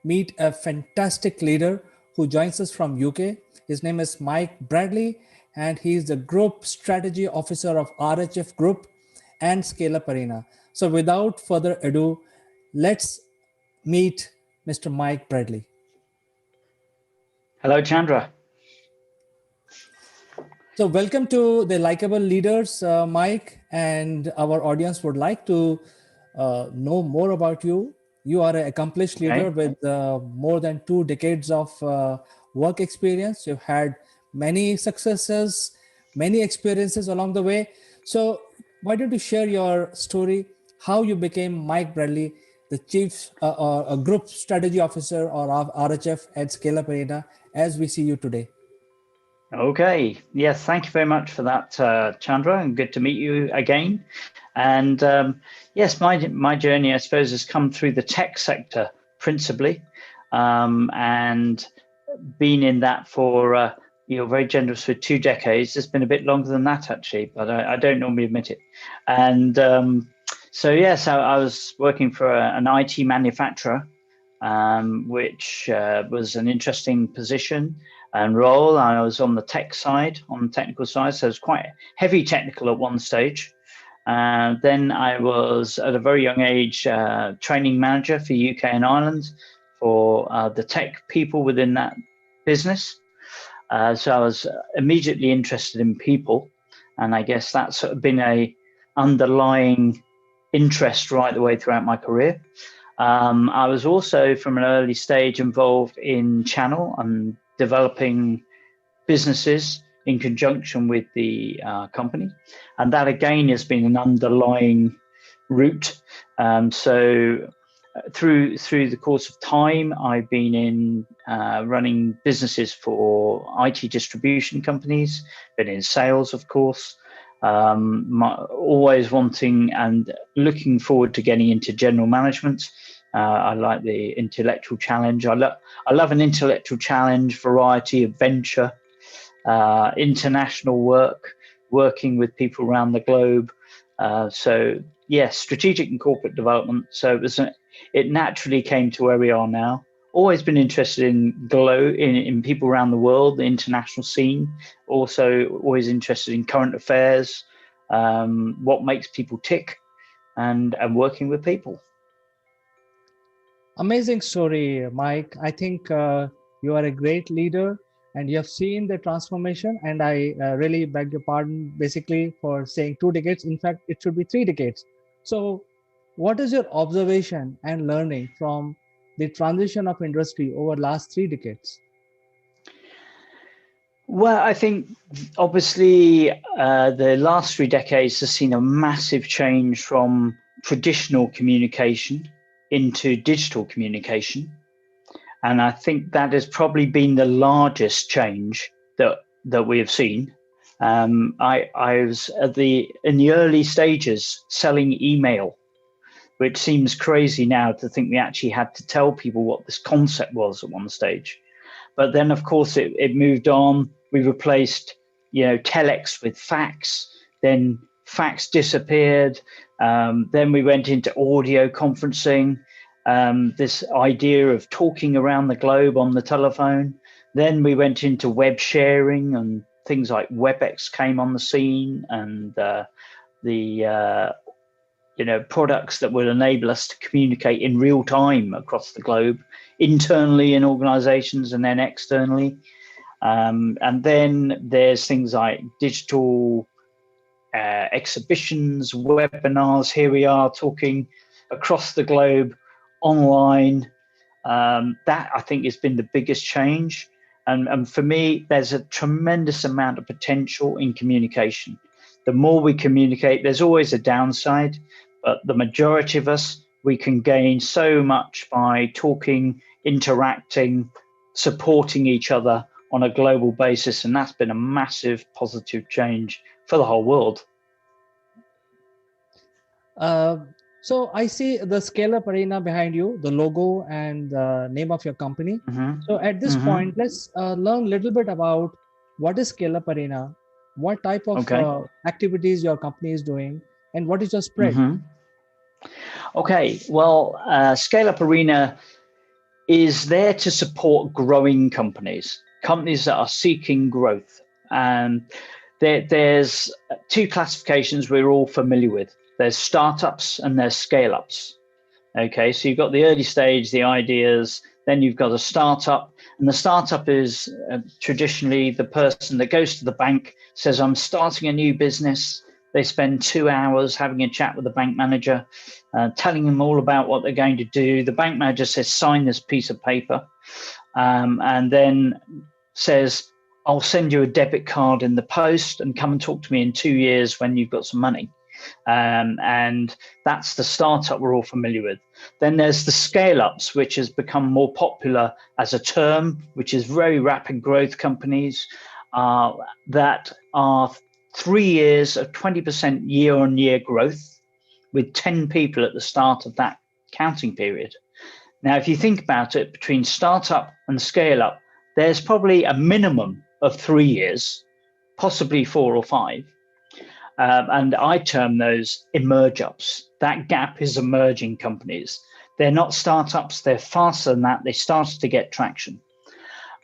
meet a fantastic leader who joins us from UK. His name is Mike Bradley, and he is the Group Strategy Officer of RHF Group and Scale Up Arena. So without further ado, let's meet Mr. Mike Bradley. Hello, Chandra. So welcome to the Likeable Leaders, Mike, and our audience would like to know more about you. You are an accomplished leader with more than 2 decades of work experience. You've had many successes, many experiences along the way. So why don't you share your story, how you became Mike Bradley, the Chief or a Group Strategy Officer or RHF at Scale Up Arena, as we see you today? Okay. Yes, thank you very much for that, Chandra, and good to meet you again. And yes, my journey, I suppose, has come through the tech sector principally, and been in that for you're very generous with 2 decades. It's been a bit longer than that actually, but I don't normally admit it. And so yes, I was working for an IT manufacturer, which was an interesting position and role. I was on the tech side, on the technical side, so it was quite heavy technical at one stage. Then I was at a very young age training manager for UK and Ireland for the tech people within that business. So I was immediately interested in people, and I guess that's sort of been a underlying interest right the way throughout my career. I was also from an early stage involved in channel and developing businesses in conjunction with the company, and that again has been an underlying route. So through the course of time, I've been in running businesses for IT distribution companies, been in sales, of course, always wanting and looking forward to getting into general management. I like the intellectual challenge. I love an intellectual challenge, variety, adventure, international work, working with people around the globe. So yes, strategic and corporate development. So it naturally came to where we are now. Always been interested in people around the world, the international scene. Also always interested in current affairs, what makes people tick, and working with people. Amazing story, Mike. I think you are a great leader and you have seen the transformation. And I really beg your pardon, basically, for saying 2 decades. In fact, it should be 3 decades. So, what is your observation and learning from the transition of industry over last 3 decades? Well, I think obviously the last 3 decades has seen a massive change from traditional communication into digital communication. And I think that has probably been the largest change that we have seen. I was in the early stages selling email, which seems crazy now to think we actually had to tell people what this concept was at one stage. But then, of course, it moved on. We replaced, telex with fax. Then fax disappeared. Then we went into audio conferencing. This idea of talking around the globe on the telephone. Then we went into web sharing, and things like WebEx came on the scene, and the products that would enable us to communicate in real time across the globe, internally in organizations and then externally. And then there's things like digital exhibitions, webinars. Here we are talking across the globe online. That I think has been the biggest change. And for me, there's a tremendous amount of potential in communication. The more we communicate, there's always a downside, but the majority of us, we can gain so much by talking, interacting, supporting each other on a global basis. And that's been a massive positive change for the whole world. So I see the Scale Up Arena behind you, the logo and the name of your company. Mm-hmm. So at this point, let's learn a little bit about what is Scale Up Arena, what type of activities your company is doing, and what is your spread? Okay, well, Scale Up Arena is there to support growing companies, companies that are seeking growth. And there's two classifications we're all familiar with. There's startups and there's scale-ups. Okay, so you've got the early stage, the ideas, then you've got a startup. And the startup is traditionally the person that goes to the bank, says, I'm starting a new business. They spend 2 hours having a chat with the bank manager, telling them all about what they're going to do. The bank manager says, sign this piece of paper, and then says, I'll send you a debit card in the post and come and talk to me in 2 years when you've got some money. And that's the startup we're all familiar with. Then there's the scale-ups, which has become more popular as a term, which is very rapid growth companies that are 3 years of 20% year-on-year growth with 10 people at the start of that counting period. Now, if you think about it, between startup and scale-up, there's probably a minimum of 3 years, possibly 4 or 5. And I term those emerge ups. That gap is emerging companies. They're not startups. They're faster than that. They started to get traction.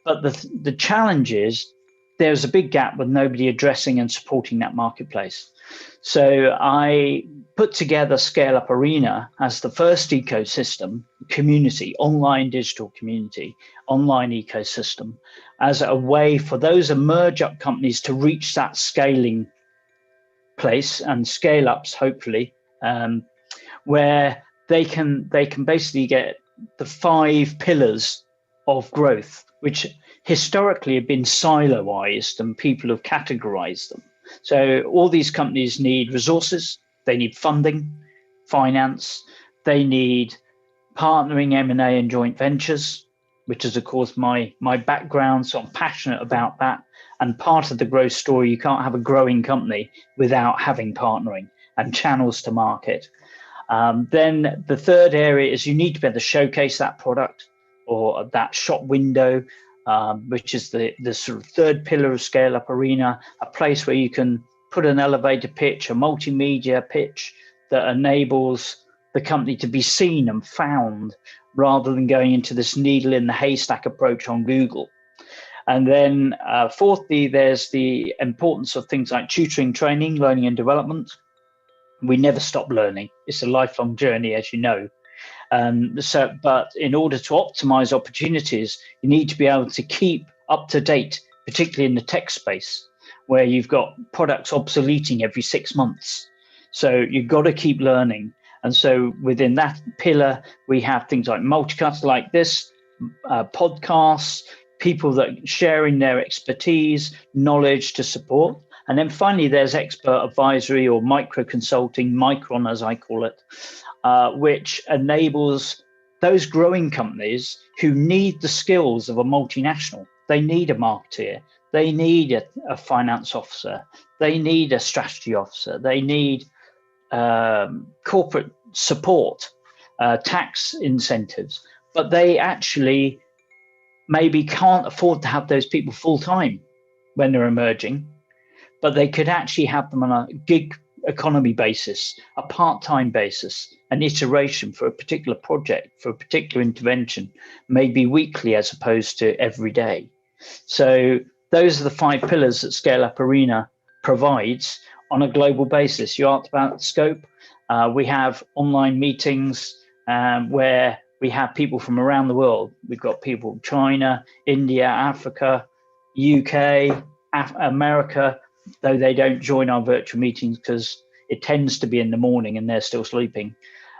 But the challenge is there's a big gap with nobody addressing and supporting that marketplace. So I put together Scale Up Arena as the first ecosystem, community, online digital community, online ecosystem, as a way for those emerge up companies to reach that scaling place and scale ups, hopefully, where they can basically get the 5 pillars of growth, which historically have been silo-ized and people have categorized them. So all these companies need resources, they need funding, finance, they need partnering, M&A and joint ventures, which is of course my background, so I'm passionate about that. And part of the growth story, you can't have a growing company without having partnering and channels to market. Then the third area is you need to be able to showcase that product or that shop window, which is the sort of third pillar of Scale Up Arena, a place where you can put an elevator pitch, a multimedia pitch that enables the company to be seen and found rather than going into this needle in the haystack approach on Google. And then fourthly, there's the importance of things like tutoring, training, learning and development. We never stop learning. It's a lifelong journey, as you know. But in order to optimize opportunities, you need to be able to keep up to date, particularly in the tech space, where you've got products obsoleting every 6 months. So you've got to keep learning. And so within that pillar, we have things like multicast like this, podcasts, people that are sharing their expertise, knowledge to support. And then finally, there's expert advisory or micro consulting, Micron as I call it, which enables those growing companies who need the skills of a multinational. They need a marketeer. They need a finance officer. They need a strategy officer. They need corporate support, tax incentives. But they actually maybe can't afford to have those people full time when they're emerging, but they could actually have them on a gig economy basis, a part-time basis, an iteration for a particular project, for a particular intervention, maybe weekly as opposed to every day. So those are the 5 pillars that Scale Up Arena provides on a global basis. You asked about scope. We have online meetings where we have people from around the world. We've got people from China, India, Africa, UK, America, though they don't join our virtual meetings because it tends to be in the morning and they're still sleeping.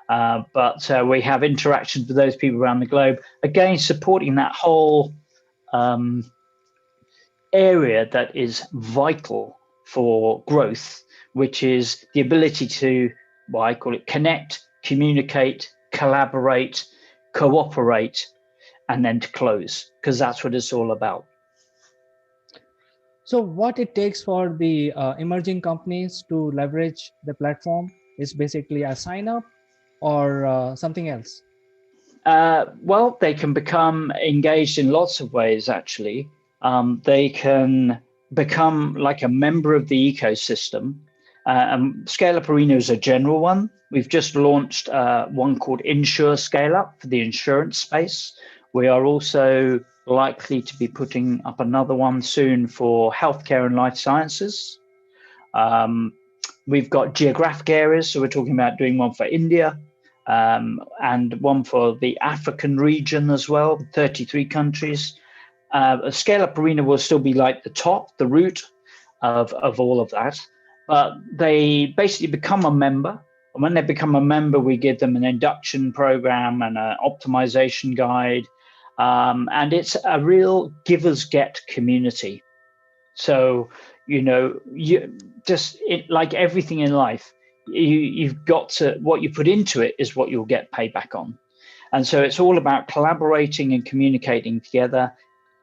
But we have interactions with those people around the globe, again, supporting that whole area that is vital for growth, which is the ability to, what I call it, connect, communicate, collaborate, cooperate, and then to close, because that's what it's all about. So what it takes for the emerging companies to leverage the platform is basically a sign up or something else? Well, they can become engaged in lots of ways, actually. They can become like a member of the ecosystem. Scale Up Arena is a general one. We've just launched one called Insure Scale Up for the insurance space, We are also likely to be putting up another one soon for healthcare and life sciences. We've got geographic areas, so we're talking about doing one for India, and one for the African region as well, 33 countries. A scale-up arena will still be like the root of all of that, but they basically become a member. And when they become a member, we give them an induction program and an optimization guide. And it's a real give-as-get community. So, like everything in life, you've got to, what you put into it is what you'll get payback on. And so it's all about collaborating and communicating together.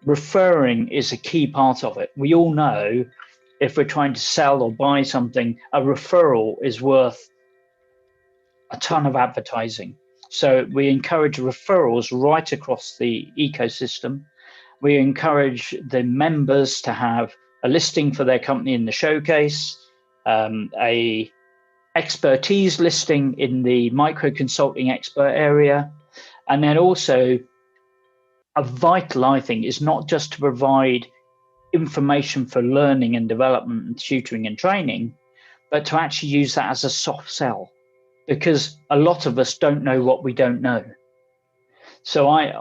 Referring is a key part of it. We all know if we're trying to sell or buy something, a referral is worth a ton of advertising. So we encourage referrals right across the ecosystem. We encourage the members to have a listing for their company in the showcase, a expertise listing in the micro consulting expert area, and then also a vital, I think, is not just to provide information for learning and development and tutoring and training, but to actually use that as a soft sell, because a lot of us don't know what we don't know. So I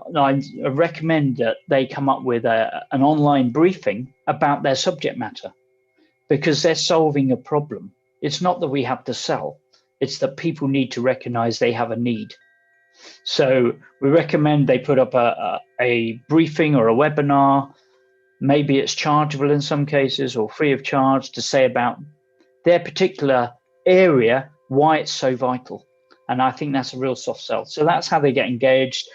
recommend that they come up with an online briefing about their subject matter, because they're solving a problem. It's not that we have to sell, it's that people need to recognize they have a need. So we recommend they put up a briefing or a webinar. Maybe it's chargeable in some cases or free of charge, to say about their particular area, why it's so vital. And I think that's a real soft sell. So that's how they get engaged.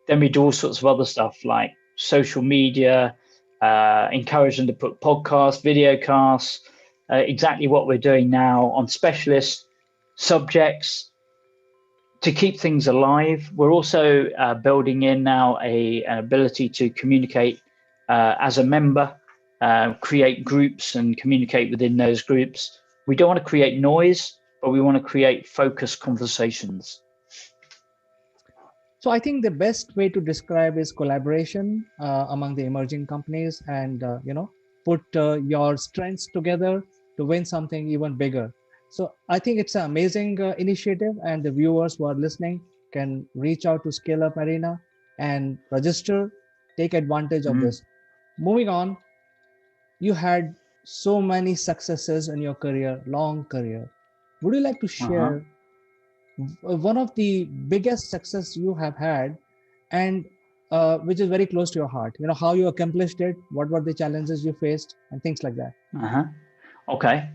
Then we do all sorts of other stuff like social media, encourage them to put podcasts, video casts, exactly what we're doing now on specialist subjects to keep things alive. We're also building in now an ability to communicate as a member, create groups and communicate within those groups. We don't want to create noise, but we want to create focused conversations. So I think the best way to describe is collaboration among the emerging companies, and put your strengths together to win something even bigger. So I think it's an amazing initiative, and the viewers who are listening can reach out to Scale Up Arena and register, take advantage of this. Moving on, you had so many successes in your career, long career. Would you like to share one of the biggest success you have had, and which is very close to your heart? How you accomplished it, what were the challenges you faced, and things like that. Okay.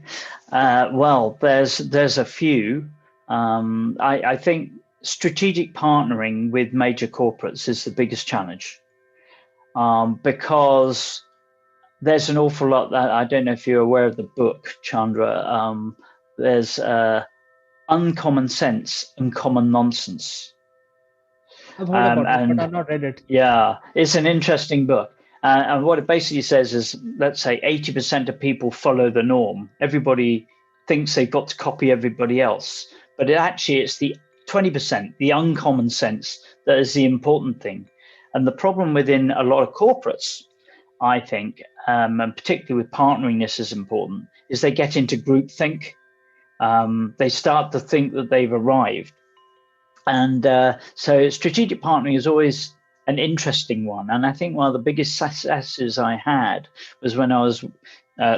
Well, there's a few. I think strategic partnering with major corporates is the biggest challenge, because there's an awful lot that, I don't know if you're aware of the book, Chandra. There's Uncommon Sense and Common Nonsense. I've heard about it, but I've not read it. Yeah, it's an interesting book. And what it basically says is, let's say 80% of people follow the norm. Everybody thinks they've got to copy everybody else. But it's the 20%, the uncommon sense, that is the important thing. And the problem within a lot of corporates, I think, and particularly with partnering this is important, is they get into groupthink. They start to think that they've arrived. And so strategic partnering is always an interesting one. And I think one of the biggest successes I had was when I was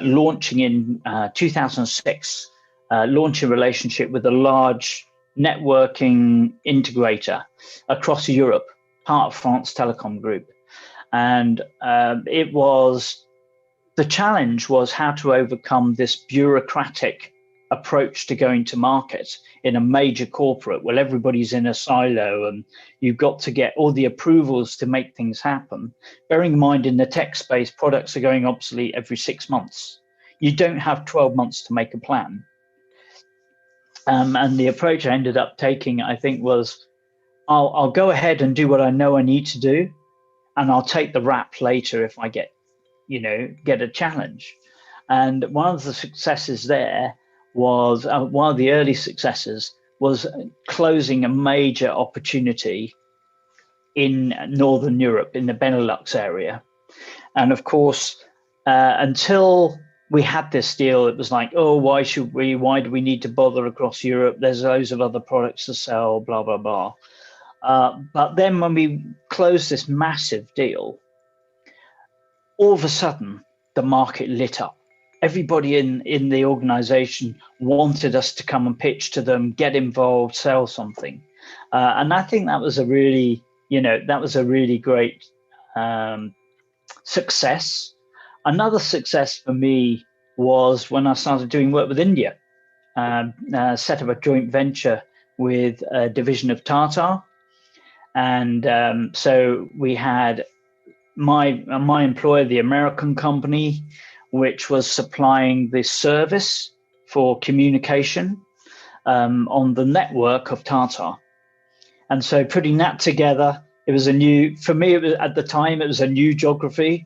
launching in 2006, launching a relationship with a large networking integrator across Europe, part of France Telecom Group. And the challenge was how to overcome this bureaucratic approach to going to market in a major corporate where everybody's in a silo and you've got to get all the approvals to make things happen. Bearing in mind, in the tech space, products are going obsolete every 6 months. You don't have 12 months to make a plan. And the approach I ended up taking, I think, was I'll go ahead and do what I know I need to do, and I'll take the rap later if I get a challenge. And one of the successes there was, one of the early successes was closing a major opportunity in Northern Europe, in the Benelux area. And of course, until we had this deal, it was like, oh, why should we? Why do we need to bother across Europe? There's loads of other products to sell, blah, blah, blah. But then when we closed this massive deal, all of a sudden, the market lit up. Everybody in the organization wanted us to come and pitch to them, get involved, sell something. And I think that was a really, that was a really great success. Another success for me was when I started doing work with India, set up a joint venture with a division of Tata. And so we had my employer, the American company, which was supplying the service for communication on the network of Tata. And so putting that together, it was for me, it was, at the time, it was a new geography.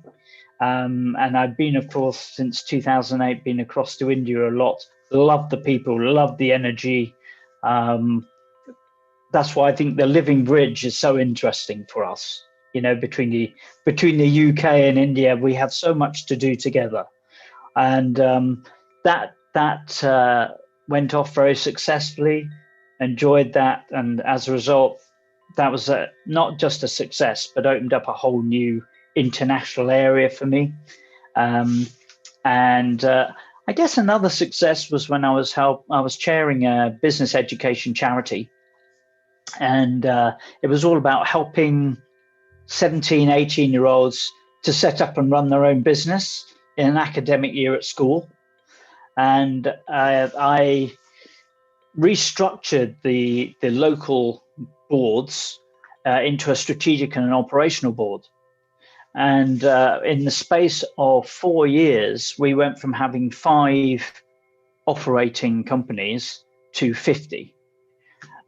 And I'd been, of course, since 2008, been across to India a lot, loved the people, loved the energy. That's why I think the living bridge is so interesting for us. Between the UK and India, we have so much to do together, and that went off very successfully. Enjoyed that, and as a result, that was not just a success, but opened up a whole new international area for me. And I guess another success was when I was chairing a business education charity, and it was all about helping 17, 18-year-olds to set up and run their own business in an academic year at school. And I restructured the local boards into a strategic and an operational board. And in the space of 4 years, we went from having 5 operating companies to 50.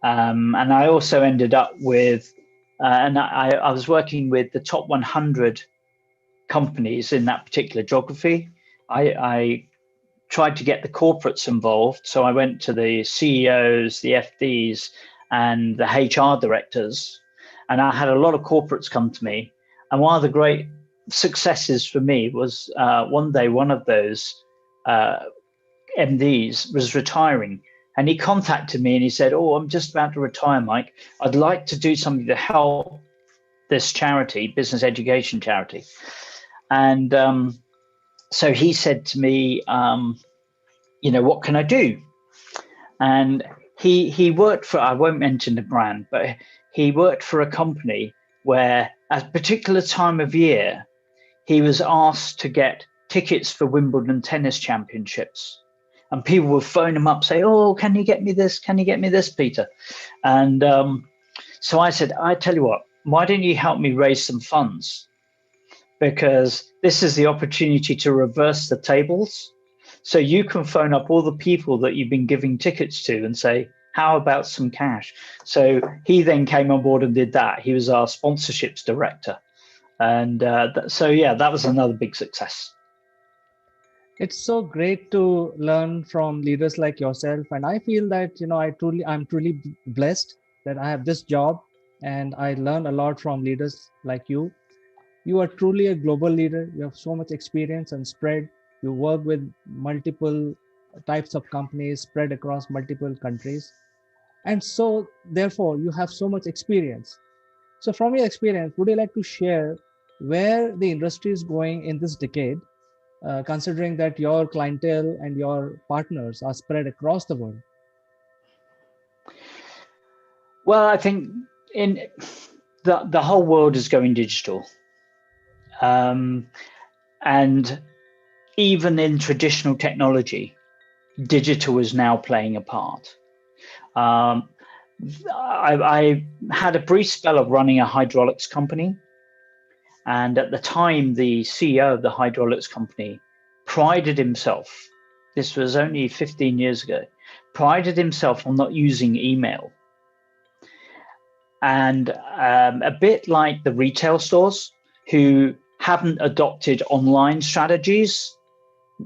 And I also ended up with, and I was working with the top 100 companies in that particular geography. I tried to get the corporates involved. So I went to the CEOs, the FDs, and the HR directors. And I had a lot of corporates come to me. And one of the great successes for me was one day, one of those MDs was retiring. And he contacted me and he said, oh, I'm just about to retire, Mike. I'd like to do something to help this charity, business education charity. And so he said to me, what can I do? And he worked for, I won't mention the brand, but he worked for a company where at a particular time of year, he was asked to get tickets for Wimbledon tennis championships. And people would phone him up, say, oh, can you get me this? Can you get me this, Peter? And so I said, I tell you what, why don't you help me raise some funds? Because this is the opportunity to reverse the tables. So you can phone up all the people that you've been giving tickets to and say, how about some cash? So he then came on board and did that. He was our sponsorships director. And that was another big success. It's so great to learn from leaders like yourself, and I feel that I'm truly blessed that I have this job, and I learn a lot from leaders like you. You are truly a global leader. You have so much experience and spread. You work with multiple types of companies spread across multiple countries, and so therefore you have so much experience. So from your experience, would you like to share where the industry is going in this decade, considering that your clientele and your partners are spread across the world? Well, I think in the whole world is going digital. And even in traditional technology, digital is now playing a part. I had a brief spell of running a hydraulics company. And at the time, the CEO of the hydraulics company prided himself, this was only 15 years ago, prided himself on not using email. And a bit like the retail stores who haven't adopted online strategies,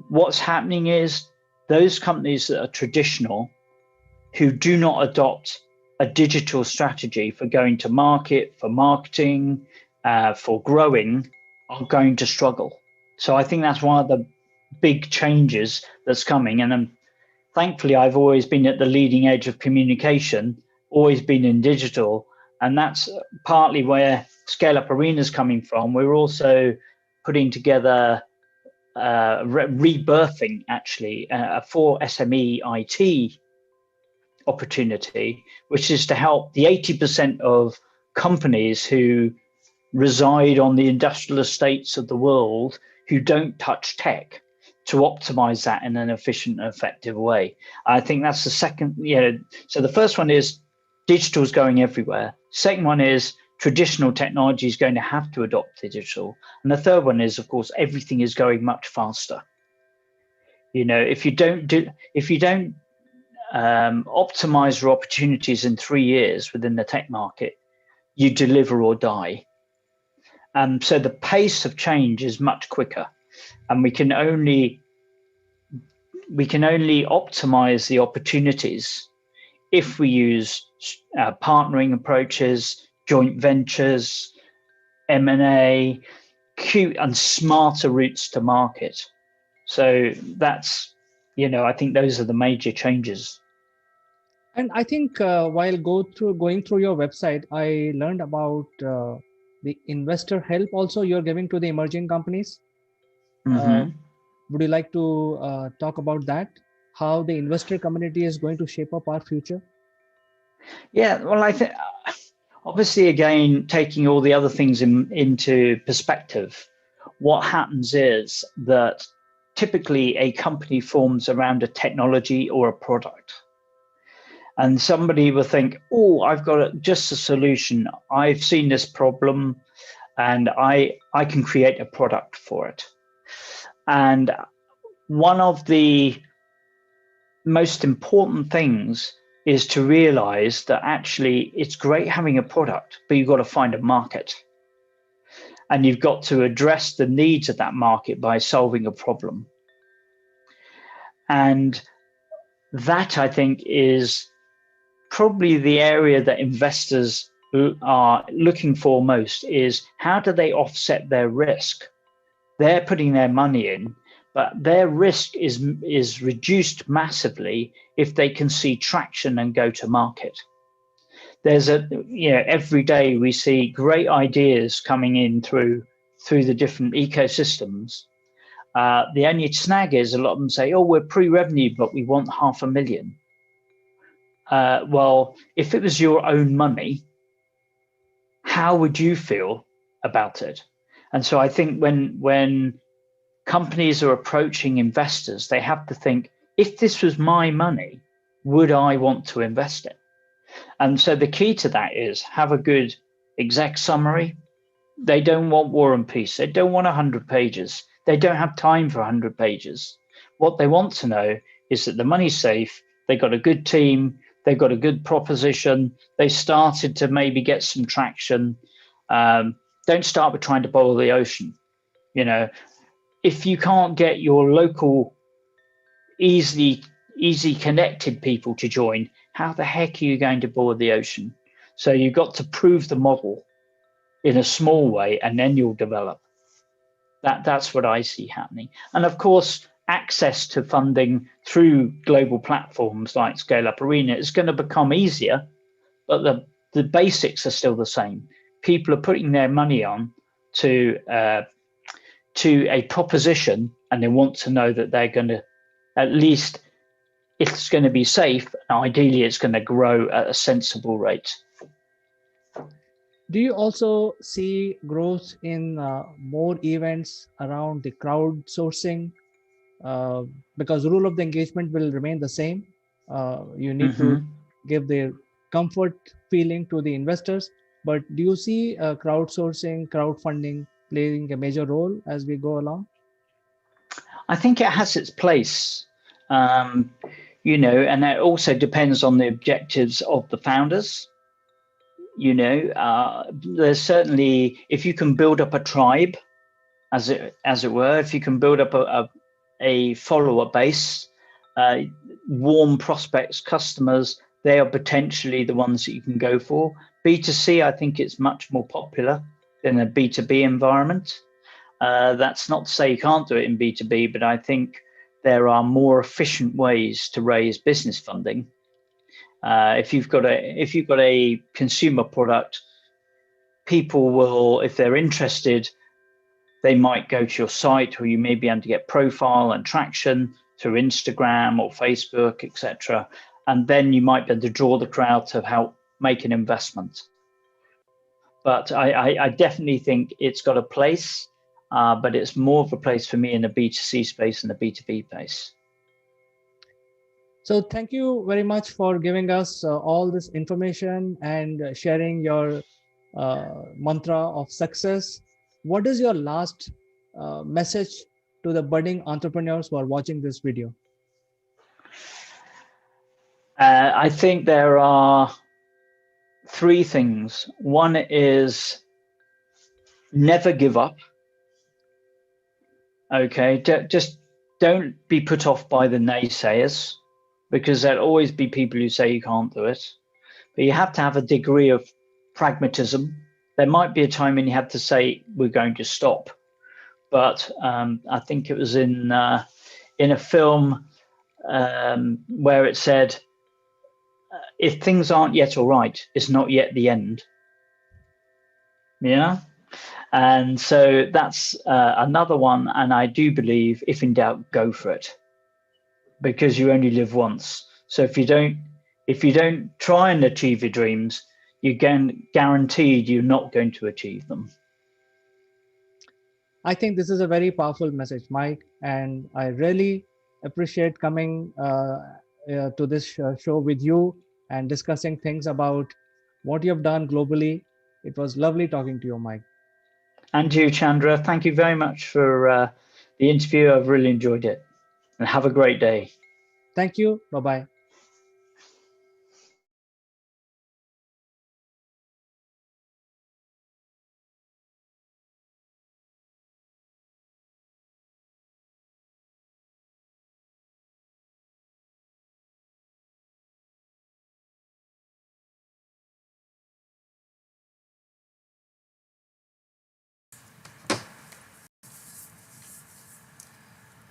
what's happening is those companies that are traditional who do not adopt a digital strategy for going to market, for marketing, for growing, are going to struggle. So I think that's one of the big changes that's coming. And thankfully, I've always been at the leading edge of communication, always been in digital. And that's partly where Scale Up Arena is coming from. We're also putting together rebirthing, actually, for SME IT opportunity, which is to help the 80% of companies who reside on the industrial estates of the world who don't touch tech, to optimize that in an efficient and effective way. I think that's the second, so the first one is digital is going everywhere. Second one is traditional technology is going to have to adopt digital. And the third one is, of course, everything is going much faster. If you don't optimize your opportunities in 3 years within the tech market, you deliver or die. So the pace of change is much quicker, and we can only optimize the opportunities if we use partnering approaches, joint ventures, M&A, cute and smarter routes to market. So that's, I think those are the major changes. And I think while going through your website, I learned about the investor help also you're giving to the emerging companies. Would you like to talk about that? How the investor community is going to shape up our future? Yeah, well, I think obviously, again, taking all the other things into perspective, what happens is that typically a company forms around a technology or a product. And somebody will think, oh, I've got just a solution. I've seen this problem and I can create a product for it. And one of the most important things is to realize that actually it's great having a product, but you've got to find a market. And you've got to address the needs of that market by solving a problem. And that, I think, is probably the area that investors are looking for most, is how do they offset their risk? They're putting their money in, but their risk is reduced massively if they can see traction and go to market. There's every day we see great ideas coming in through the different ecosystems. The only snag is a lot of them say, oh, we're pre-revenue, but we want 500,000. Well, if it was your own money, how would you feel about it? And so I think when companies are approaching investors, they have to think, if this was my money, would I want to invest it? And so the key to that is have a good exec summary. They don't want War and Peace. They don't want 100 pages. They don't have time for 100 pages. What they want to know is that the money's safe. They got a good team. They've got a good proposition. They started to maybe get some traction. Don't start with trying to boil the ocean. If you can't get your local easy connected people to join, how the heck are you going to boil the ocean? So you've got to prove the model in a small way, and then you'll develop. That's what I see happening. And of course, access to funding through global platforms like Scale Up Arena is going to become easier, but the basics are still the same. People are putting their money on to a proposition, and they want to know that they're going to, at least it's going to be safe, and ideally it's going to grow at a sensible rate. Do you also see growth in more events around the crowdsourcing? Because the rule of the engagement will remain the same. You need to give the comfort feeling to the investors. But do you see crowdsourcing, crowdfunding playing a major role as we go along? I think it has its place, and it also depends on the objectives of the founders. There's certainly, if you can build up a tribe, as it were, if you can build up a follower base, warm prospects, customers, they are potentially the ones that you can go for. B2C, I think it's much more popular than a B2B environment. That's not to say you can't do it in B2B, but I think there are more efficient ways to raise business funding. If you've got a consumer product, people will, if they're interested, they might go to your site, or you may be able to get profile and traction through Instagram or Facebook, etc. And then you might be able to draw the crowd to help make an investment. But I definitely think it's got a place, but it's more of a place for me in the B2C space than the B2B space. So thank you very much for giving us all this information and sharing your mantra of success. What is your last message to the budding entrepreneurs who are watching this video? I think there are three things. One is never give up. Okay, just don't be put off by the naysayers, because there'll always be people who say you can't do it. But you have to have a degree of pragmatism. There might be a time when you have to say we're going to stop. But I think it was in a film where it said, if things aren't yet all right, it's not yet the end. Yeah. And so that's another one. And I do believe, if in doubt, go for it, because you only live once. So if you don't try and achieve your dreams, you're guaranteed you're not going to achieve them. I think this is a very powerful message, Mike, and I really appreciate coming to this show with you and discussing things about what you have done globally. It was lovely talking to you, Mike. And to you, Chandra, thank you very much for the interview. I've really enjoyed it. And have a great day. Thank you. Bye bye.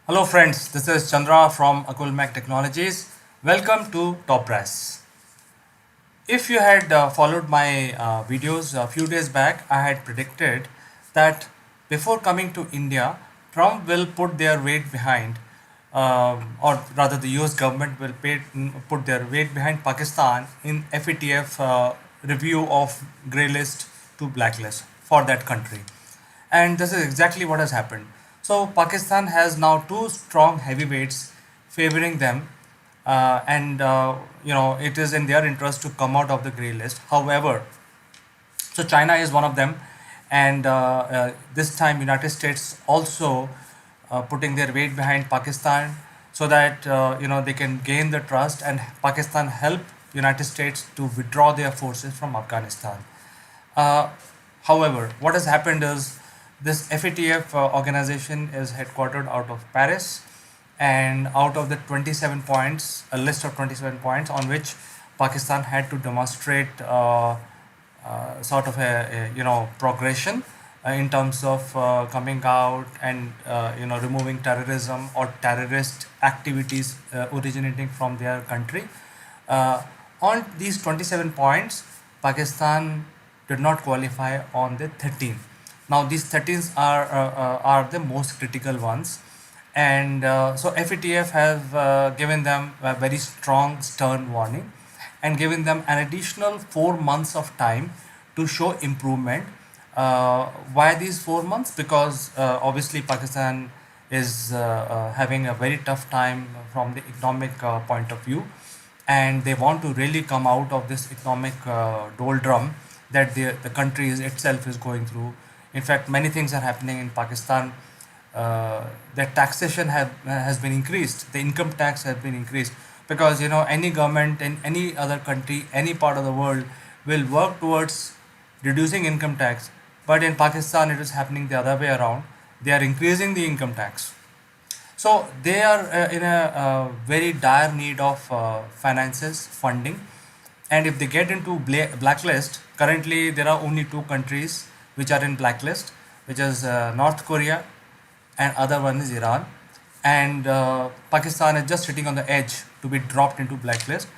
Hello friends, this is Chandra from Akulmac Technologies. Welcome to Top Brass. If you had followed my videos a few days back, I had predicted that before coming to India, Trump will put their weight behind, or rather, the US government will put their weight behind Pakistan in FATF review of grey list to blacklist for that country. And this is exactly what has happened. So, Pakistan has now two strong heavyweights favoring them, and it is in their interest to come out of the grey list. However, so China is one of them, and this time United States also putting their weight behind Pakistan, so that they can gain the trust, and Pakistan help United States to withdraw their forces from Afghanistan. Uh, However, what has happened is this FATF organization is headquartered out of Paris, and out of the 27 points, a list of 27 points on which Pakistan had to demonstrate sort of a progression in terms of coming out and removing terrorism or terrorist activities originating from their country. Uh, on these 27 points, Pakistan did not qualify on the 13. Now these 13s are the most critical ones, and so FATF have given them a very strong, stern warning, and given them an additional 4 months of time to show improvement. Why these 4 months? Because obviously Pakistan is having a very tough time from the economic point of view, and they want to really come out of this economic doldrum that the country itself is going through. In fact, many things are happening in Pakistan. The taxation has been increased. The income tax has been increased, because any government in any other country, any part of the world, will work towards reducing income tax. But in Pakistan, it is happening the other way around. They are increasing the income tax. So they are in a very dire need of finances, funding, And if they get into blacklist, currently there are only two countries which are in blacklist, which is North Korea, and other one is Iran. And Pakistan is just sitting on the edge to be dropped into blacklist.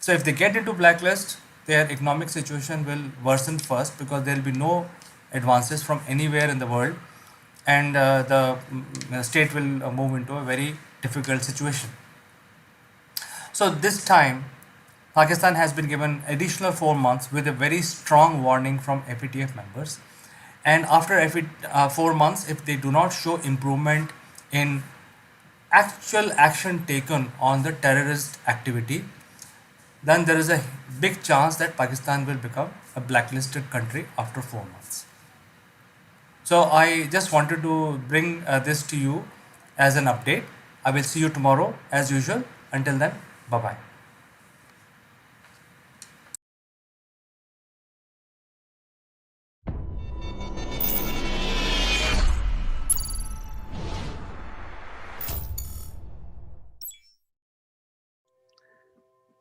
So if they get into blacklist, their economic situation will worsen first, because there will be no advances from anywhere in the world, and the state will move into a very difficult situation. So this time, Pakistan has been given additional 4 months with a very strong warning from FATF members. And after 4 months, if they do not show improvement in actual action taken on the terrorist activity, then there is a big chance that Pakistan will become a blacklisted country after 4 months. So I just wanted to bring this to you as an update. I will see you tomorrow as usual. Until then, bye bye.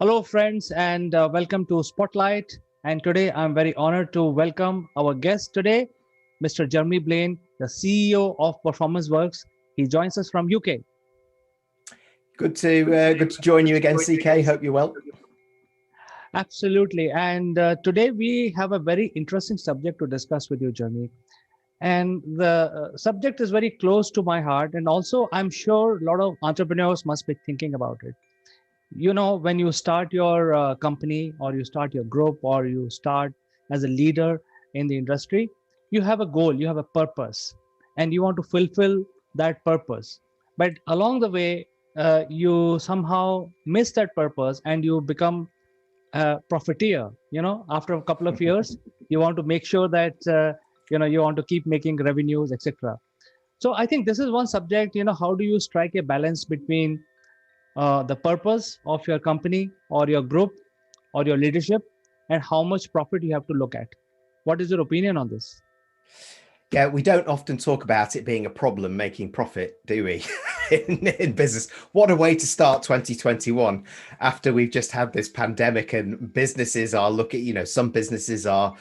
Hello, friends, and welcome to Spotlight. And today I'm very honored to welcome our guest today, Mr. Jeremy Blaine, the CEO of Performance Works. He joins us from UK. Good to join you again, CK. Hope you're well. Absolutely. And today we have a very interesting subject to discuss with you, Jeremy. And the subject is very close to my heart. And also, I'm sure a lot of entrepreneurs must be thinking about it. You know, when you start your company, or you start your group, or you start as a leader in the industry, you have a goal, you have a purpose, and you want to fulfill that purpose. But along the way, you somehow miss that purpose and you become a profiteer. You know, after a couple of years, you want to make sure that you want to keep making revenues, etc. So I think this is one subject. How do you strike a balance between the purpose of your company or your group or your leadership, and how much profit you have to look at? What is your opinion on this? Yeah, we don't often talk about it being a problem making profit, do we? in business. What a way to start 2021 after we've just had this pandemic, and businesses are looking, some businesses are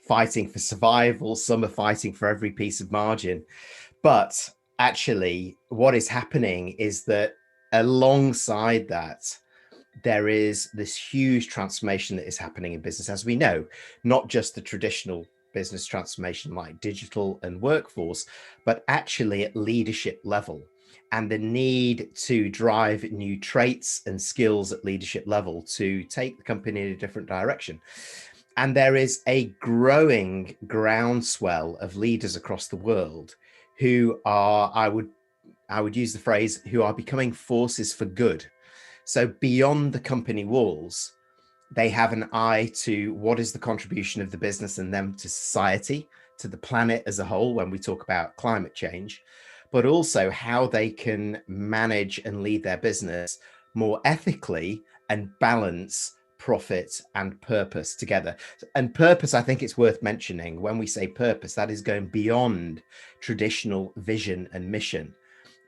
fighting for survival, some are fighting for every piece of margin. But actually, what is happening is that alongside that, there is this huge transformation that is happening in business, as we know, not just the traditional business transformation like digital and workforce, but actually at leadership level, and the need to drive new traits and skills at leadership level to take the company in a different direction. And there is a growing groundswell of leaders across the world who are, I would use the phrase, who are becoming forces for good. So beyond the company walls, they have an eye to what is the contribution of the business and them to society, to the planet as a whole, when we talk about climate change, but also how they can manage and lead their business more ethically and balance profit and purpose together. And purpose, I think it's worth mentioning. When we say purpose, that is going beyond traditional vision and mission.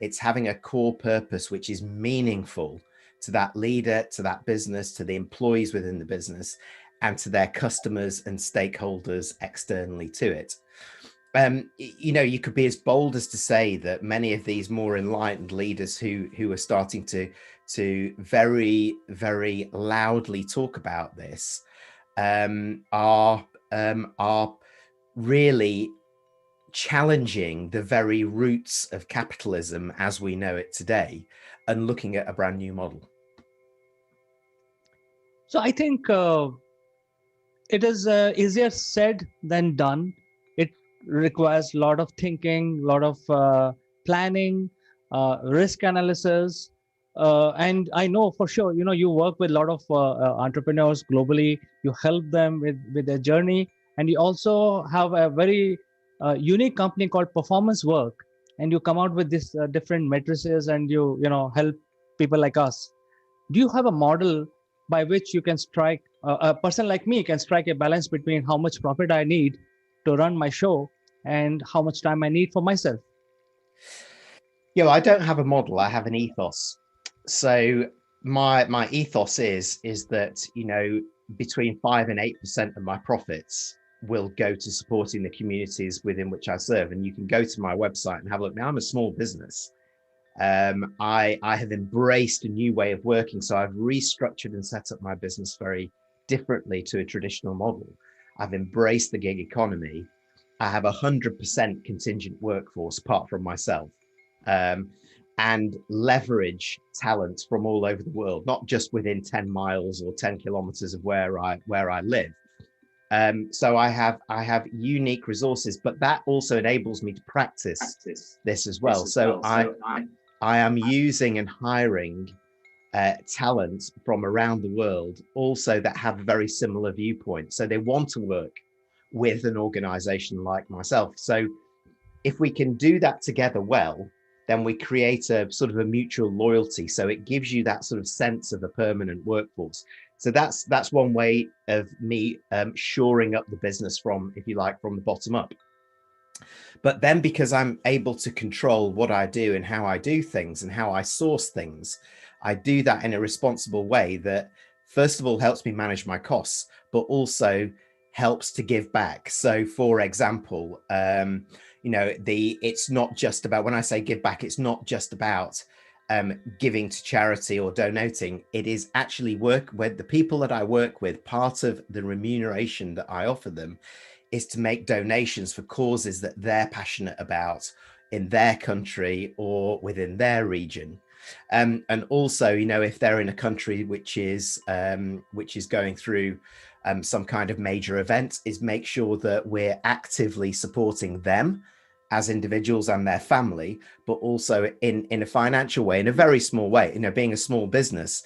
It's having a core purpose which is meaningful to that leader, to that business, to the employees within the business, and to their customers and stakeholders externally to it. You could be as bold as to say that many of these more enlightened leaders who are starting to very, very loudly talk about this are really challenging the very roots of capitalism as we know it today, and looking at a brand new model. So I think it is easier said than done. It requires a lot of thinking, a lot of planning, risk analysis. And I know for sure, you work with a lot of entrepreneurs globally. You help them with their journey. And you also have a very unique company called Performance Work. And you come out with these different matrices, and you help people like us. Do you have a model by which you can strike, a person like me can strike a balance between how much profit I need to run my show and how much time I need for myself? Yeah, I don't have a model, I have an ethos. So my ethos is that between 5 and 8% of my profits will go to supporting the communities within which I serve. And you can go to my website and have a look. Now, I'm a small business. I have embraced a new way of working. So I've restructured and set up my business very differently to a traditional model. I've embraced the gig economy. I have 100% contingent workforce apart from myself, and leverage talent from all over the world, not just within 10 miles or 10 kilometers of where I live. So I have unique resources, but that also enables me to practice this as well. So I am using and hiring talent from around the world also that have a very similar viewpoint. So they want to work with an organization like myself. So if we can do that together well, then we create a sort of a mutual loyalty. So it gives you that sort of sense of a permanent workforce. So that's one way of me shoring up the business from, if you like, from the bottom up. But then because I'm able to control what I do and how I do things and how I source things, I do that in a responsible way that, first of all, helps me manage my costs, but also helps to give back. So, for example, it's not just about, when I say give back, it's not just about giving to charity or donating. It is actually work with the people that I work with. Part of the remuneration that I offer them is to make donations for causes that they're passionate about in their country or within their region. And also, if they're in a country which is going through some kind of major event, is make sure that we're actively supporting them as individuals and their family, but also in a financial way, in a very small way. Being a small business,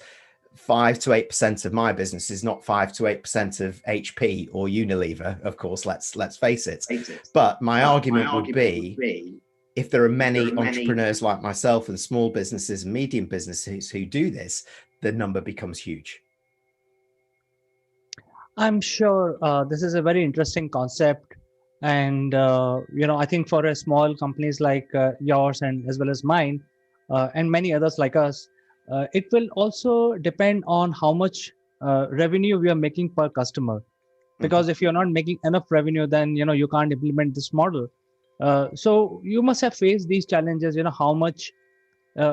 5 to 8% of my business is not 5 to 8% of HP or Unilever, of course, let's face it. But my argument would be, if there are many entrepreneurs like myself and small businesses and medium businesses who do this, the number becomes huge. I'm sure this is a very interesting concept. And, I think for a small companies like yours and as well as mine and many others like us, it will also depend on how much revenue we are making per customer. Because if you're not making enough revenue, then, you can't implement this model. So you must have faced these challenges, how much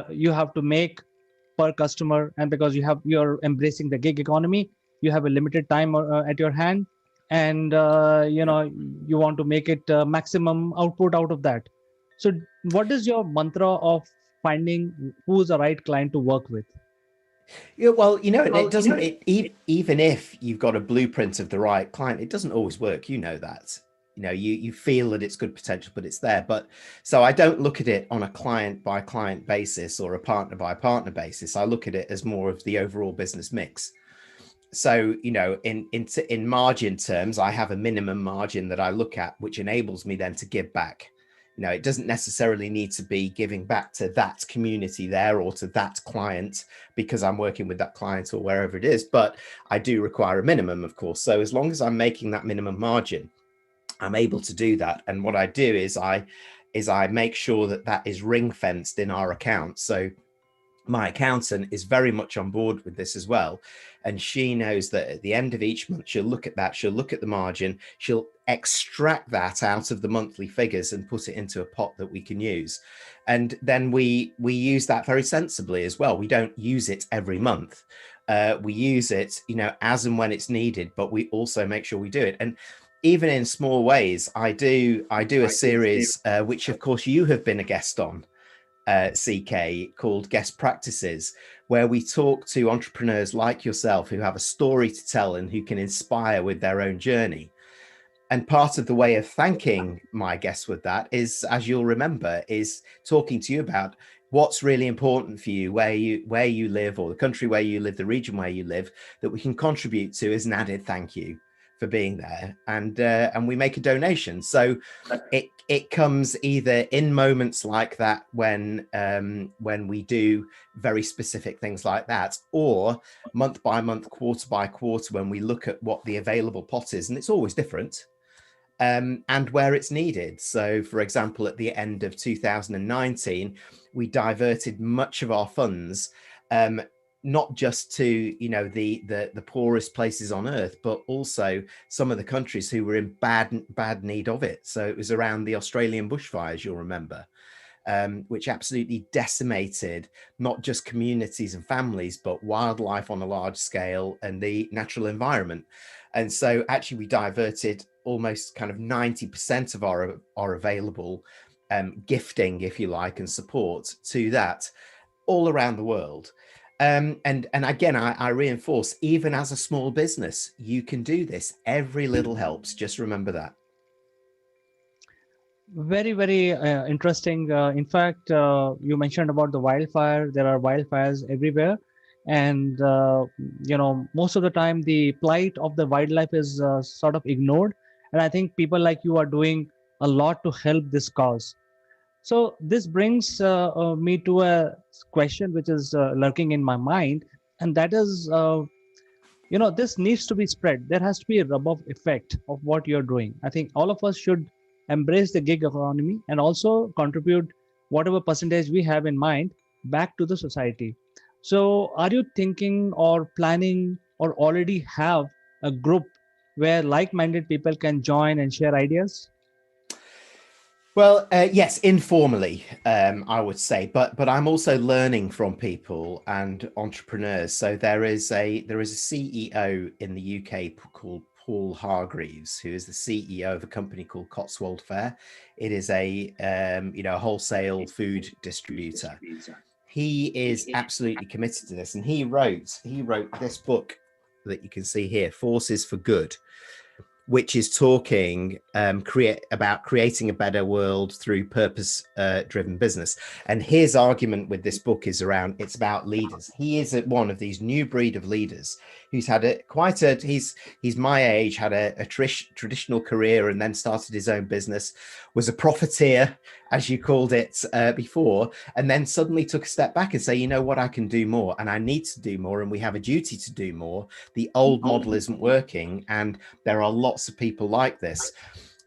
you have to make per customer. And because you're embracing the gig economy, you have a limited time at your hand, and you want to make it maximum output out of that. So what is your mantra of finding who's the right client to work with? Yeah, well, it doesn't. Even if you've got a blueprint of the right client, it doesn't always work. That. You feel that it's good potential, but it's there. But so I don't look at it on a client by client basis or a partner by partner basis. I look at it as more of the overall business mix. So, in margin terms, I have a minimum margin that I look at, which enables me then to give back. It doesn't necessarily need to be giving back to that community there or to that client because I'm working with that client or wherever it is, but I do require a minimum, of course. So as long as I'm making that minimum margin, I'm able to do that. And what I do is I make sure that is ring fenced in our account. So my accountant is very much on board with this as well. And she knows that at the end of each month, she'll look at that, she'll look at the margin, she'll extract that out of the monthly figures and put it into a pot that we can use. And then we use that very sensibly as well. We don't use it every month. We use it, as and when it's needed, but we also make sure we do it. And even in small ways, I do a series, which of course you have been a guest on, CK, called Guest Practices, where we talk to entrepreneurs like yourself who have a story to tell and who can inspire with their own journey. And part of the way of thanking my guests with that is, as you'll remember, is talking to you about what's really important for you, where you live, or the country where you live, the region where you live, that we can contribute to as an added thank you for being there, and we make a donation. So it comes either in moments like that when we do very specific things like that, or month by month, quarter by quarter, when we look at what the available pot is, and it's always different, and where it's needed. So, for example, at the end of 2019, we diverted much of our funds not just to, you know, the poorest places on earth, but also some of the countries who were in bad need of it. So it was around the Australian bushfires, you'll remember, which absolutely decimated not just communities and families, but wildlife on a large scale and the natural environment. And so actually we diverted almost kind of 90% of our available gifting, if you like, and support to that all around the world. And again, I reinforce, even as a small business, you can do this. Every little helps. Just remember that. Very, very interesting. In fact, you mentioned about the wildfire. There are wildfires everywhere. And, most of the time, the plight of the wildlife is sort of ignored. And I think people like you are doing a lot to help this cause. So this brings me to a question which is lurking in my mind. And that is, this needs to be spread. There has to be a rub-off effect of what you're doing. I think all of us should embrace the gig economy and also contribute whatever percentage we have in mind back to the society. So are you thinking or planning or already have a group where like-minded people can join and share ideas? Well, yes, informally, I would say, but I'm also learning from people and entrepreneurs. So there is a CEO in the UK called Paul Hargreaves, who is the CEO of a company called Cotswold Fare. It is a wholesale food distributor. He is absolutely committed to this, and he wrote this book that you can see here, Forces for Good, which is talking about creating a better world through purpose-driven business. And his argument with this book is it's about leaders. He is one of these new breed of leaders who's had he's my age, had a traditional career and then started his own business, was a profiteer, as you called it before, and then suddenly took a step back and say, you know what, I can do more and I need to do more and we have a duty to do more. The old model isn't working and there are lots of people like this.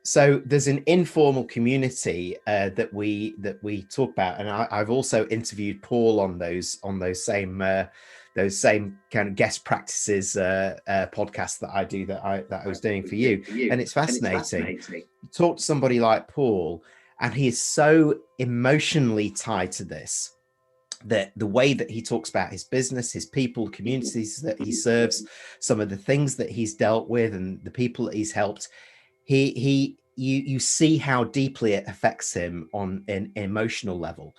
So there's an informal community that we talk about, and I've also interviewed Paul on those same kind of guest practices podcasts that I do that I was doing for you, and it's fascinating. You talk to somebody like Paul, and he is so emotionally tied to this, that the way that he talks about his business, his people, communities that he serves, some of the things that he's dealt with and the people that he's helped, you see how deeply it affects him on an emotional level.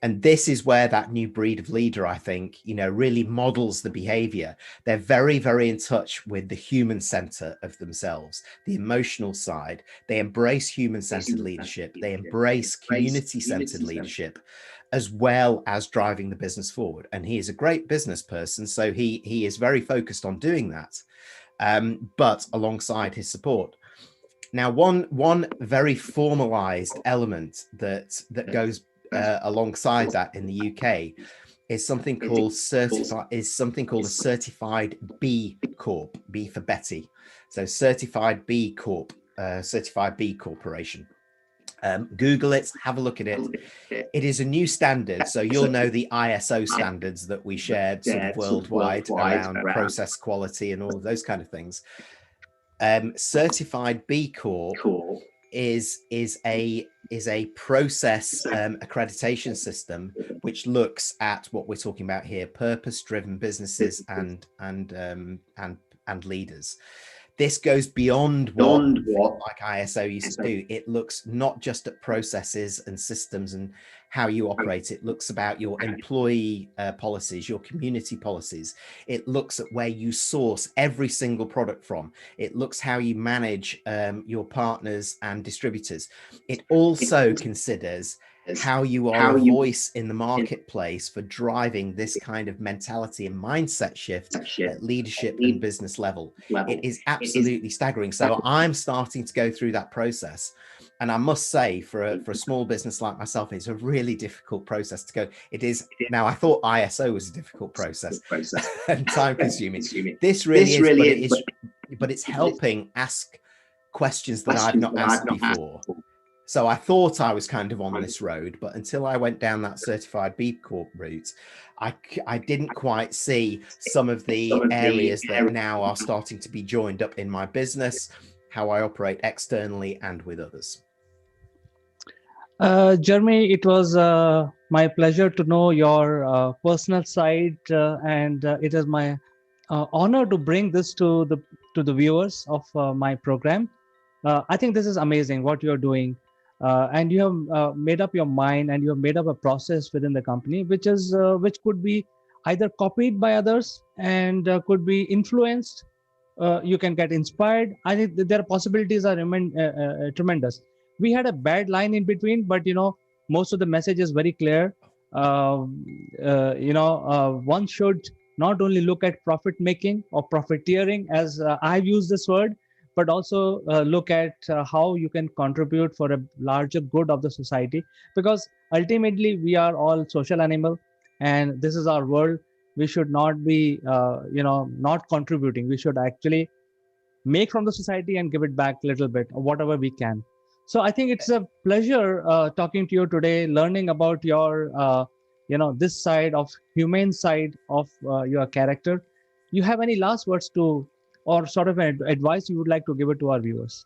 And this is where that new breed of leader, I think, really models the behavior. They're very, very in touch with the human center of themselves, the emotional side. They embrace human-centered leadership. They embrace community-centered leadership, as well as driving the business forward. And he is a great business person, so he is very focused on doing that, but alongside his support. Now, one very formalized element that goes alongside that in the UK is something called a certified B Corp, B for Betty. So certified B Corp, certified B Corporation. Google it, have a look at it. It is a new standard. So you'll know the ISO standards that we shared sort of worldwide around process quality and all of those kind of things. Certified B Corp is a process accreditation system which looks at what we're talking about here: purpose-driven businesses and leaders. This goes beyond what like ISO used to do. It looks not just at processes and systems and how you operate. It looks about your employee policies, your community policies. It looks at where you source every single product from. It looks how you manage your partners and distributors. It also considers how you are a voice in the marketplace for driving this kind of mentality and mindset shift at leadership and business level. It is absolutely staggering. So I'm starting to go through that process. And I must say, for a small business like myself, it's a really difficult process to go. It is. Now, I thought ISO was a difficult process and time consuming. This really is, but it's helping ask questions that I've not asked before. So I thought I was kind of on this road, but until I went down that certified B Corp route, I didn't quite see some of the areas that now are starting to be joined up in my business, how I operate externally and with others. Jeremy, it was my pleasure to know your personal side, and it is my honor to bring this to the viewers of my program. I think this is amazing what you're doing, and you have made up your mind, and you have made up a process within the company, which could be either copied by others and could be influenced. You can get inspired. I think that their possibilities are tremendous. We had a bad line in between, but most of the message is very clear. One should not only look at profit making or profiteering, as I've used this word, but also look at how you can contribute for a larger good of the society, because ultimately we are all social animal, and this is our world. We should not be not contributing. We should actually make from the society and give it back a little bit or whatever we can. So I think it's a pleasure talking to you today, learning about your this side of humane side of your character. You have any last words to, or sort of an advice you would like to give it to our viewers?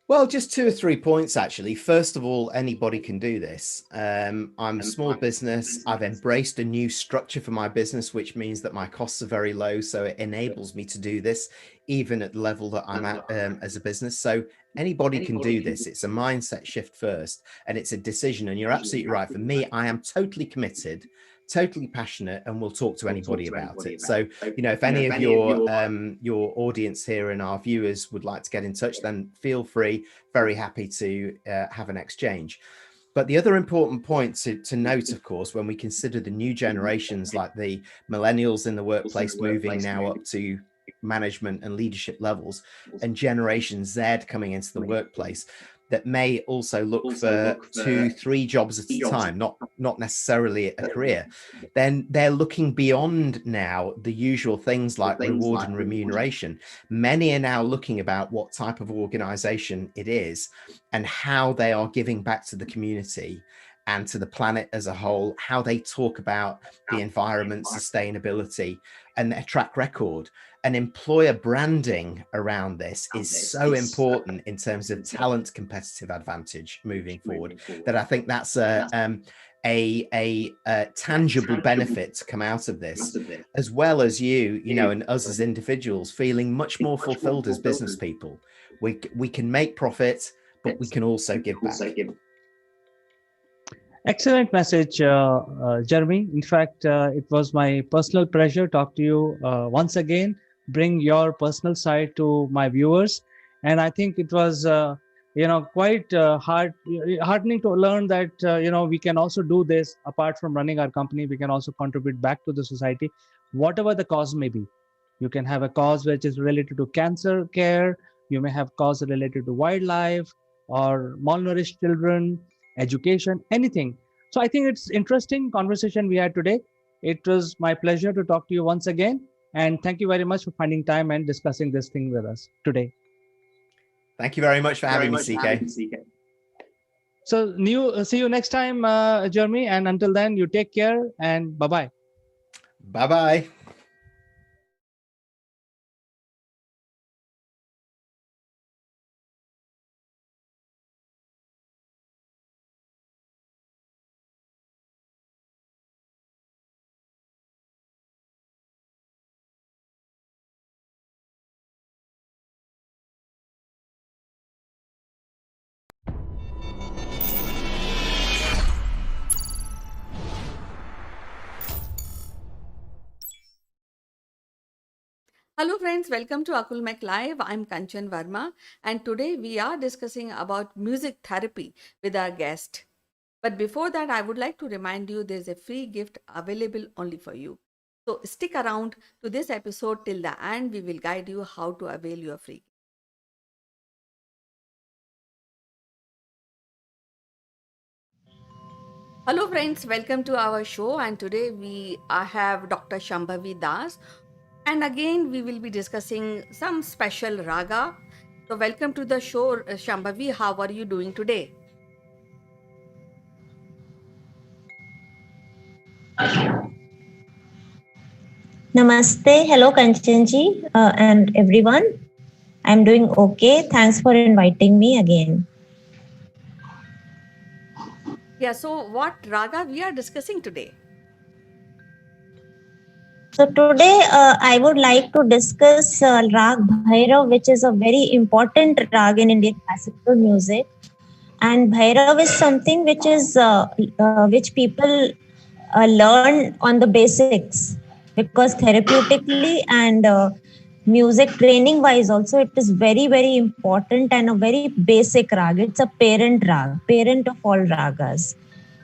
Well, just 2 or 3 points, actually. First of all, anybody can do this. I'm a small business. I've embraced a new structure for my business, which means that my costs are very low. So it enables me to do this, even at the level that I'm at as a business. So anybody can do this. It's a mindset shift first, and it's a decision. And you're absolutely right. For me, I am totally committed, totally passionate, and will talk to anybody about it. So, if any of your audience here and our viewers would like to get in touch, then feel free. Very happy to have an exchange. But the other important point to note, of course, when we consider the new generations, like the millennials in the workplace moving now up to management and leadership levels, and Generation Z coming into the workplace, that may also look for 2-3 jobs at a time, not necessarily a career, then they're looking beyond now the usual things like reward and remuneration. Many are now looking about what type of organization it is and how they are giving back to the community and to the planet as a whole, how they talk about the environment, sustainability, and their track record. And employer branding around this is so important in terms of talent competitive advantage moving forward, that I think that's a tangible benefit to come out of this, as well as you and us as individuals feeling much more fulfilled as business people. We can make profit, but we can also give back. Excellent message, Jeremy. In fact, it was my personal pleasure to talk to you once again, bring your personal side to my viewers. And I think it was, quite heartening to learn that, we can also do this apart from running our company. We can also contribute back to the society, whatever the cause may be. You can have a cause which is related to cancer care. You may have cause related to wildlife or malnourished children, education, anything. So I think it's interesting conversation we had today. It was my pleasure to talk to you once again, and thank you very much for finding time and discussing this thing with us today. Thank you very much for having me, CK. So see you next time, Jeremy, and until then, you take care and bye-bye. Bye-bye. Hello friends, welcome to Akulmek Live. I'm Kanchan Verma, and today we are discussing about music therapy with our guest. But before that, I would like to remind you there's a free gift available only for you. So stick around to this episode till the end. We will guide you how to avail your free gift. Hello friends, welcome to our show, and today I have Dr. Shambhavi Das, and again we will be discussing some special raga. So, welcome to the show, Shambhavi. How are you doing today? Namaste. Hello, Kanchanji, and everyone. I'm doing okay. Thanks for inviting me again. Yeah, so what raga we are discussing today? So today, I would like to discuss Rag Bhairav, which is a very important rag in Indian classical music. And Bhairav is something which people learn on the basics, because therapeutically and music training wise also it is very very important and a very basic rag. It's a parent of all ragas.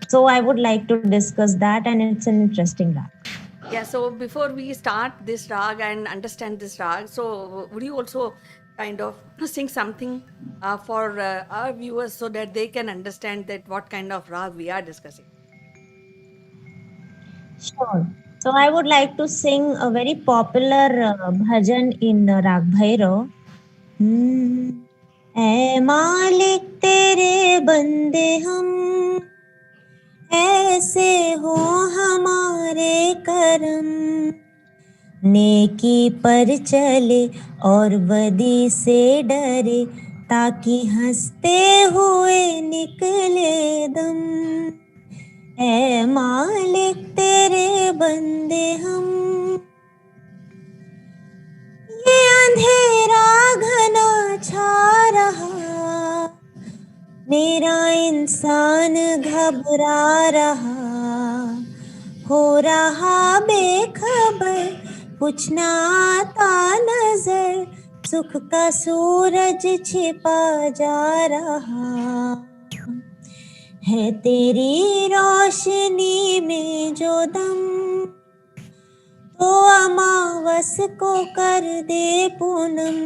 So I would like to discuss that, and it's an interesting rag. Yeah, so before we start this rag and understand this rag, so would you also kind of sing something for our viewers so that they can understand that what kind of rag we are discussing? Sure. So I would like to sing a very popular bhajan in Rag Bhairav. Hmm. ऐ मालिक तेरे बंदे हम ऐसे हो हमारे करम नेकी पर चले और बदी से डरे ताकि हंसते हुए निकले दम ऐ मालिक तेरे बंदे हम ये अंधेरा घना छा रहा मेरा इंसान घबरा रहा हो रहा बेखबर कुछ ना आता नजर सुख का सूरज छिपा जा रहा है तेरी रोशनी में जो दम तो अमावस को कर दे पूनम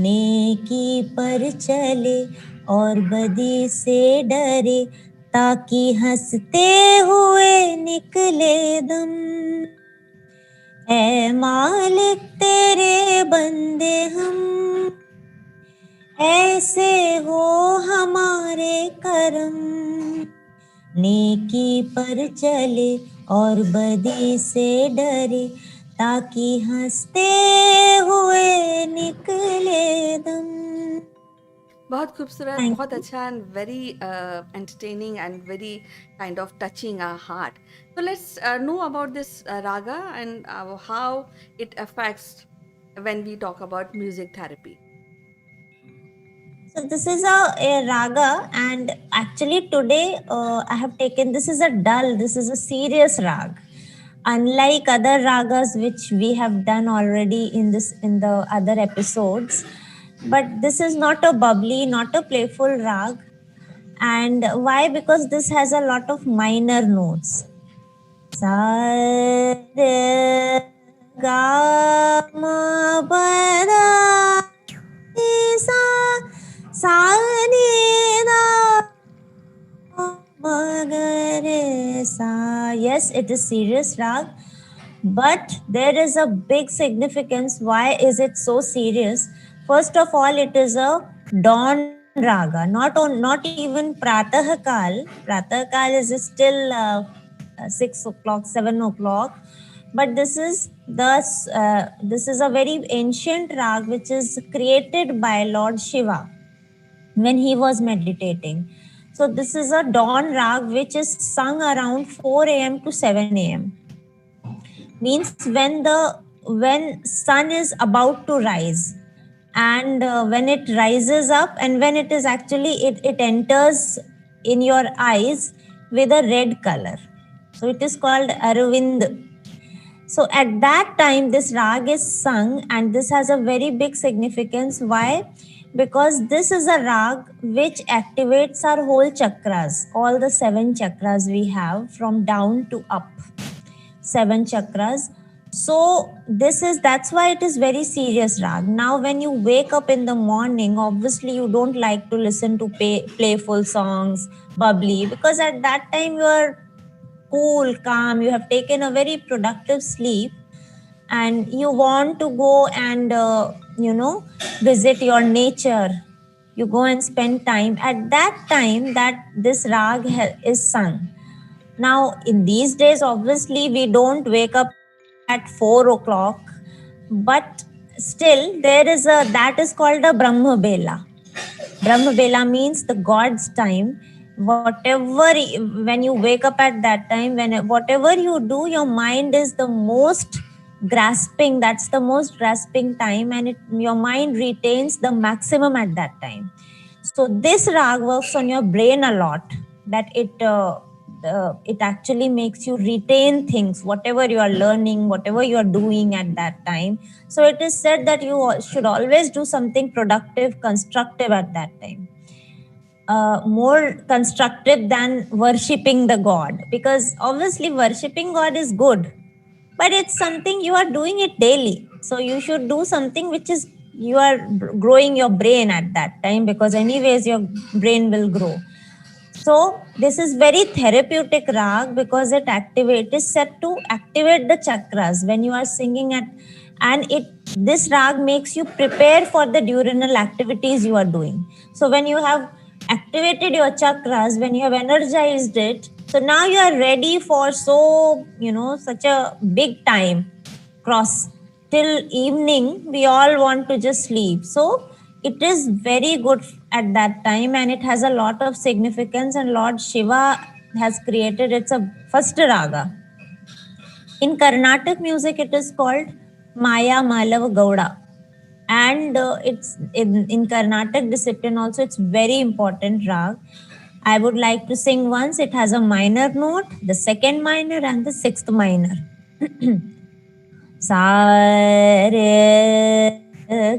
नेकी पर चले और बदी से डरे ताकि हंसते हुए निकले दम ऐ मालिक तेरे बंदे हम ऐसे हो हमारे करम नेकी पर चले और बदी से डरे ताकि हंसते हुए निकले दम बहुत खूबसूरत, Thank बहुत you. अच्छा and very entertaining and very kind of touching our heart. So let's know about this raga and how it affects when we talk about music therapy. So this is a raga, and actually today I have taken this is a dull, this is a serious rag. Unlike other ragas which we have done already in the other episodes, but this is not a bubbly, not a playful rag. And why? Because this has a lot of minor notes. Sa re ga ma pa da ni sa sa ni da ma ga re sa. Yes, it is serious rag, but there is a big significance. Why is it so serious? First of all, it is a dawn raga, not even pratah kal. Pratah kal is still 6 o'clock, 7 o'clock, but this is a very ancient rag which is created by Lord Shiva when he was meditating. So this is a dawn rag which is sung around 4 a.m. to 7 a.m. Means when sun is about to rise, and when it rises up, and when it is actually it enters in your eyes with a red color, so it is called arvind. So at that time this rag is sung, and this has a very big significance. Why? Because this is a rag which activates our whole chakras, all the 7 chakras we have from down to up, 7 chakras. So that's why it is very serious rag. Now when you wake up in the morning, obviously you don't like to listen to playful songs, bubbly, because at that time you are cool, calm, you have taken a very productive sleep, and you want to go and visit your nature. You go and spend time at that time that this rag is sung. Now, in these days, obviously, we don't wake up at 4 o'clock, but still, there is that is called a Brahma Bela. Brahma Bela means the God's time. Whatever, when you wake up at that time, whatever you do, your mind is the most grasping. That's the most grasping time, and your mind retains the maximum at that time. So this rag works on your brain a lot. That it actually makes you retain things, whatever you are learning, whatever you are doing at that time. So it is said that you should always do something productive, constructive at that time. More constructive than worshipping the God, because obviously worshipping God is good, but it's something you are doing it daily. So you should do something which is you are growing your brain at that time, because anyways your brain will grow. So this is very therapeutic rag because it is set to activate the chakras when you are singing at, and this rag makes you prepare for the diurnal activities you are doing. So when you have activated your chakras, when you have energized it, so now you are ready for such a big time cross till evening. We all want to just sleep. So it is very good at that time, and it has a lot of significance, and Lord Shiva has created it's a first raga. In Carnatic music it is called Maya Malav Gauda, and it's in Carnatic discipline also it's very important rag. I would like to sing once. It has a minor note, the second minor, and the sixth minor. Sa re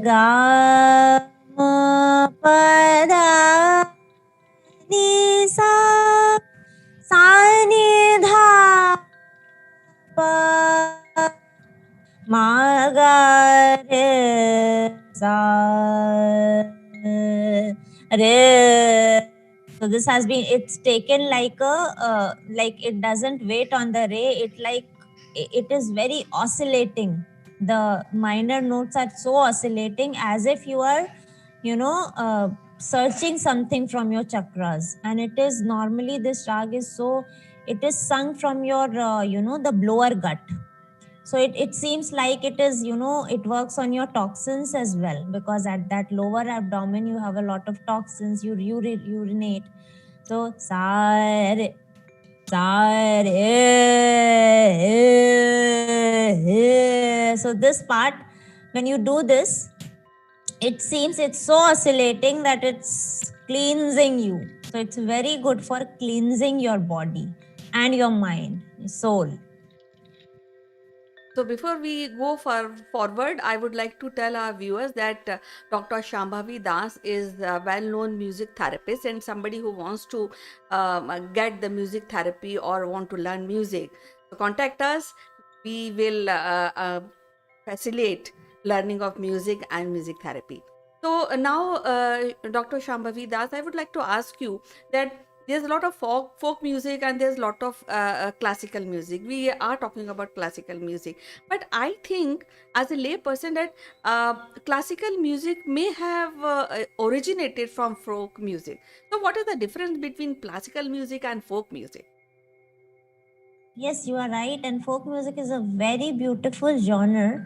ga ma pa da ni sa ni dha pa ma ga re sa re. So this has been, it's taken like like it doesn't wait on the re, it is very oscillating. The minor notes are so oscillating, as if you are searching something from your chakras. And it is normally, this rag is so, it is sung from your the blower gut. So it seems like it is, it works on your toxins as well, because at that lower abdomen you have a lot of toxins, you urinate. So sare so this part, when you do this, it seems it's so oscillating that it's cleansing you. So it's very good for cleansing your body and your mind, soul. So before we go forward, I would like to tell our viewers that Dr. Shambhavi Das is a well-known music therapist and somebody who wants to get the music therapy or want to learn music. So contact us. We will facilitate learning of music and music therapy. So now, Dr. Shambhavi Das, I would like to ask you that there's a lot of folk music and there's a lot of classical music. We are talking about classical music, but I think as a lay person that classical music may have originated from folk music. So what is the difference between classical music and folk music? Yes, you are right. And folk music is a very beautiful genre.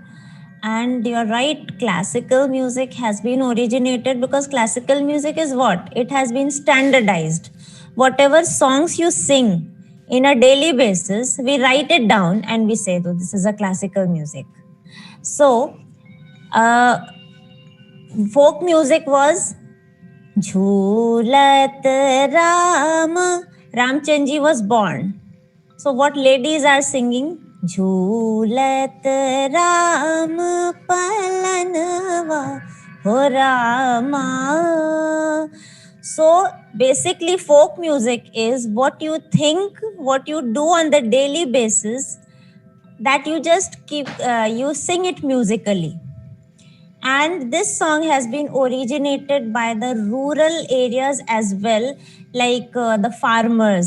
And you're right, classical music has been originated because classical music is what? It has been standardized. Whatever songs you sing in a daily basis, we write it down and we say, oh, this is a classical music. So, folk music was Jhulat Ram. Ramchandji was born. So what ladies are singing? Jhulat Ram Palanva Ho Rama. So basically folk music is what you think, what you do on the daily basis, that you just keep, you sing it musically. And this song has been originated by the rural areas as well, like the farmer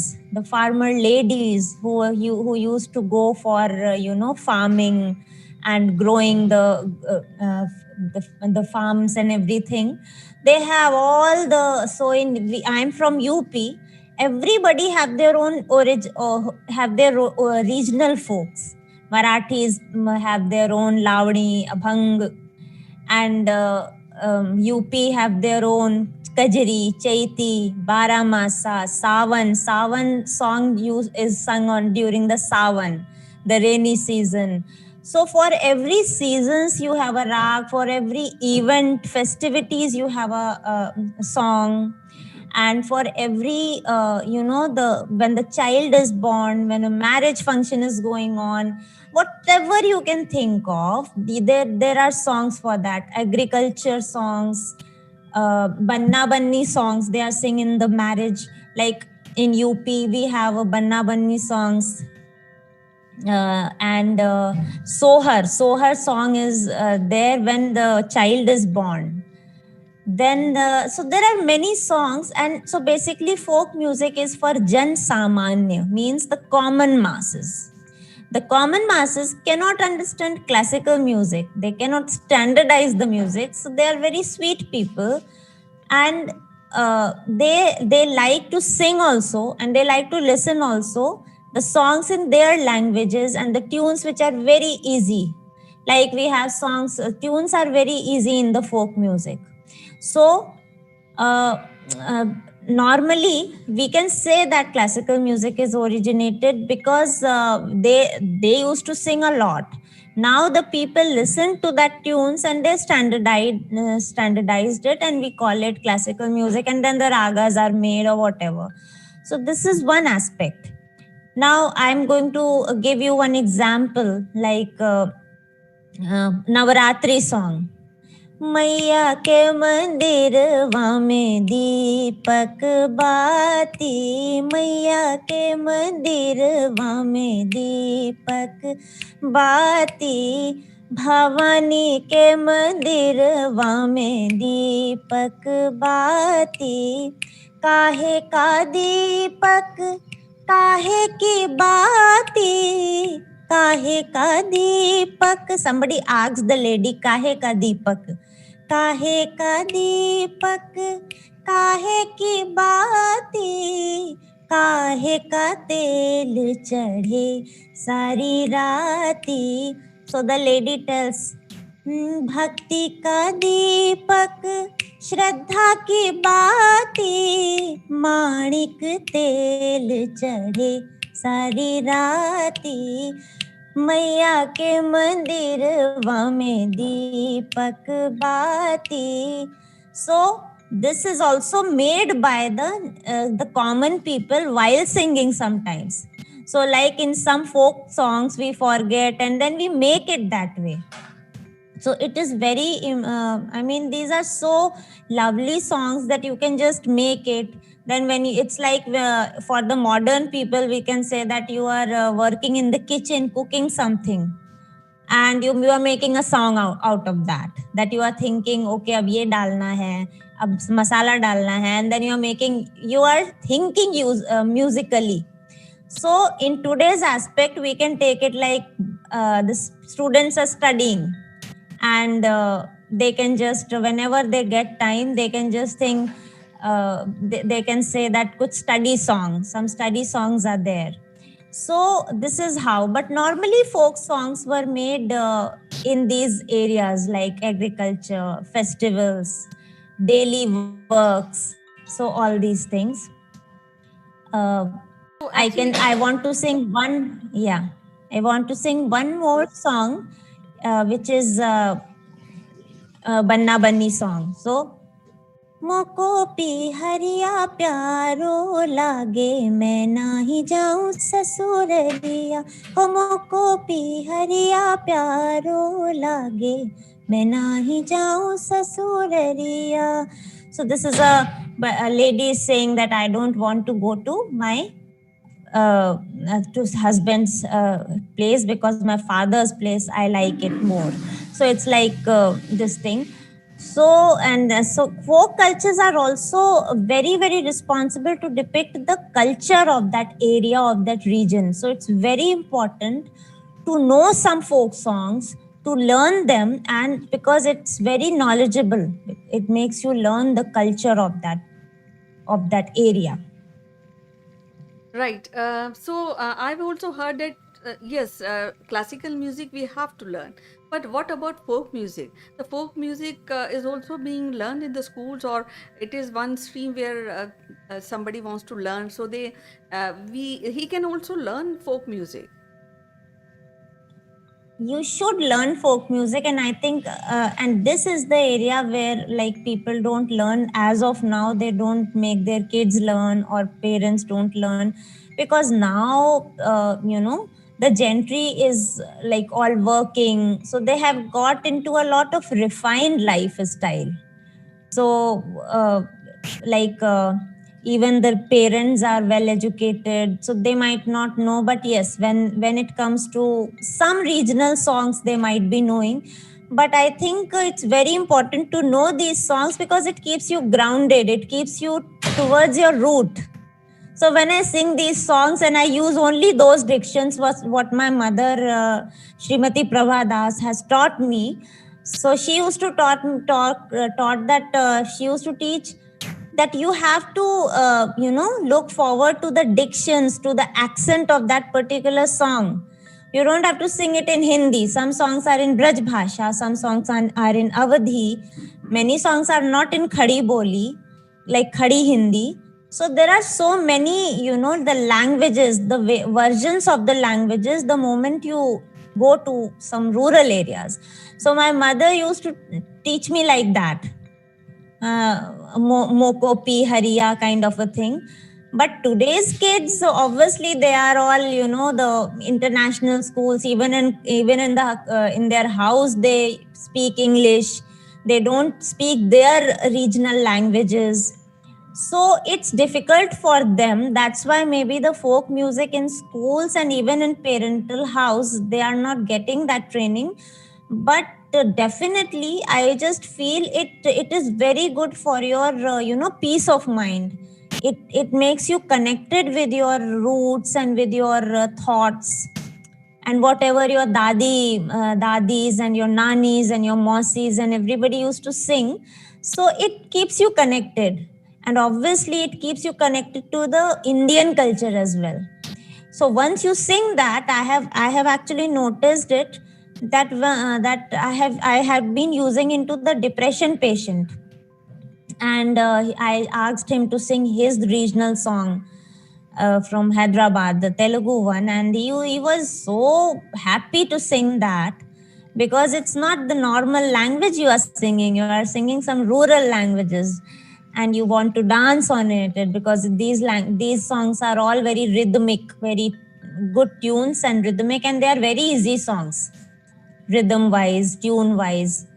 ladies who used to go for farming, and growing the farms and everything. They have all the, so I'm from UP. Everybody have their own origin, or have their regional folks. Marathis have their own Lavani, Abhang, and UP have their own Kajari, Chaiti, Baramasa, Savan. Savan song is sung on during the Savan, the rainy season. So for every seasons you have a rag, for every event, festivities you have a song, and for every the when the child is born, when a marriage function is going on, whatever you can think of, there are songs for that. Agriculture songs, banna banni songs, they are singing in the marriage. Like in UP we have a banna banni songs, and sohar song is there when the child is born. Then so there are many songs, and so basically folk music is for jan samanya, means the common masses. The common masses cannot understand classical music, they cannot standardize the music, so they are very sweet people, and they like to sing also, and they like to listen also the songs in their languages, and the tunes which are very easy. Like we have songs, tunes are very easy in the folk music. So uh, uh, normally we can say that classical music is originated because they used to sing a lot. Now the people listen to that tunes and they standardized it, and we call it classical music, and then the ragas are made or whatever. So this is one aspect. Now I'm going to give you one example, like Navaratri song. मैया के मंदिरवा में दीपक बाती, मैया के मंदिरवा में दीपक बाती, भवानी के मंदिरवा में दीपक बाती, काहे का दीपक काहे की बाती, काहे का दीपक. Somebody asks the lady, काहे का दीपक, काहे का दीपक काहे की बाती, काहे का तेल चढ़े सारी राती. So the lady tells, भक्ति का दीपक श्रद्धा की बाती, माणिक तेल चढ़े सारी राती, मैया के मंदिरवा में दीपक बाती. So this is also made by the common people while singing sometimes. So like in some folk songs we forget and then we make it that way. So it is very I mean, these are so lovely songs that you can just make it. Then when it's like for the modern people, we can say that you are working in the kitchen cooking something, and you are making a song out of that you are thinking, okay, ab ye dalna hai, ab masala dalna hai, and then you are thinking musically. So in today's aspect, we can take it like the students are studying, and they can just, whenever they get time, they can just think, they can say that kuch study songs, some study songs are there. So this is how. But normally folk songs were made in these areas like agriculture, festivals, daily works, so all these things. I want to sing one more song, which is Banna Banni song. So मोको पिहरिया प्यारो लागे, मैं नाही जाऊं ससुरलिया, हो मोको पिहरिया प्यारो लागे, मैं नाही जाऊं ससुरलिया. So this is a lady saying that I don't want to go to my to husband's place, because my father's place I like it more. So it's like this thing. So so folk cultures are also very, very responsible to depict the culture of that area, of that region. So it's very important to know some folk songs, to learn them, and because it's very knowledgeable, it makes you learn the culture of that area. Right. So I've also heard that yes, classical music we have to learn. But what about folk music? The folk music is also being learned in the schools, or it is one stream where somebody wants to learn. So we he can also learn folk music. You should learn folk music, and I think and this is the area where like people don't learn as of now. They don't make their kids learn, or parents don't learn, because now the gentry is like all working, so they have got into a lot of refined lifestyle. So like even the parents are well educated, so they might not know, but yes, when it comes to some regional songs they might be knowing. But I think it's very important to know these songs, because it keeps you grounded, it keeps you towards your root. So when I sing these songs and I use only those dictions, was what my mother, Srimati Prabha Das, has taught me. So she used to taught that she used to teach that you have to look forward to the dictions, to the accent of that particular song. You don't have to sing it in Hindi. Some songs are in Braj Bhasha, some songs are in Awadhi. Many songs are not in Khadi Boli, like Khadi Hindi. So there are so many, the languages, the versions of the languages, the moment you go to some rural areas. So my mother used to teach me like that. Mokopi, Hariya kind of a thing. But today's kids, so obviously they are all, the international schools. Even in the in their house, they speak English. They don't speak their regional languages. So it's difficult for them. That's why maybe the folk music in schools and even in parental house, they are not getting that training. But definitely I just feel it is very good for your peace of mind. It makes you connected with your roots and with your thoughts, and whatever your dadis and your nannies and your mausis and everybody used to sing. So it keeps you connected, and obviously it keeps you connected to the Indian culture as well. So once you sing that, I have actually noticed it, that I have been using into the depression patient, and I asked him to sing his regional song from Hyderabad, the Telugu one, and he was so happy to sing that, because it's not the normal language you are singing. You are singing some rural languages, and you want to dance on it, because these songs are all very rhythmic, very good tunes and rhythmic, and they are very easy songs, rhythm wise, tune wise.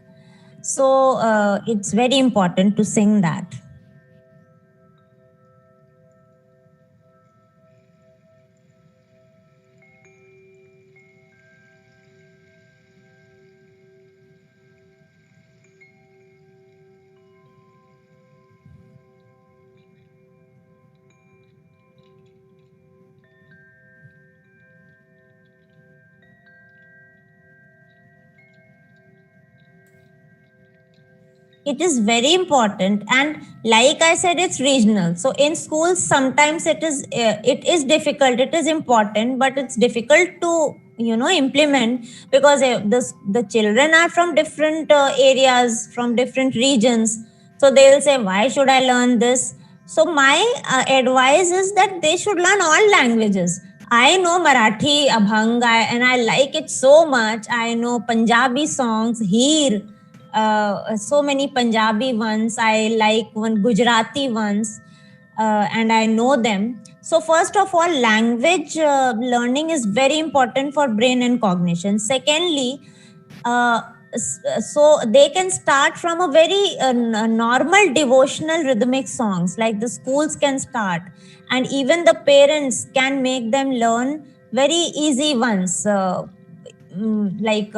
So it's very important to sing that. It is very important, and like I said, it's regional. So in schools sometimes it is difficult, it is important, but it's difficult to implement, because the children are from different areas, from different regions. So they'll say, why should I learn this? So my advice is that they should learn all languages. I know Marathi, Abhang, and I like it so much. I know Punjabi songs, Heer, so many Punjabi ones. I like one Gujarati ones, and I know them. So first of all, language learning is very important for brain and cognition. Secondly, uh, so they can start from a very normal devotional rhythmic songs, like the schools can start, and even the parents can make them learn very easy ones, like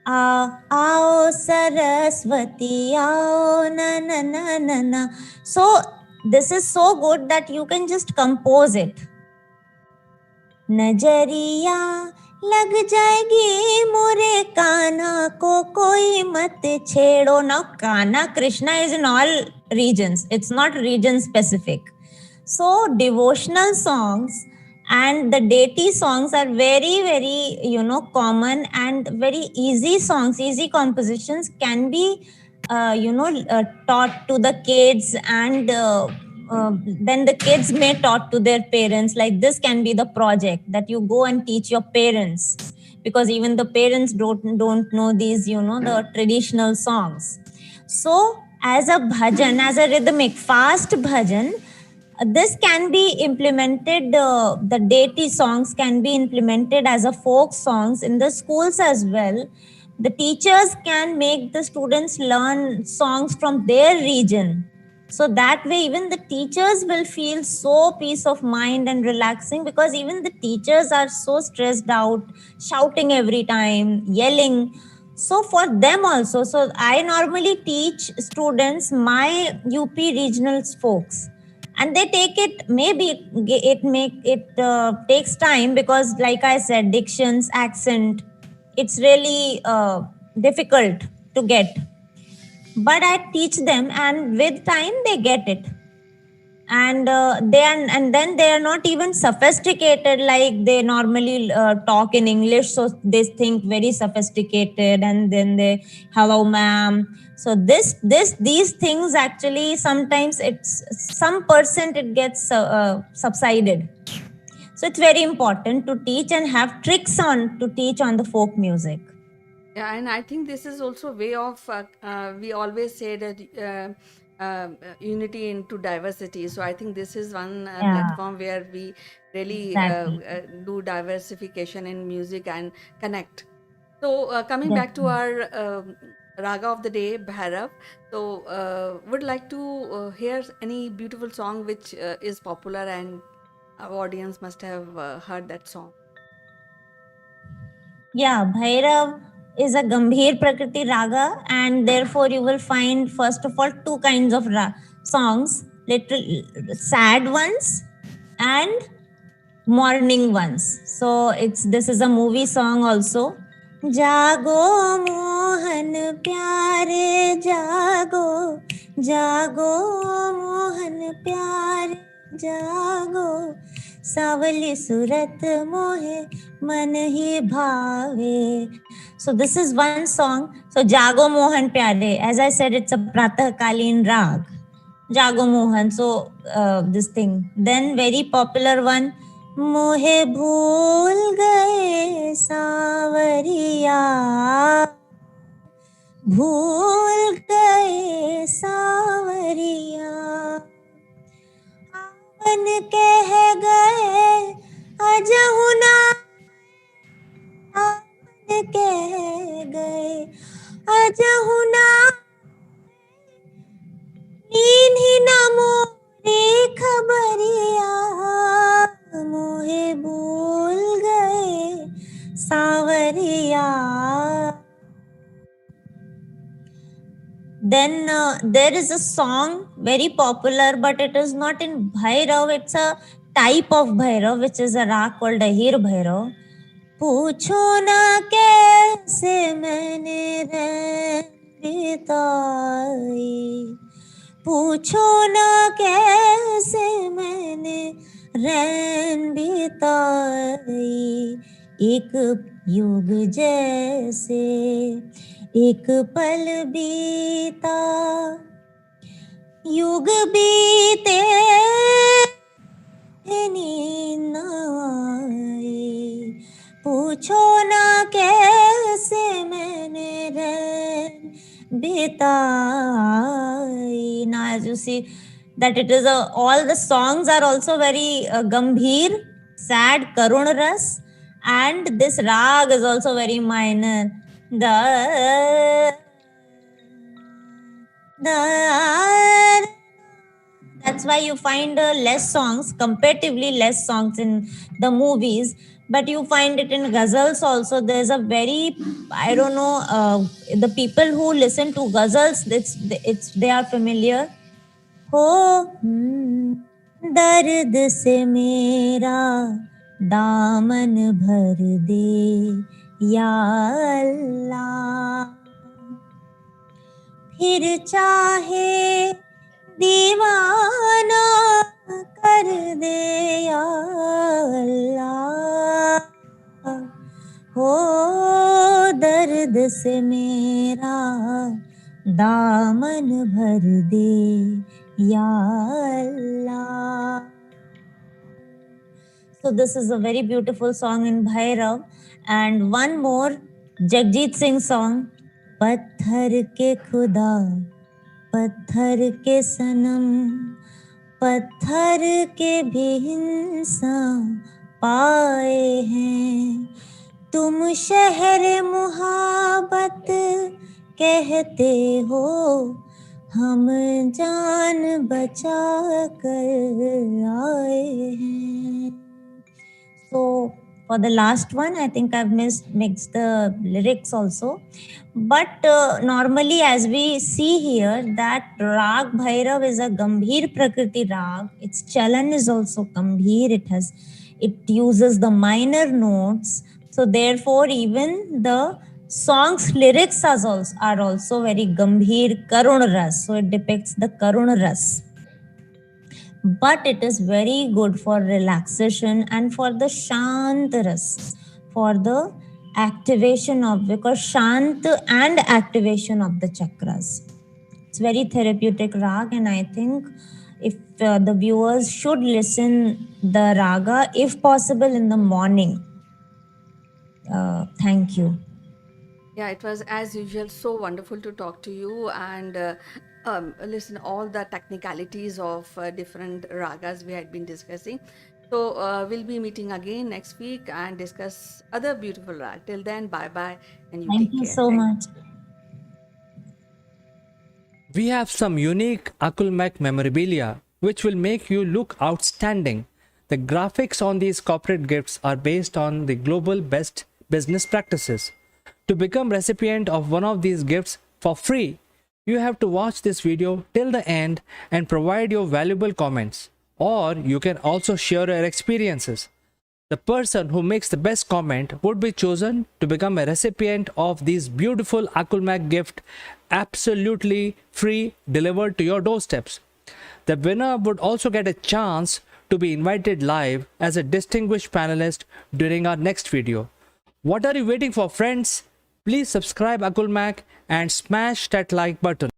आओ सरस्वती आओ na na na na na. So this is so good that you can just compose it. नजरिया लग जाएगी मोरे कान्हा को कोई मत छेड़ो. Now Kanha, Krishna is in all regions. It's not region specific. So devotional songs and the deity songs are very, very, common and very easy songs. Easy compositions can be, taught to the kids, and then the kids may taught to their parents. Like this can be the project that you go and teach your parents, because even the parents don't know these, the traditional songs. So as a bhajan, as a rhythmic fast bhajan, this can be implemented, the deity songs can be implemented as a folk songs in the schools as well. The teachers can make the students learn songs from their region, so that way even the teachers will feel so peace of mind and relaxing, because even the teachers are so stressed out, shouting every time, yelling. So for them also, so I normally teach students my UP regional folks, and they take it, maybe it takes time, because like I said, dictions, accent, it's really difficult to get, but I teach them, and with time they get it. And and then they are not even sophisticated like they normally talk in English, so they think very sophisticated, and then they, hello ma'am. So these things actually sometimes it's some percent it gets subsided. So it's very important to teach and have tricks on to teach on the folk music. Yeah, and I think this is also a way of, we always say that unity into diversity. So I think this is one Yeah, platform where we really exactly. do diversification in music and connect. So coming back to Definitely. our raga of the day, Bhairav. So would like to hear any beautiful song which is popular and our audience must have heard that song. Yeah, Bhairav is a Gambhir Prakriti Raga, and therefore you will find, first of all, two kinds of songs, little sad ones and morning ones. So this is a movie song also. Jago Mohan Pyare Jago, Jago Mohan Pyare Jago, Savali Surat Mohe Man Hi Bhave. So this is one song. So Jago Mohan Pyare, as I said, it's a Pratah Kalin Rag. Jago Mohan. So this thing. Then very popular one. मोहे भूल गए सावरिया, भूल गए सावरिया, आवन कह गए अजहुना, आवन कह गए अजहुना, इन्हीं नमो रे खबरिया, मोहे भूल गए सावरिया. Then there is a song very popular, but it is not in Bhairav. It's a type of Bhairav, which is a rag called Ahir Bhairav. पूछो ना कैसे मैंने रैन बिताई, पूछो ना कैसे मैंने रैन बिताई, एक युग जैसे एक पल बीता, युग बीते नींद न आई, पूछो ना कैसे मैंने रैन बिताई. Now as you see that it is all the songs are also very gambhir, sad, karun ras, and this rag is also very minor. That's why you find less songs, comparatively less songs in the movies, but you find it in ghazals also. There's a very, I don't know, the people who listen to ghazals, they are familiar. हो दर्द से मेरा दामन भर दे या अल्लाह। फिर चाहे दीवाना कर दे या अल्लाह। हो दर्द से मेरा दामन भर दे या अल्लाह। So this is a very beautiful song in Bhairav, and one more Jagjit Singh song, पत्थर के खुदा पत्थर के सनम पत्थर के भी इंसान पाए हैं। तुम शहर मुहब्बत कहते हो, हम जान बचा कर आए हैं। So for the last one, I think I've mixed the lyrics also. But normally, as we see here, that Rag Bhairav is a Gambhir Prakriti Rag. Its chalan is also Gambhir. It uses the minor notes. So therefore, even the song's lyrics are also very Gambhir Karun Ras. So it depicts the Karun Ras. But it is very good for relaxation and for the Shant Ras, for the activation of, because Shant and activation of the chakras. It's very therapeutic rag, and I think if the viewers should listen the raga, if possible, in the morning. Thank you. Yeah, it was as usual so wonderful to talk to you and listen all the technicalities of different ragas we had been discussing. So we'll be meeting again next week and discuss other beautiful rag. Till then, bye bye, and you Thank take you care. so much. We have some unique Akulmek memorabilia which will make you look outstanding. The graphics on these corporate gifts are based on the global best business practices. To become recipient of one of these gifts for free, you have to watch this video till the end and provide your valuable comments. Or you can also share your experiences. The person who makes the best comment would be chosen to become a recipient of this beautiful Akulmak gift, absolutely free, delivered to your doorsteps. The winner would also get a chance to be invited live as a distinguished panelist during our next video. What are you waiting for, friends? Please subscribe Akulmak and smash that like button.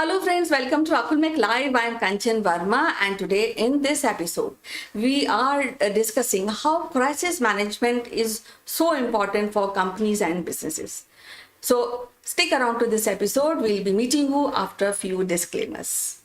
Hello friends, welcome to Akulmek Live. I am Kanchan Verma, and today in this episode we are discussing how crisis management is so important for companies and businesses. So stick around to this episode. We'll be meeting you after a few disclaimers.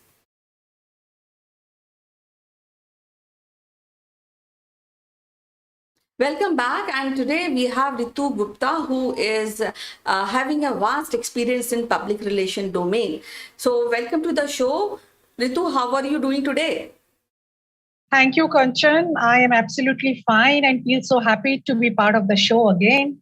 Welcome back, and today we have Ritu Gupta, who is having a vast experience in public relation domain. So welcome to the show. Ritu, how are you doing today? Thank you, Kanchan. I am absolutely fine and feel so happy to be part of the show again.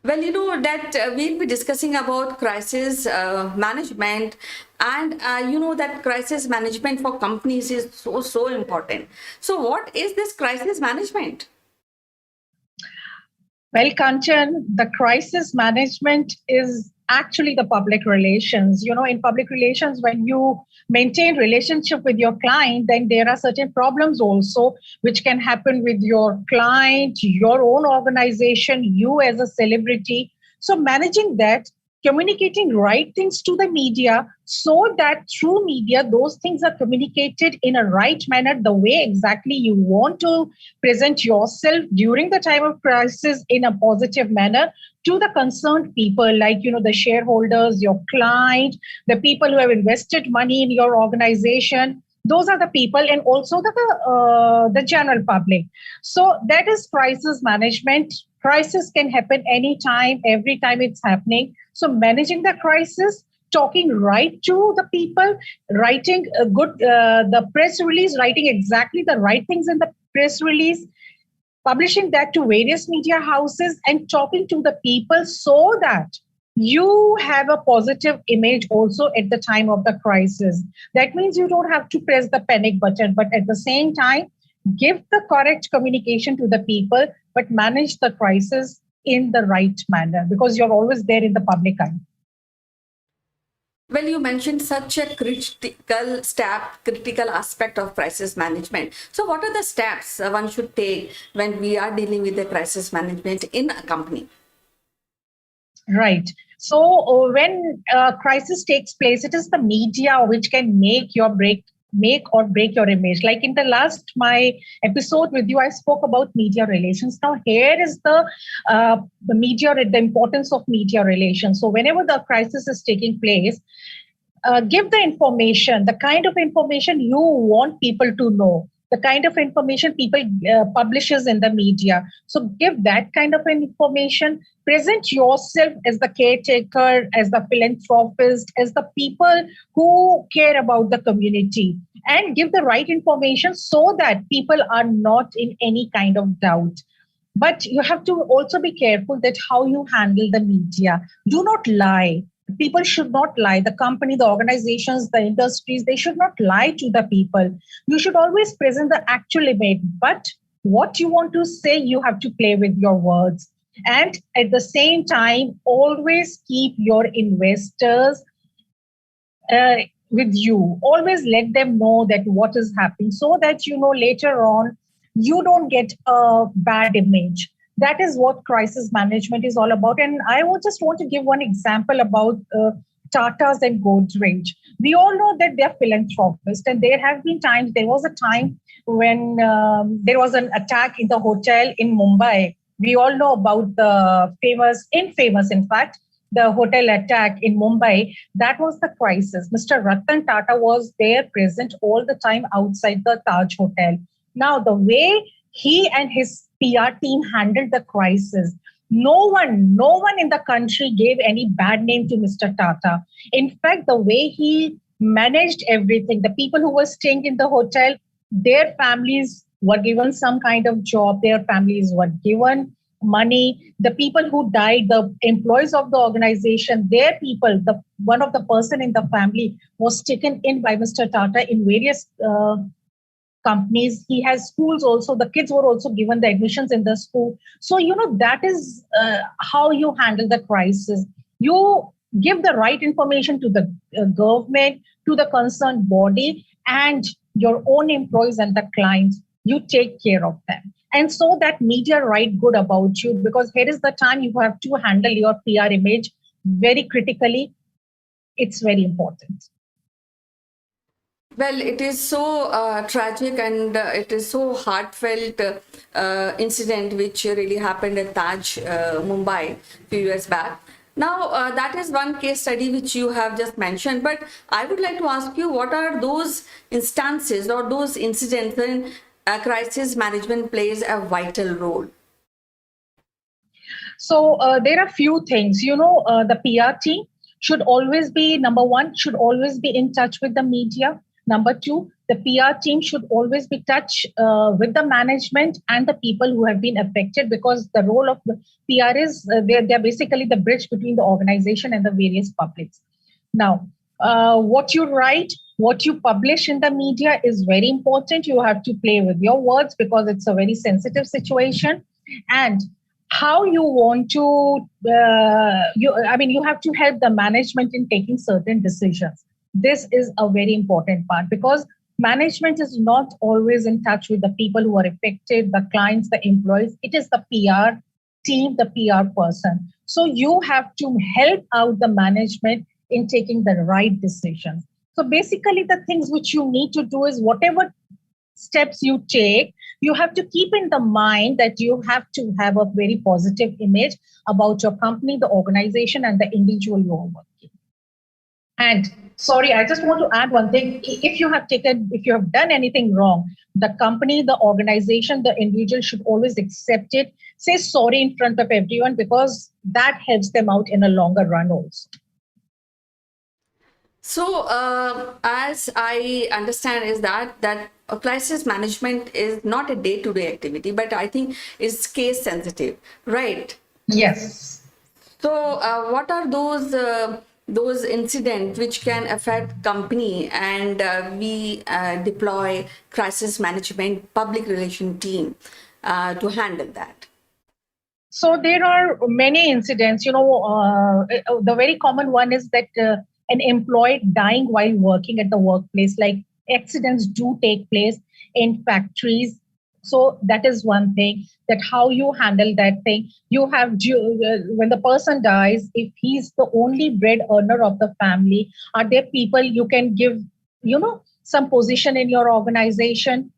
Well, you know that we'll be discussing about crisis management, and you know that crisis management for companies is so important. So what is this crisis management? Well, Kanchan, the crisis management is actually the public relations. You know, in public relations, when you maintain relationship with your client, then there are certain problems also which can happen with your client, your own organization, you as a celebrity. So managing that, communicating right things to the media so that through media those things are communicated in a right manner, the way exactly you want to present yourself during the time of crisis in a positive manner to the concerned people, like the shareholders, your client, the people who have invested money in your organization. Those are the people, and also the general public. So that is crisis management. Crisis can happen anytime, every time it's happening. So managing the crisis, talking right to the people, writing a good the press release, writing exactly the right things in the press release, publishing that to various media houses and talking to the people so that you have a positive image also at the time of the crisis. That means you don't have to press the panic button, but at the same time, give the correct communication to the people, but manage the crisis in the right manner because you're always there in the public eye. Well, you mentioned such a critical aspect of crisis management. So, what are the steps one should take when we are dealing with the crisis management in a company? Right. So, when a crisis takes place, it is the media which can make or break your image. Like in the last my episode with you, I spoke about media relations. Now here is the media, the importance of media relations. So whenever the crisis is taking place, give the information, the kind of information you want people to know, the kind of information people publishes in the media. So give that kind of information. Present yourself as the caretaker, as the philanthropist, as the people who care about the community, and give the right information so that people are not in any kind of doubt. But you have to also be careful that how you handle the media. Do not lie. People should not lie. The company, the organizations, the industries, they should not lie to the people. You should always present the actual image. But what you want to say, you have to play with your words. And at the same time, always keep your investors with you. Always let them know that what is happening so that later on you don't get a bad image. That is what crisis management is all about. And I would just want to give one example about Tata's and Godrej. We all know that they're philanthropists, and there was a time when there was an attack in the hotel in Mumbai. We all know about the infamous, in fact, the hotel attack in Mumbai. That was the crisis. Mr. Ratan Tata was there present all the time outside the Taj Hotel. Now, the way he and his PR team handled the crisis, no one in the country gave any bad name to Mr. Tata. In fact, the way he managed everything, the people who were staying in the hotel, their families were given some kind of job, their families were given money. The people who died, the employees of the organization, their people, one of the person in the family was taken in by Mr. Tata in various companies. He has schools also. The kids were also given the admissions in the school. So, that is how you handle the crisis. You give the right information to the government, to the concerned body, and your own employees and the clients. You take care of them. And so that media write good about you, because here is the time you have to handle your PR image very critically. It's very important. Well, it is so tragic, and it is so heartfelt incident which really happened at Taj, Mumbai, a few years back. Now, that is one case study which you have just mentioned, but I would like to ask you, what are those instances or those incidents when crisis management plays a vital role? So there are few things. The PR team should always be, number one, should always be in touch with the media. Number two, the PR team should always be in touch with the management and the people who have been affected, because the role of the PR is they're basically the bridge between the organization and the various publics. Now, what you write, what you publish in the media is very important. You have to play with your words because it's a very sensitive situation. And how you want to, you have to help the management in taking certain decisions. This is a very important part, because management is not always in touch with the people who are affected, the clients, the employees. It is the PR team, the PR person. So you have to help out the management in taking the right decisions. So basically, the things which you need to do is whatever steps you take, you have to keep in the mind that you have to have a very positive image about your company, the organization, and the individual you are working. And sorry, I just want to add one thing. If you have done anything wrong, the company, the organization, the individual should always accept it, say sorry in front of everyone, because that helps them out in a longer run also. So, as I understand, is that crisis management is not a day-to-day activity, but I think is case sensitive, right? Yes. So, what are those incidents which can affect company, and we deploy crisis management public relation team to handle that? So there are many incidents. The very common one is that an employee dying while working at the workplace. Like accidents do take place in factories. So that is one thing. That how you handle that thing. You have when the person dies, if he's the only bread earner of the family, are there people you can give, some position in your organization?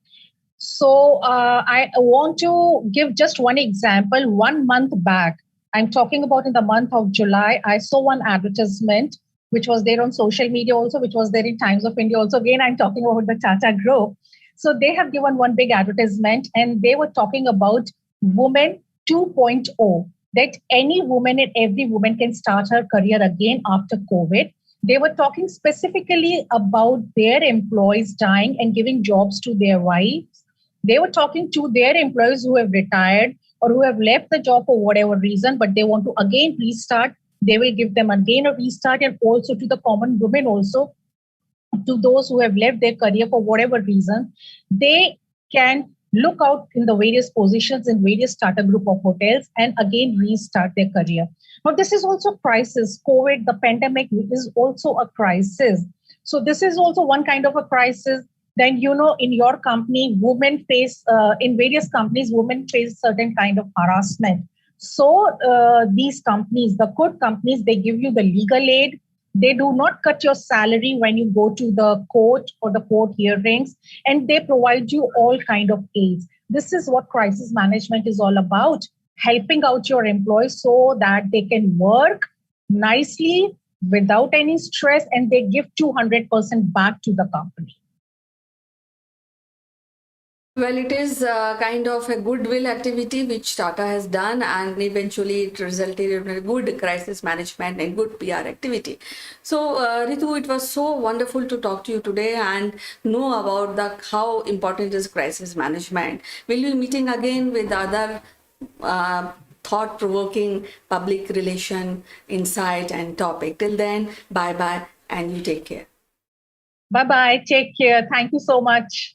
So I want to give just one example. 1 month back, I'm talking about in the month of July, I saw one advertisement which was there on social media also, which was there in Times of India also. Again, I'm talking about the Tata Group. So they have given one big advertisement and they were talking about Women 2.0, that any woman and every woman can start her career again after COVID. They were talking specifically about their employees dying and giving jobs to their wives. They were talking to their employees who have retired or who have left the job for whatever reason, but they want to again restart. They will give them again a restart, and also to the common women also, to those who have left their career for whatever reason, they can look out in the various positions in various startup group of hotels and again restart their career. Now, this is also crisis. COVID, the pandemic is also a crisis. So this is also one kind of a crisis. Then, in your company, women face, in various companies, women face certain kind of harassment. So these companies, the good companies, they give you the legal aid. They do not cut your salary when you go to the court or the court hearings, and they provide you all kind of aids. This is what crisis management is all about, helping out your employees so that they can work nicely without any stress, and they give 200% back to the company. Well, it is kind of a goodwill activity which Tata has done, and eventually it resulted in a good crisis management and good PR activity. So, Ritu, it was so wonderful to talk to you today and know about how important is crisis management. We'll be meeting again with other thought-provoking public relation insight and topic. Till then, bye-bye, and you take care. Bye-bye. Take care. Thank you so much.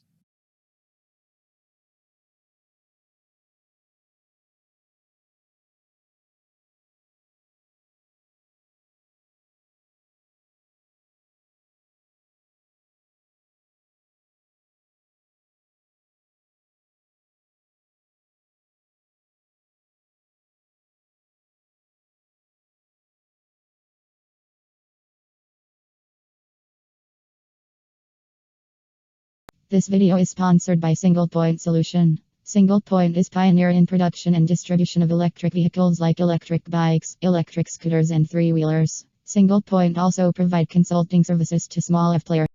This video is sponsored by Single Point Solution. Single Point is pioneer in production and distribution of electric vehicles like electric bikes, electric scooters and three-wheelers. Single Point also provide consulting services to small F players.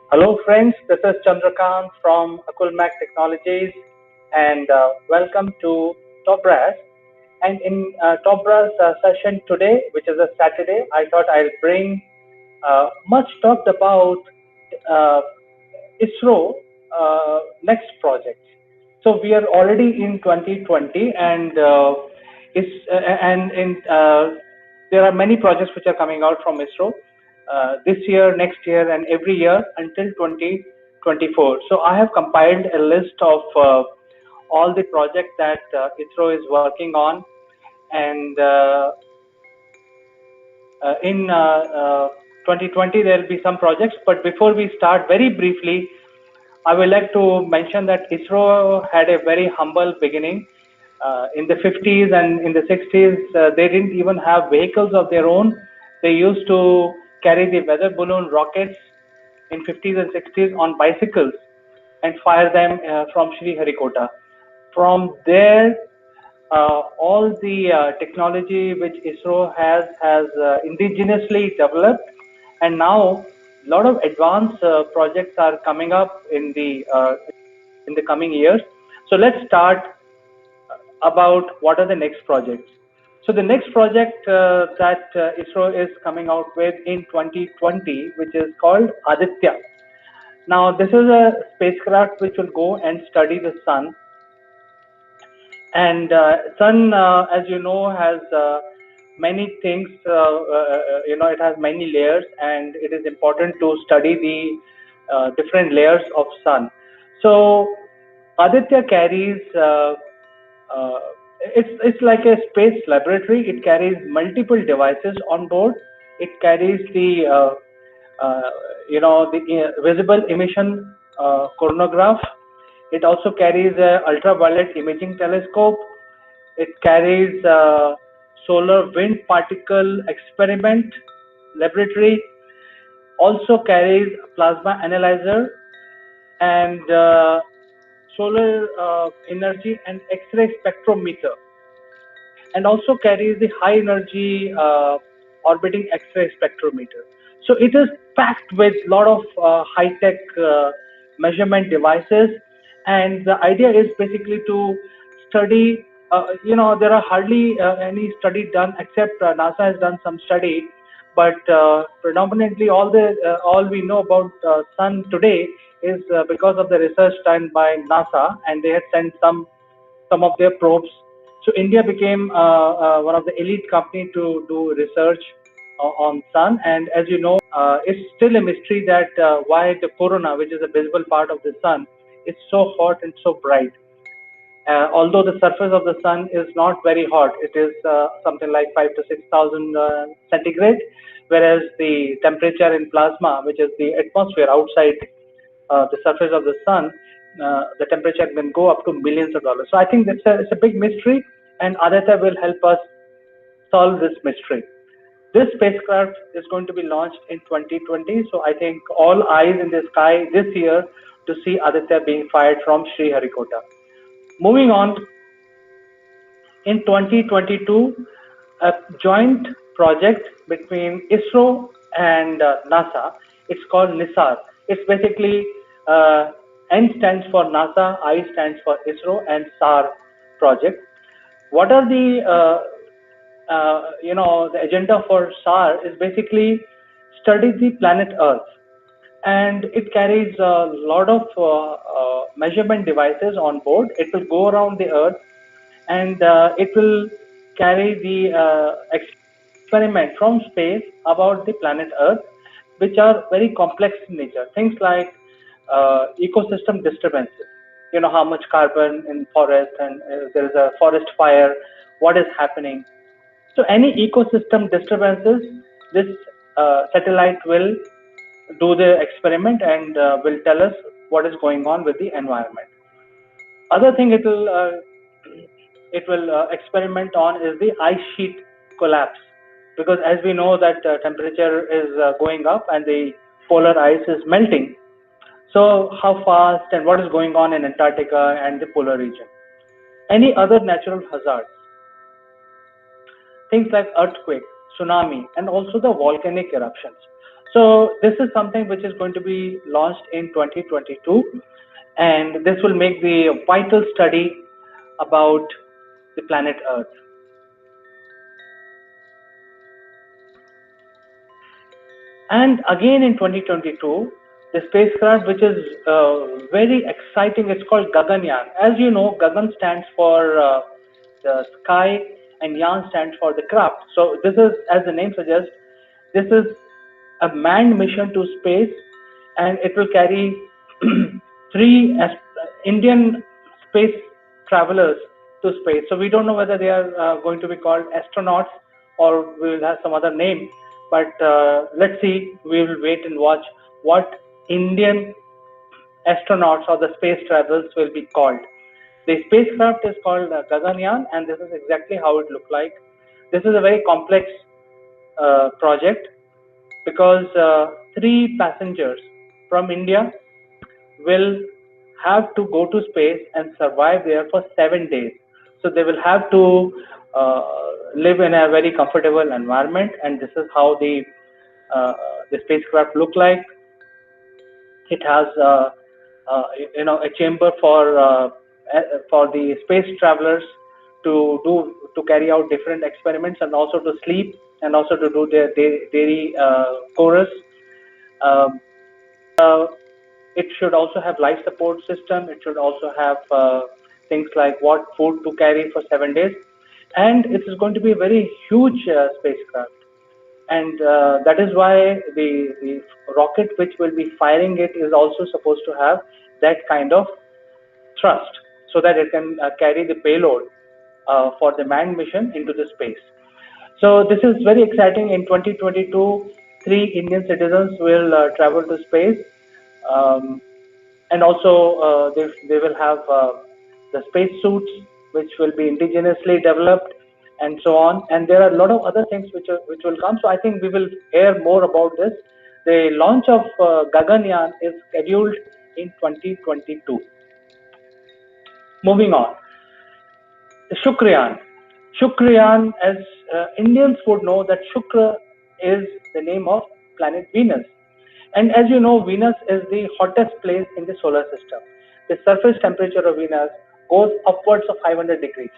Hello friends, this is Chandrakant from Akulmac Technologies and welcome to Top Brass. And in Top Brass session today, which is a Saturday, I thought I'll bring much talked about uh, ISRO next project. So we are already in 2020 and there are many projects which are coming out from ISRO this year, next year, and every year until 2024. So I have compiled a list of all the projects that ISRO is working on, and in 2020 there will be some projects. But before we start, very briefly, I would like to mention that ISRO had a very humble beginning. In the 50s and in the 60s, they didn't even have vehicles of their own. They used to carry the weather balloon rockets in 50s and 60s on bicycles and fire them from Sriharikota. From there, all the technology which ISRO has indigenously developed, and now a lot of advanced projects are coming up in the coming years. So let's start about what are the next projects. So the next project that ISRO is coming out with in 2020, which is called Aditya. Now this is a spacecraft which will go and study the sun. And sun, as you know, has many things. It has many layers, and it is important to study the different layers of sun. So Aditya carries. It's like a space laboratory. It carries multiple devices on board. It carries the visible emission coronagraph. It also carries a ultraviolet imaging telescope. It carries solar wind particle experiment laboratory. Also carries plasma analyzer and solar energy and X-ray spectrometer, and also carries the high energy orbiting X-ray spectrometer. So it is packed with a lot of high-tech measurement devices, and the idea is basically to study. There are hardly any study done, except NASA has done some study, but predominantly all we know about sun today is because of the research done by NASA, and they had sent some of their probes. So India became one of the elite company to do research on sun. And as you know, it's still a mystery that why the corona, which is a visible part of the sun, is so hot and so bright. Although the surface of the sun is not very hot, it is something like 5 to 6,000 centigrade, whereas the temperature in plasma, which is the atmosphere outside the surface of the sun, the temperature can go up to millions of dollars. So I think it's a big mystery, and Aditya will help us solve this mystery. This spacecraft is going to be launched in 2020, so I think all eyes in the sky this year to see Aditya being fired from Sriharikota. Moving on, in 2022, a joint project between ISRO and NASA. It's called NISAR. It's basically N stands for NASA, I stands for ISRO, and SAR project. What are the agenda for SAR is basically study the planet Earth, and it carries a lot of measurement devices on board. It will go around the Earth, and it will carry the experiment from space about the planet Earth, which are very complex in nature. Things like ecosystem disturbances. You know how much carbon in forest, and there is a forest fire. What is happening? So any ecosystem disturbances, this satellite will do the experiment and will tell us what is going on with the environment. Other thing it will experiment on is the ice sheet collapse, because as we know that temperature is going up and the polar ice is melting. So how fast and what is going on in Antarctica and the polar region. Any other natural hazards, things like earthquake, tsunami, and also the volcanic eruptions. So this is something which is going to be launched in 2022, and this will make the vital study about the planet Earth. And again in 2022, the spacecraft which is very exciting, it's called Gaganyaan. As you know, Gagan stands for the sky and Yan stands for the craft. So this is, as the name suggests, this is a manned mission to space, and it will carry three Indian space travelers to space. So we don't know whether they are going to be called astronauts or we will have some other name. But let's see, we will wait and watch what Indian astronauts or the space travelers will be called. The spacecraft is called Gaganyaan, and this is exactly how it looks like. This is a very complex project because 3 passengers from India will have to go to space and survive there for 7 days. So they will have to live in a very comfortable environment, and this is how the spacecraft look like. It has a chamber for the space travelers to carry out different experiments, and also to sleep, and also to do their daily chorus. Um, it should also have life support system. It should also have things like what food to carry for 7 days, and it is going to be a very huge spacecraft. And that is why the rocket which will be firing it is also supposed to have that kind of thrust, so that it can carry the payload for the manned mission into the space. So this is very exciting. In 2022, 3 Indian citizens will travel to space, um, and also they will have the space suits which will be indigenously developed, and so on. And there are a lot of other things which will come. So I think we will hear more about this. The launch of Gaganyaan is scheduled in 2022. Moving on, the Shukrayaan. Shukrayaan, as Indians would know, that Shukra is the name of planet Venus. And as you know, Venus is the hottest place in the solar system. The surface temperature of Venus goes upwards of 500 degrees,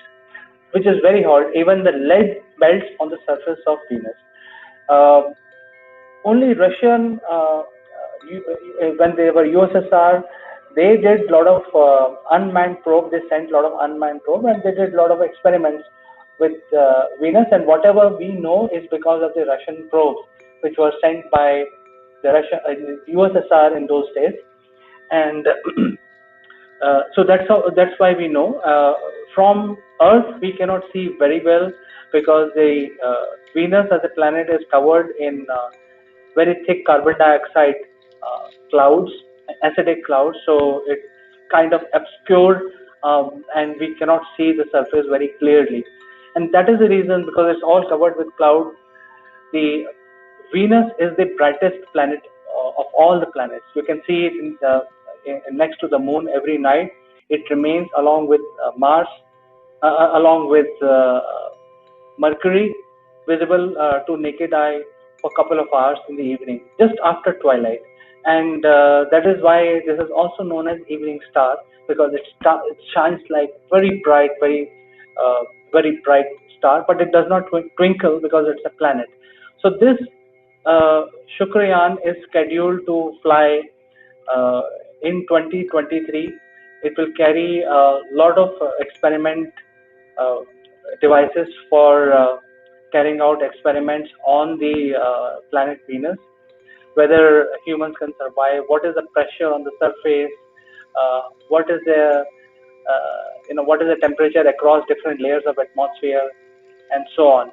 which is very hot. Even the lead melts on the surface of Venus. Uh, Only Russian, when they were USSR, they did a lot of unmanned probe. They sent a lot of unmanned probe, and they did a lot of experiments with Venus. And whatever we know is because of the Russian probes, which were sent by the USSR in those days. And so that's why we know. From Earth we cannot see very well, because the Venus as a planet is covered in very thick carbon dioxide clouds, acidic clouds, so it's kind of obscured, and we cannot see the surface very clearly. And that is the reason, because it's all covered with cloud. The Venus is the brightest planet of all the planets. You can see it next to the moon every night. It remains along with Mars, along with Mercury, visible to naked eye for a couple of hours in the evening, just after twilight. And that is why this is also known as evening star, because it shines like very bright, very bright star, but it does not twinkle because it's a planet. So this Shukrayaan is scheduled to fly in 2023. It will carry a lot of experiment uh, devices for carrying out experiments on the planet Venus, whether humans can survive, what is the pressure on the surface, what is the what is the temperature across different layers of atmosphere, and so on.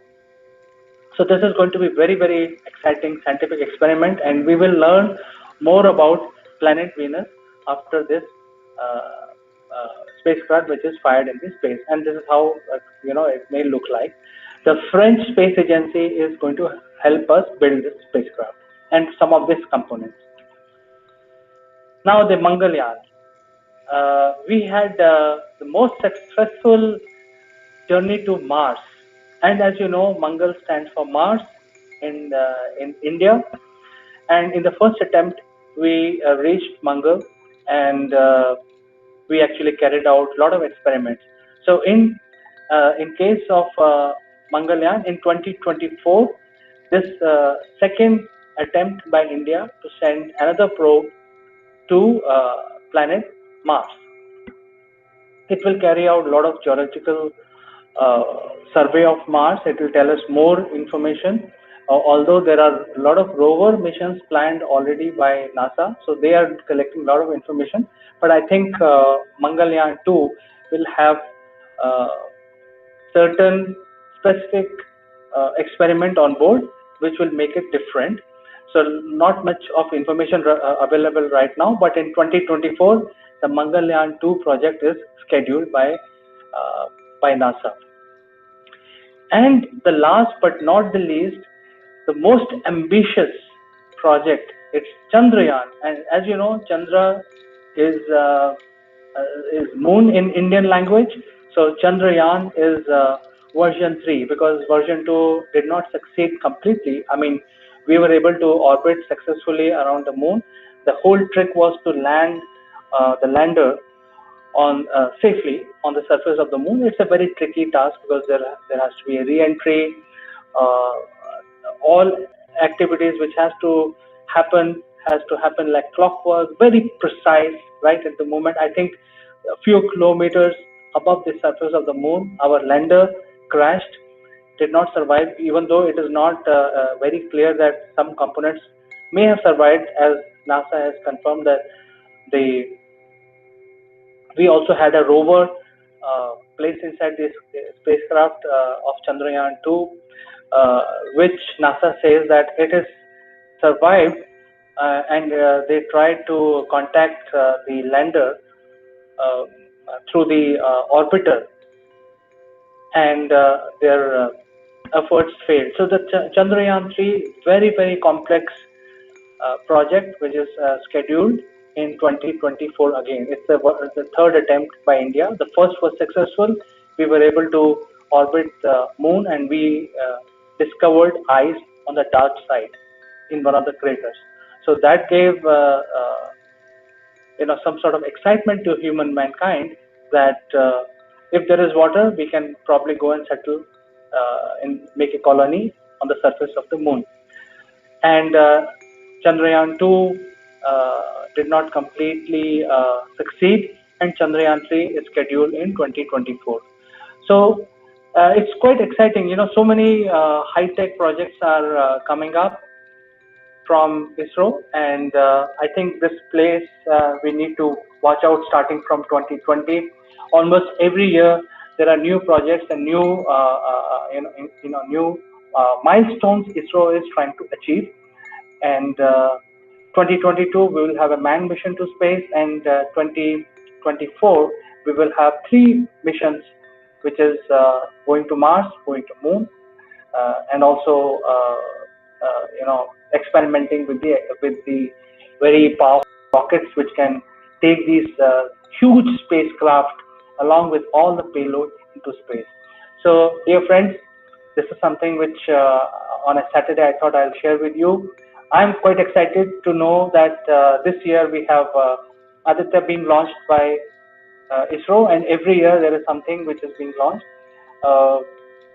So this is going to be very, very exciting scientific experiment, and we will learn more about planet Venus after this spacecraft, which is fired in the space. And this is how it may look like. The French Space Agency is going to help us build this spacecraft and some of these components. Now the Mangalyaan. We had the most successful journey to Mars. And as you know, Mangal stands for Mars in India. And in the first attempt, we reached Mangal, and we actually carried out a lot of experiments. So in case of Mangalyaan in 2024, this second attempt by India to send another probe to planet Mars. It will carry out a lot of geological survey of Mars. It will tell us more information. Although there are a lot of rover missions planned already by NASA, so they are collecting a lot of information. But I think Mangalyaan 2 will have certain specific experiment on board, which will make it different. So not much of information available right now, but in 2024, the Mangalyaan 2 project is scheduled by NASA. And the last but not the least, the most ambitious project. It's Chandrayaan, and as you know, Chandra is moon in Indian language. So Chandrayaan is version 3 because version 2 did not succeed completely. I mean, we were able to orbit successfully around the moon. The whole trick was to land the lander on safely on the surface of the moon. It's a very tricky task because there has to be a re-entry, uh, all activities which has to happen like clockwork, very precise, right at the moment. I think a few kilometers above the surface of the moon, our lander crashed, did not survive, even though it is not very clear that some components may have survived, as NASA has confirmed that the we also had a rover placed inside this spacecraft of Chandrayaan 2, which NASA says that it has survived, and they tried to contact the lander uh, through the orbiter, and their efforts failed. So the Chandrayaan 3, very, very complex project, which is scheduled in 2024 again. It's the third attempt by India. The first was successful. We were able to orbit the moon, and we discovered ice on the dark side in one of the craters. So that gave some sort of excitement to human mankind that if there is water, we can probably go and settle and make a colony on the surface of the moon. And Chandrayaan 2 did not completely succeed, and Chandrayaan 3 is scheduled in 2024. So it's quite exciting. So many high-tech projects are coming up from ISRO, and I think this place we need to watch out starting from 2020. Almost every year there are new projects and new new milestones ISRO is trying to achieve. And 2022 we will have a manned mission to space, and 2024 we will have 3 missions, which is going to Mars, going to Moon, and also experimenting with the very powerful rockets which can take these huge spacecraft along with all the payload into space. So, dear friends, this is something which on a Saturday I thought I'll share with you. I'm quite excited to know that this year we have Aditya being launched by ISRO, and every year there is something which is being launched.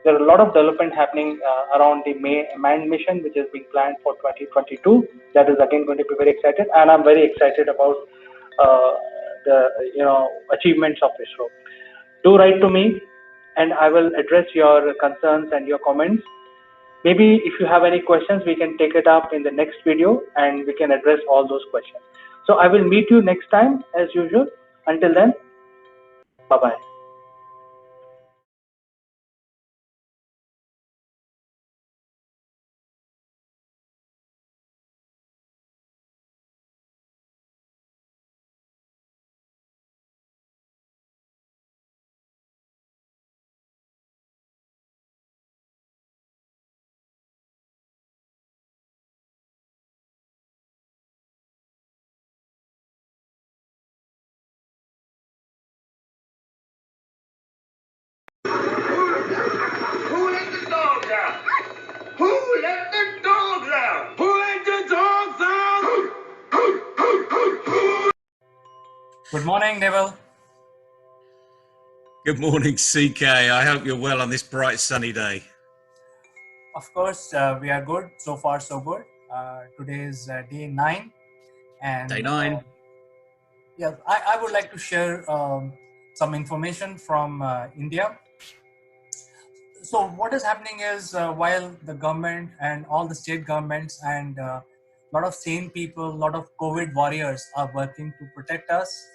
There are a lot of development happening around the manned mission, which is being planned for 2022. That is again going to be very excited, and I'm very excited about the achievements of ISRO. Do write to me, and I will address your concerns and your comments. Maybe if you have any questions, we can take it up in the next video, and we can address all those questions. So I will meet you next time as usual. Until then, bye-bye. Who let the dogs out? Who let the dogs out? Who let the dogs out? Good morning, Neville. Good morning, CK. I hope you're well on this bright sunny day. Of course, we are good. So far, so good. Today is day 9. And Day 9. Yeah, I would like to share some information from India. So what is happening is while the government and all the state governments and a lot of sane people, a lot of COVID warriors are working to protect us,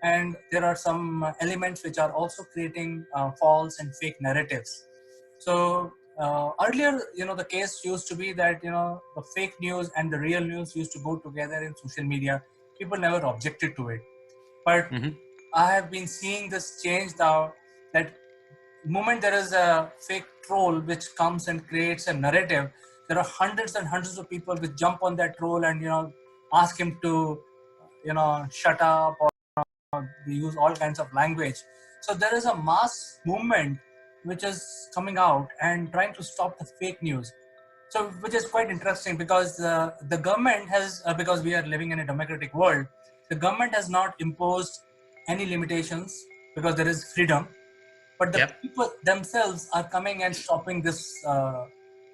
and there are some elements which are also creating false and fake narratives. So earlier, the case used to be that the fake news and the real news used to go together in social media. People never objected to it, but I have been seeing this change now, that moment there is a fake troll which comes and creates a narrative, there are hundreds and hundreds of people which jump on that troll and ask him to shut up, or they use all kinds of language. So there is a mass movement which is coming out and trying to stop the fake news. So which is quite interesting, because the government has, because we are living in a democratic world, the government has not imposed any limitations because there is freedom, but the people themselves are coming and stopping this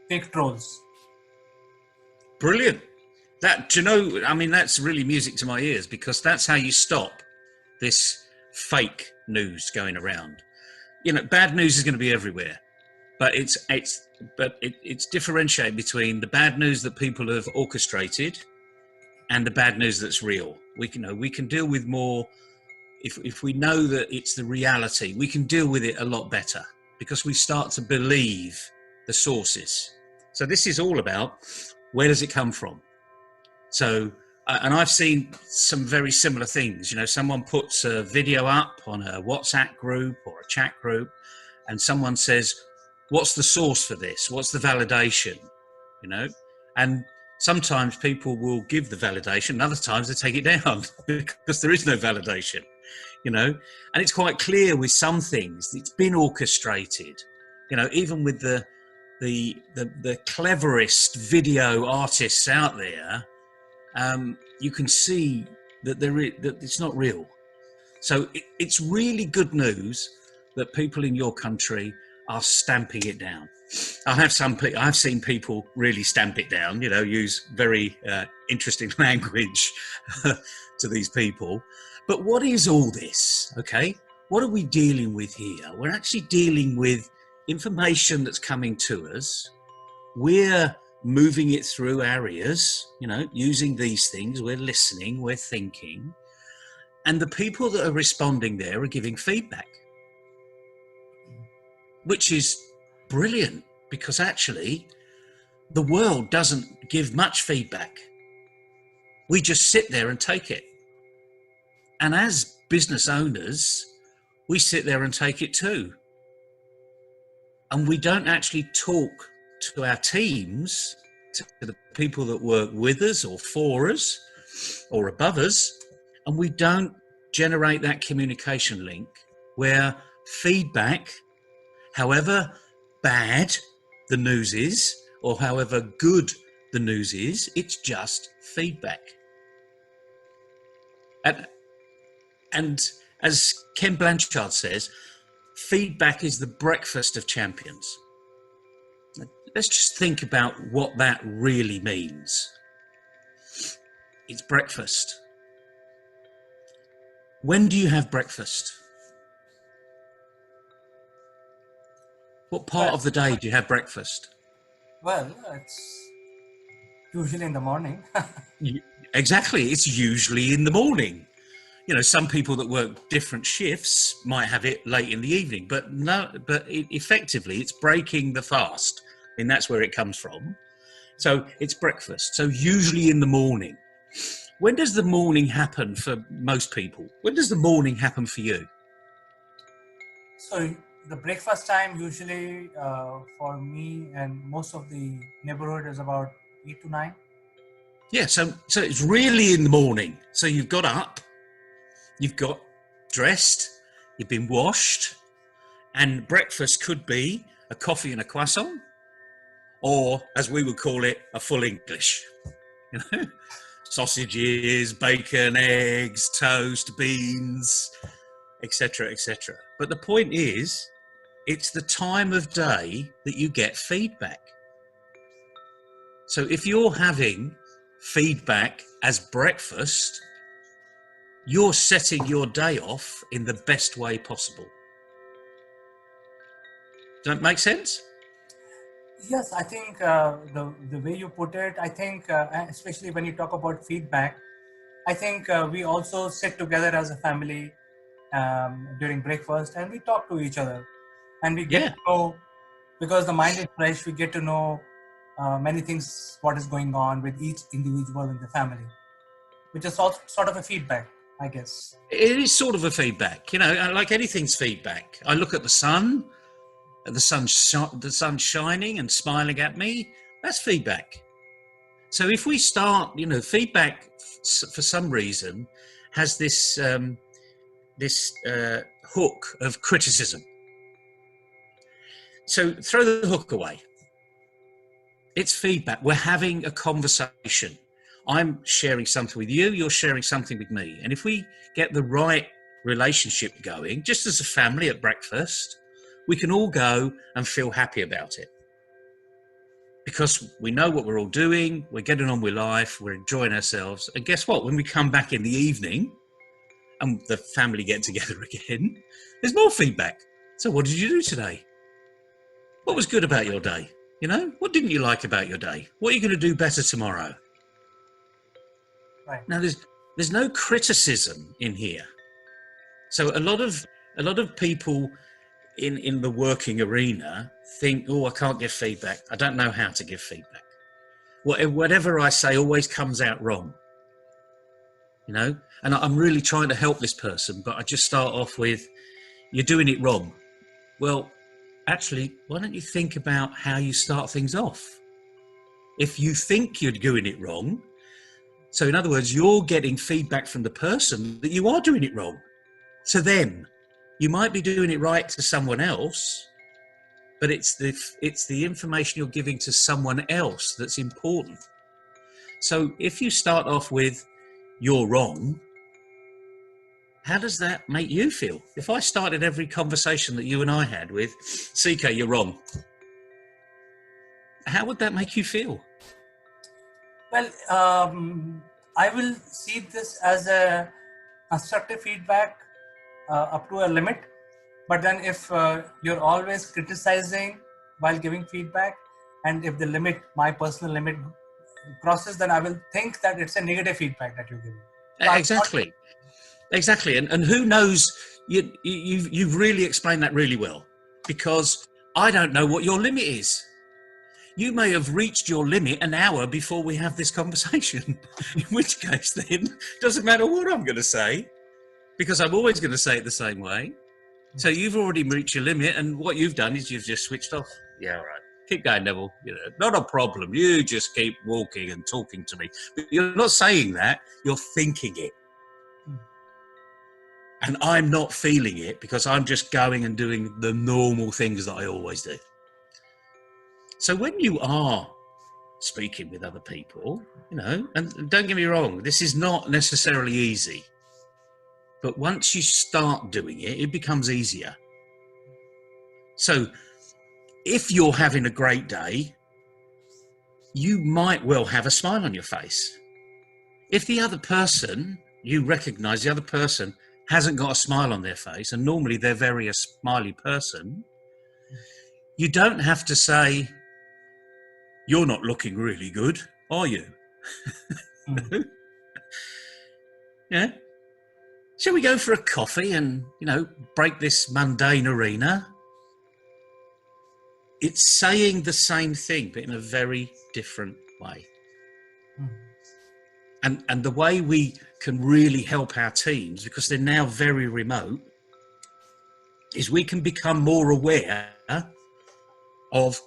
fake trolls. Brilliant. That, I mean, that's really music to my ears, because that's how you stop this fake news going around. Bad news is going to be everywhere, but it's differentiated between the bad news that people have orchestrated and the bad news that's real. We can deal with more if we know that it's the reality. We can deal with it a lot better because we start to believe the sources. So this is all about, where does it come from? So, and I've seen some very similar things. Someone puts a video up on a WhatsApp group or a chat group, and someone says, what's the source for this? What's the validation? And sometimes people will give the validation, and other times they take it down because there is no validation, and it's quite clear with some things, it's been orchestrated, even with the cleverest video artists out there. You can see that that it's not real. So it's really good news that people in your country are stamping it down. I've seen people really stamp it down, use very interesting language to these people. But what is all this? Okay, what are we dealing with here? We're actually dealing with information that's coming to us. We're moving it through our ears, using these things. We're listening, we're thinking. And the people that are responding there are giving feedback, which is brilliant, because actually the world doesn't give much feedback. We just sit there and take it. And as business owners, we sit there and take it too. And we don't actually talk to our teams, to the people that work with us or for us or above us, and we don't generate that communication link where feedback, however bad the news is or however good the news is, it's just feedback. And as Ken Blanchard says, feedback is the breakfast of champions. Let's just think about what that really means. It's breakfast. When do you have breakfast? What part of the day do you have breakfast? Well, it's usually in the morning. Exactly, it's usually in the morning. Some people that work different shifts might have it late in the evening, but effectively it's breaking the fast. And that's where it comes from. So it's breakfast. So usually in the morning. When does the morning happen for most people? When does the morning happen for you? So the breakfast time usually for me and most of the neighborhood is about 8 to 9. Yeah, so it's really in the morning. So you've got up, you've got dressed, you've been washed, and breakfast could be a coffee and a croissant, or as we would call it, a full English. Sausages, bacon, eggs, toast, beans, etc., etc. But the point is, it's the time of day that you get feedback. So if you're having feedback as breakfast, you're setting your day off in the best way possible. Does that make sense? Yes, I think the way you put it, I think especially when you talk about feedback, I think we also sit together as a family during breakfast and we talk to each other, and we get to know, because the mind is fresh, we get to know many things, what is going on with each individual in the family, which is sort of a feedback, I guess. It is sort of a feedback, like anything's feedback. I look at the sun, the sun's shining and smiling at me. That's feedback. So if we start, feedback for some reason has this hook of criticism. So throw the hook away. It's feedback. We're having a conversation. I'm sharing something with you, you're sharing something with me. And if we get the right relationship going, just as a family at breakfast, we can all go and feel happy about it. Because we know what we're all doing, we're getting on with life, we're enjoying ourselves. And guess what? When we come back in the evening and the family get together again, there's more feedback. So what did you do today? What was good about your day? What didn't you like about your day? What are you going to do better tomorrow? Right. Now, there's no criticism in here. So a lot of people in the working arena think, oh, I can't give feedback. I don't know how to give feedback. Whatever I say always comes out wrong. And I'm really trying to help this person, but I just start off with, you're doing it wrong. Well, actually, why don't you think about how you start things off? If you think you're doing it wrong, so in other words, you're getting feedback from the person that you are doing it wrong. So then you might be doing it right to someone else, but it's the information you're giving to someone else that's important. So if you start off with, you're wrong, how does that make you feel? If I started every conversation that you and I had with, CK, you're wrong, how would that make you feel? Well, I will see this as a constructive feedback up to a limit. But then if you're always criticizing while giving feedback, and if the limit, my personal limit, crosses, then I will think that it's a negative feedback that you're giving. So Exactly. And who knows, you've really explained that really well, because I don't know what your limit is. You may have reached your limit an hour before we have this conversation, in which case then doesn't matter what I'm going to say, because I'm always going to say it the same way. So you've already reached your limit, and what you've done is you've just switched off. Yeah, all right. Keep going, Neville. Not a problem. You just keep walking and talking to me. But you're not saying that. You're thinking it. And I'm not feeling it because I'm just going and doing the normal things that I always do. So when you are speaking with other people, and don't get me wrong, this is not necessarily easy. But once you start doing it, it becomes easier. So if you're having a great day, you might well have a smile on your face. If the other person, you recognize the other person hasn't got a smile on their face, and normally they're very a smiley person, you don't have to say, you're not looking really good, are you? Yeah. Shall we go for a coffee and, break this mundane arena? It's saying the same thing, but in a very different way. And the way we can really help our teams, because they're now very remote, is we can become more aware of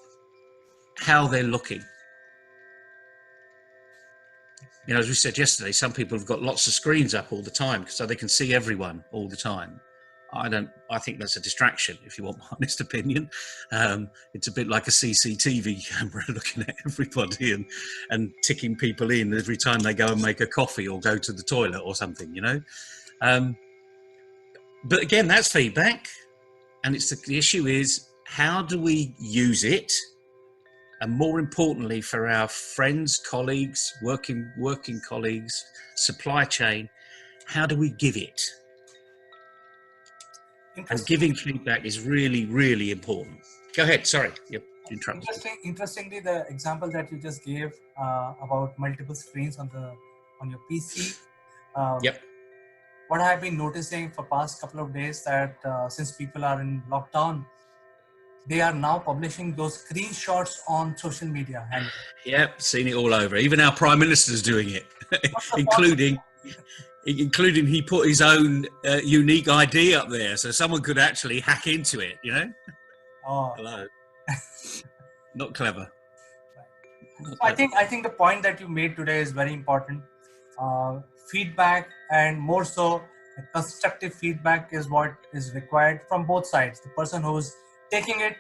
how they're looking. As we said yesterday, some people have got lots of screens up all the time so they can see everyone all the time. I think that's a distraction, if you want my honest opinion. It's a bit like a CCTV camera looking at everybody and ticking people in every time they go and make a coffee or go to the toilet or something, But again, that's feedback. And the issue is, how do we use it? And more importantly, for our friends, colleagues, working colleagues, supply chain, how do we give it? And giving feedback is really, really important. Go ahead. Sorry, you're interrupted. Interestingly, the example that you just gave about multiple screens on your PC. Yep. What I've been noticing for past couple of days that since people are in lockdown, they are now publishing those screenshots on social media. Yep, seen it all over. Even our Prime Minister's doing it, including he put his own unique ID up there, so someone could actually hack into it, Oh. Hello. Not clever. So I think the point that you made today is very important. Feedback, and more so constructive feedback, is what is required from both sides, the person who's taking it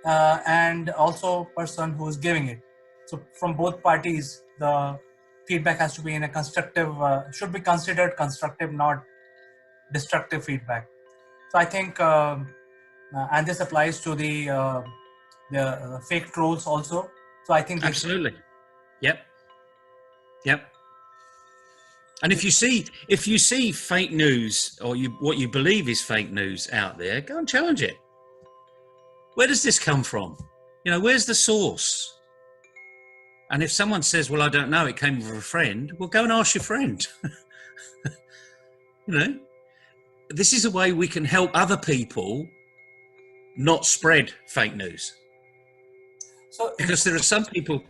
and also person who's giving it. So from both parties, the feedback has to be in a constructive, should be considered constructive, not destructive feedback. So I think and this applies to the fake trolls also. So I think they should. Absolutely. Yep. Yep. And if you see fake news, or what you believe is fake news out there, go and challenge it. Where does this come from? You know, where's the source? And if someone says, well, I don't know, it came from a friend, well, go and ask your friend. You know, this is a way we can help other people not spread fake news. So Because there are some people.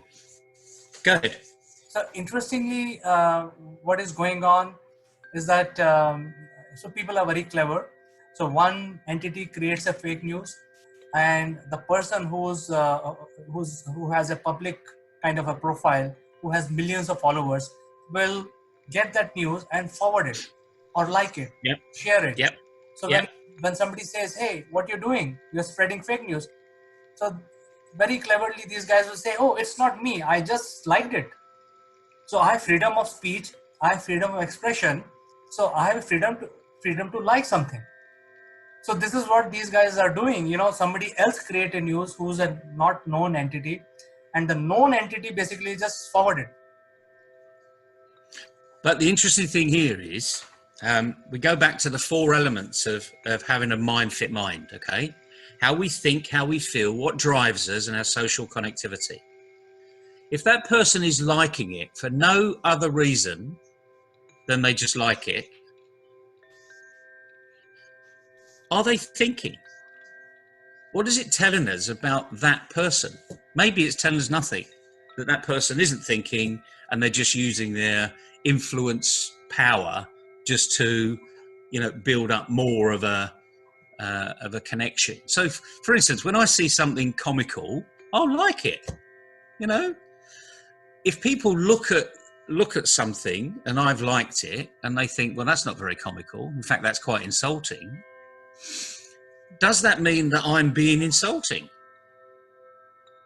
Go ahead. So interestingly, what is going on is that so people are very clever. So one entity creates a fake news, and the person who has a public kind of a profile, who has millions of followers, will get that news and forward it, or like it, Yep. share it. Yep. So Yep. when somebody says, "Hey, what you're doing? You're spreading fake news," so very cleverly these guys will say, "Oh, it's not me. I just liked it." So I have freedom of speech, I have freedom of expression. So I have freedom to like something. So this is what these guys are doing. You know, somebody else create a news who's a not known entity, and the known entity basically just forward it. But the interesting thing here is, we go back to the 4 elements of having a mind fit mind, okay? How we think, how we feel, what drives us, and our social connectivity. If that person is liking it for no other reason than they just like it, are they thinking? What is it telling us about that person? Maybe it's telling us nothing, that person isn't thinking, and they're just using their influence power just to, you know, build up more of a connection. So, for instance, when I see something comical, I'll like it. You know, if people look at something and I've liked it, and they think, well, that's not very comical, in fact, that's quite insulting, does that mean that I'm being insulting?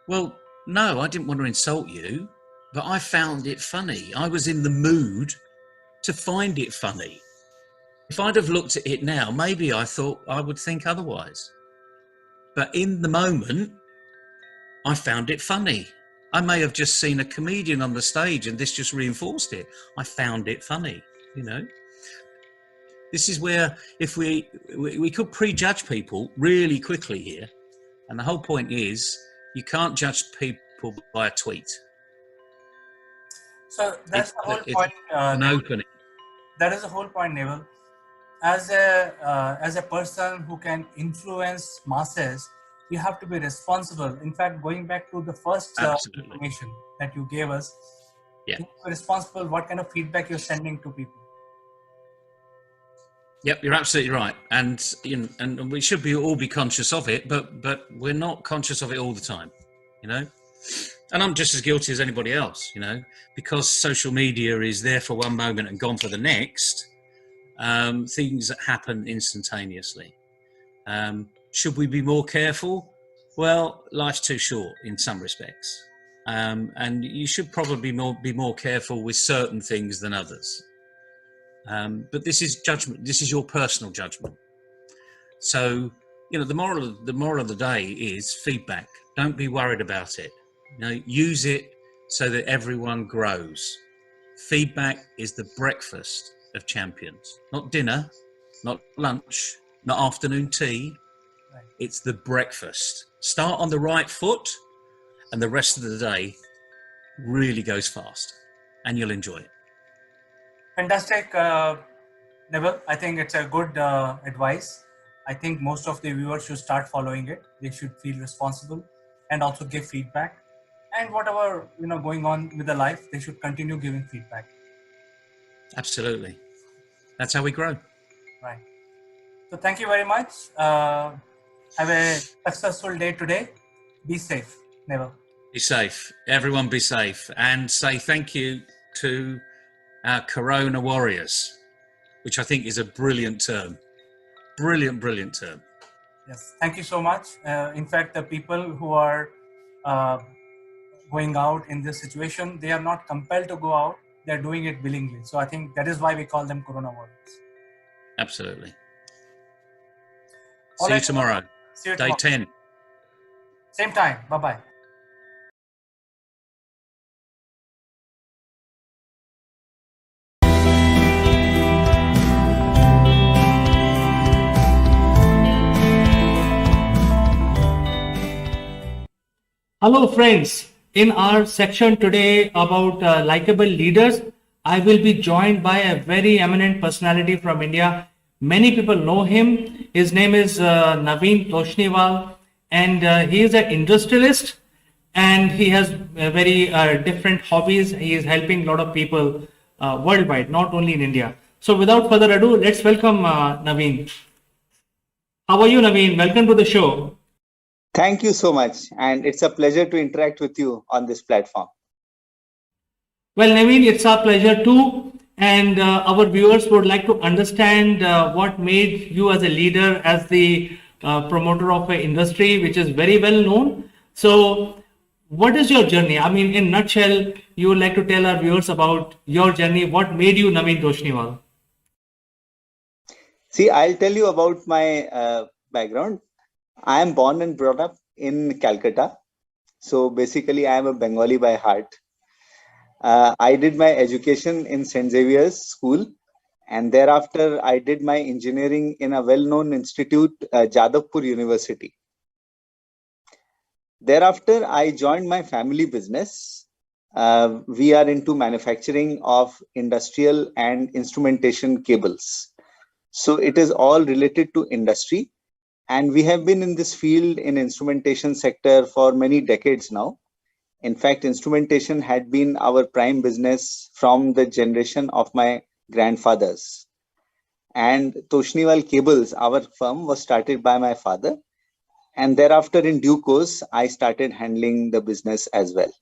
Well, no, I didn't want to insult you, but I found it funny. I was in the mood to find it funny. If I'd have looked at it now, maybe I thought I would think otherwise. But in the moment, I found it funny. I may have just seen a comedian on the stage and this just reinforced it. I found it funny, you know. This is where, if we could prejudge people really quickly here. And the whole point is, you can't judge people by a tweet. So that's the whole point. An opening. That is the whole point, Neville. As a person who can influence masses, you have to be responsible. In fact, going back to the first information that you gave us, yeah, you are responsible what kind of feedback you're sending to people. Yep, you're absolutely right, and you know, and we should all be conscious of it, but we're not conscious of it all the time, you know. And I'm just as guilty as anybody else, you know, because social media is there for one moment and gone for the next. Things that happen instantaneously. Should we be more careful? Well, life's too short in some respects, and you should probably be more careful with certain things than others. But this is judgment. This is your personal judgment. So, you know, the moral of the day is feedback. Don't be worried about it. You know, use it so that everyone grows. Feedback is the breakfast of champions. Not dinner, not lunch, not afternoon tea. Right. It's the breakfast. Start on the right foot, and the rest of the day really goes fast, and you'll enjoy it. Fantastic, Neville. I think it's a good advice. I think most of the viewers should start following it. They should feel responsible and also give feedback. And whatever, you know, going on with the life, they should continue giving feedback. Absolutely. That's how we grow. Right. So thank you very much. Have a successful day today. Be safe, Neville. Be safe. Everyone be safe. And say thank you to our Corona warriors, which I think is a brilliant term. Brilliant, brilliant term. Yes, thank you so much. In fact, the people who are uh, going out in this situation, they are not compelled to go out. They're doing it willingly. So I think that is why we call them Corona warriors. Absolutely. All See you right. tomorrow. See you Day tomorrow. 10. Same time. Bye-bye. Hello, friends. In our section today about likable leaders, I will be joined by a very eminent personality from India. Many people know him. His name is Naveen Toshniwal, and he is an industrialist, and he has very different hobbies. He is helping a lot of people worldwide, not only in India. So, without further ado, let's welcome Naveen. How are you, Naveen? Welcome to the show. Thank you so much. And it's a pleasure to interact with you on this platform. Well, Naveen, it's our pleasure too. And our viewers would like to understand what made you as a leader, as the promoter of an industry which is very well known. So, what is your journey? I mean, in nutshell, you would like to tell our viewers about your journey. What made you Naveen Toshniwal? See, I'll tell you about my background. I am born and brought up in Calcutta. So basically, I am a Bengali by heart. I did my education in St. Xavier's School, and thereafter I did my engineering in a well-known institute, Jadavpur University. Thereafter, I joined my family business. We are into manufacturing of industrial and instrumentation cables. So it is all related to industry. And we have been in this field in instrumentation sector for many decades now. In fact, instrumentation had been our prime business from the generation of my grandfathers. And Toshniwal Cables, our firm, was started by my father. And thereafter, in due course, I started handling the business as well.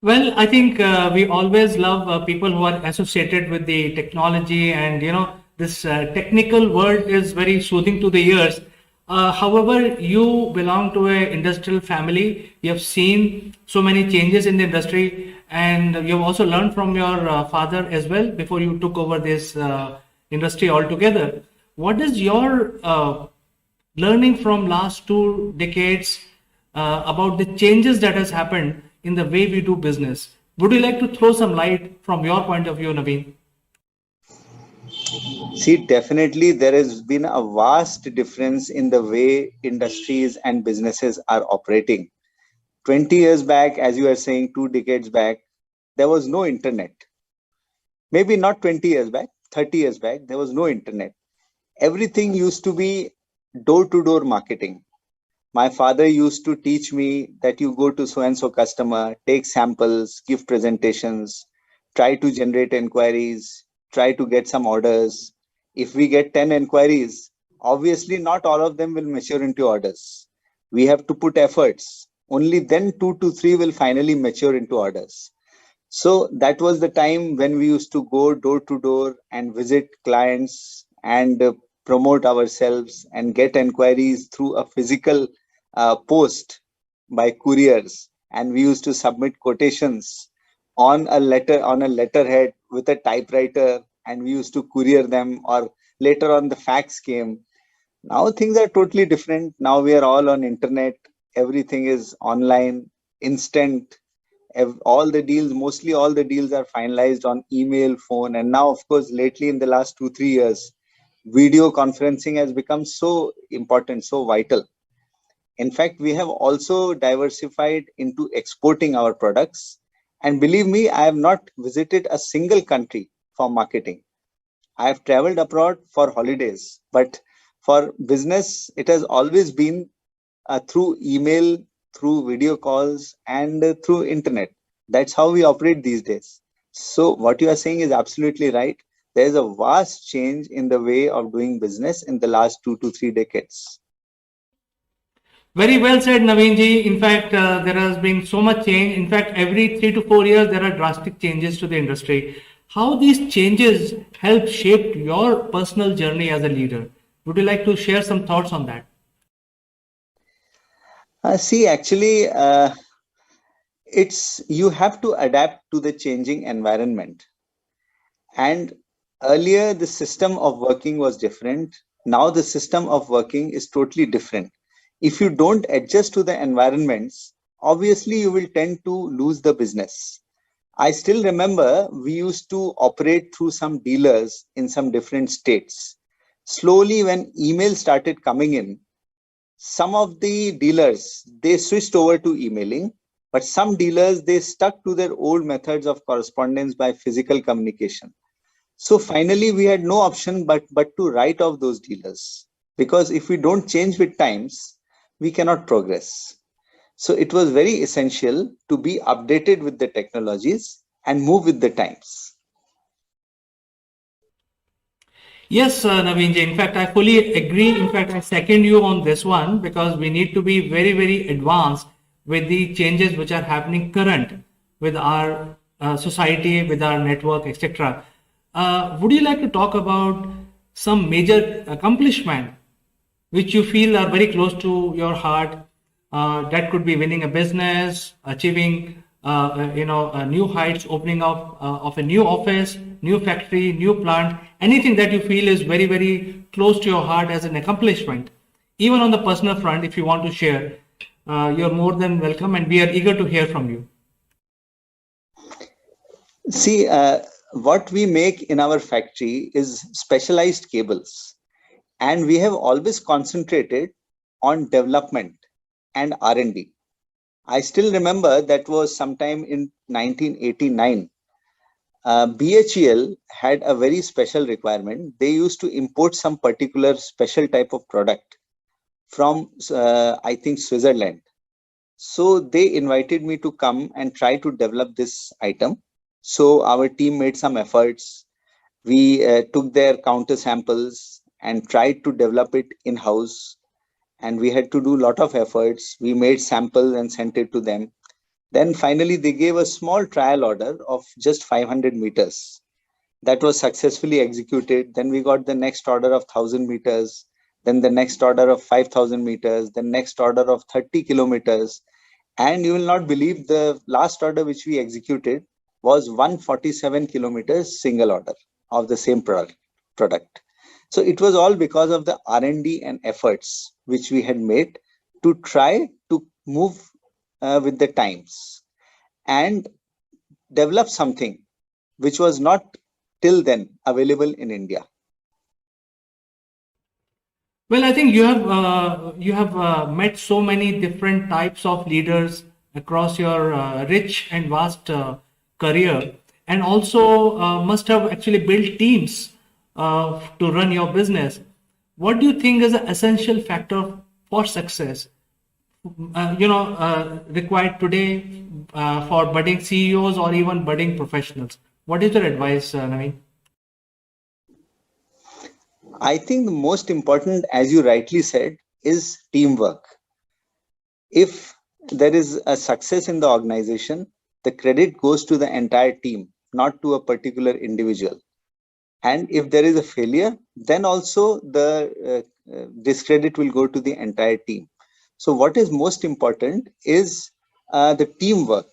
Well, I think we always love people who are associated with the technology, and this technical world is very soothing to the ears. However, you belong to a industrial family. You have seen so many changes in the industry, and you have also learned from your father as well before you took over this industry altogether. What is your learning from last 2 decades about the changes that has happened in the way we do business? Would you like to throw some light from your point of view, Naveen? See, definitely there has been a vast difference in the way industries and businesses are operating. 20 years back, as you are saying, 2 decades back, there was no internet. Maybe not 20 years back, 30 years back, there was no internet. Everything used to be door-to-door marketing. My father used to teach me that you go to so-and-so customer, take samples, give presentations, try to generate inquiries, try to get some orders. If we get 10 inquiries, obviously not all of them will mature into orders. We have to put efforts. Only then 2 to 3 will finally mature into orders. So that was the time when we used to go door to door and visit clients and promote ourselves and get inquiries through a physical post by couriers. And we used to submit quotations on a letterhead with a typewriter, and we used to courier them, or later on the fax came. Now things are totally different. Now we are all on internet. Everything is online, instant. Mostly all the deals are finalized on email, phone, and now, of course, lately in the last 2 3 years, video conferencing has become so important, so vital. In fact, we have also diversified into exporting our products. And believe me, I have not visited a single country for marketing. I have traveled abroad for holidays, but for business, it has always been through email, through video calls, and through internet. That's how we operate these days. So what you are saying is absolutely right. There is a vast change in the way of doing business in the last 2 to 3 decades. Very well said, Naveen. In fact, there has been so much change. In fact, every 3 to 4 years, there are drastic changes to the industry. How these changes help shape your personal journey as a leader? Would you like to share some thoughts on that? See, actually, it's you have to adapt to the changing environment. And earlier, the system of working was different. Now, the system of working is totally different. If you don't adjust to the environments, obviously you will tend to lose the business. I still remember we used to operate through some dealers in some different states. Slowly, when emails started coming in, some of the dealers they switched over to emailing, but some dealers they stuck to their old methods of correspondence by physical communication. So finally, we had no option but to write off those dealers, because if we don't change with times, we cannot progress. So it was very essential to be updated with the technologies and move with the times. Yes, Naveen. In fact, I fully agree. In fact, I second you on this one because we need to be very, very advanced with the changes which are happening current with our society, with our network, etc. Would you like to talk about some major accomplishment which you feel are very close to your heart? That could be winning a business, achieving new heights, opening up of a new office, new factory, new plant, anything that you feel is very, very close to your heart as an accomplishment. Even on the personal front, if you want to share, you're more than welcome, and we are eager to hear from you. See, what we make in our factory is specialized cables, and we have always concentrated on development and R&D. I still remember that was sometime in 1989. BHEL had a very special requirement. They used to import some particular special type of product from, I think, Switzerland. So they invited me to come and try to develop this item. So our team made some efforts. We took their counter samples and tried to develop it in-house. And we had to do a lot of efforts. We made samples and sent it to them. Then finally, they gave a small trial order of just 500 meters. That was successfully executed. Then we got the next order of 1,000 meters, then the next order of 5,000 meters, the next order of 30 kilometers. And you will not believe the last order which we executed was 147 kilometers single order of the same product. So it was all because of the R&D and efforts which we had made to try to move with the times and develop something which was not till then available in India. Well, I think you have met so many different types of leaders across your rich and vast career, and also must have actually built teams to run your business. What do you think is an essential factor for success? Required today for budding CEOs or even budding professionals. What is your advice, Naveen? I think the most important, as you rightly said, is teamwork. If there is a success in the organization, the credit goes to the entire team, not to a particular individual. And if there is a failure, then also the discredit will go to the entire team. So what is most important is the teamwork.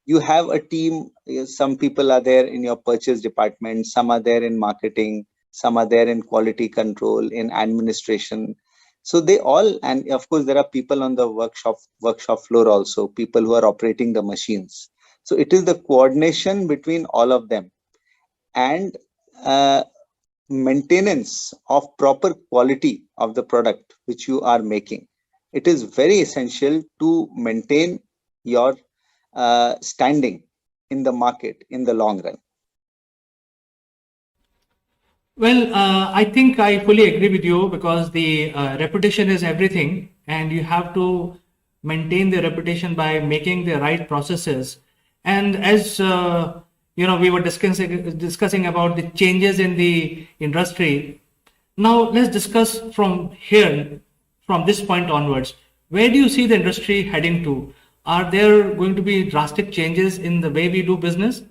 You have a team. Some people are there in your purchase department, some are there in marketing, some are there in quality control, in administration. So they all, and of course there are people on the workshop floor also, people who are operating the machines. So it is the coordination between all of them, and uh, maintenance of proper quality of the product which you are making. It is very essential to maintain your standing in the market in the long run. Well, I think I fully agree with you because the reputation is everything, and you have to maintain the reputation by making the right processes. And as we were discussing about the changes in the industry. Now let's discuss from here, from this point onwards. where do you see the industry heading to? Are there going to be drastic changes in the way we do business?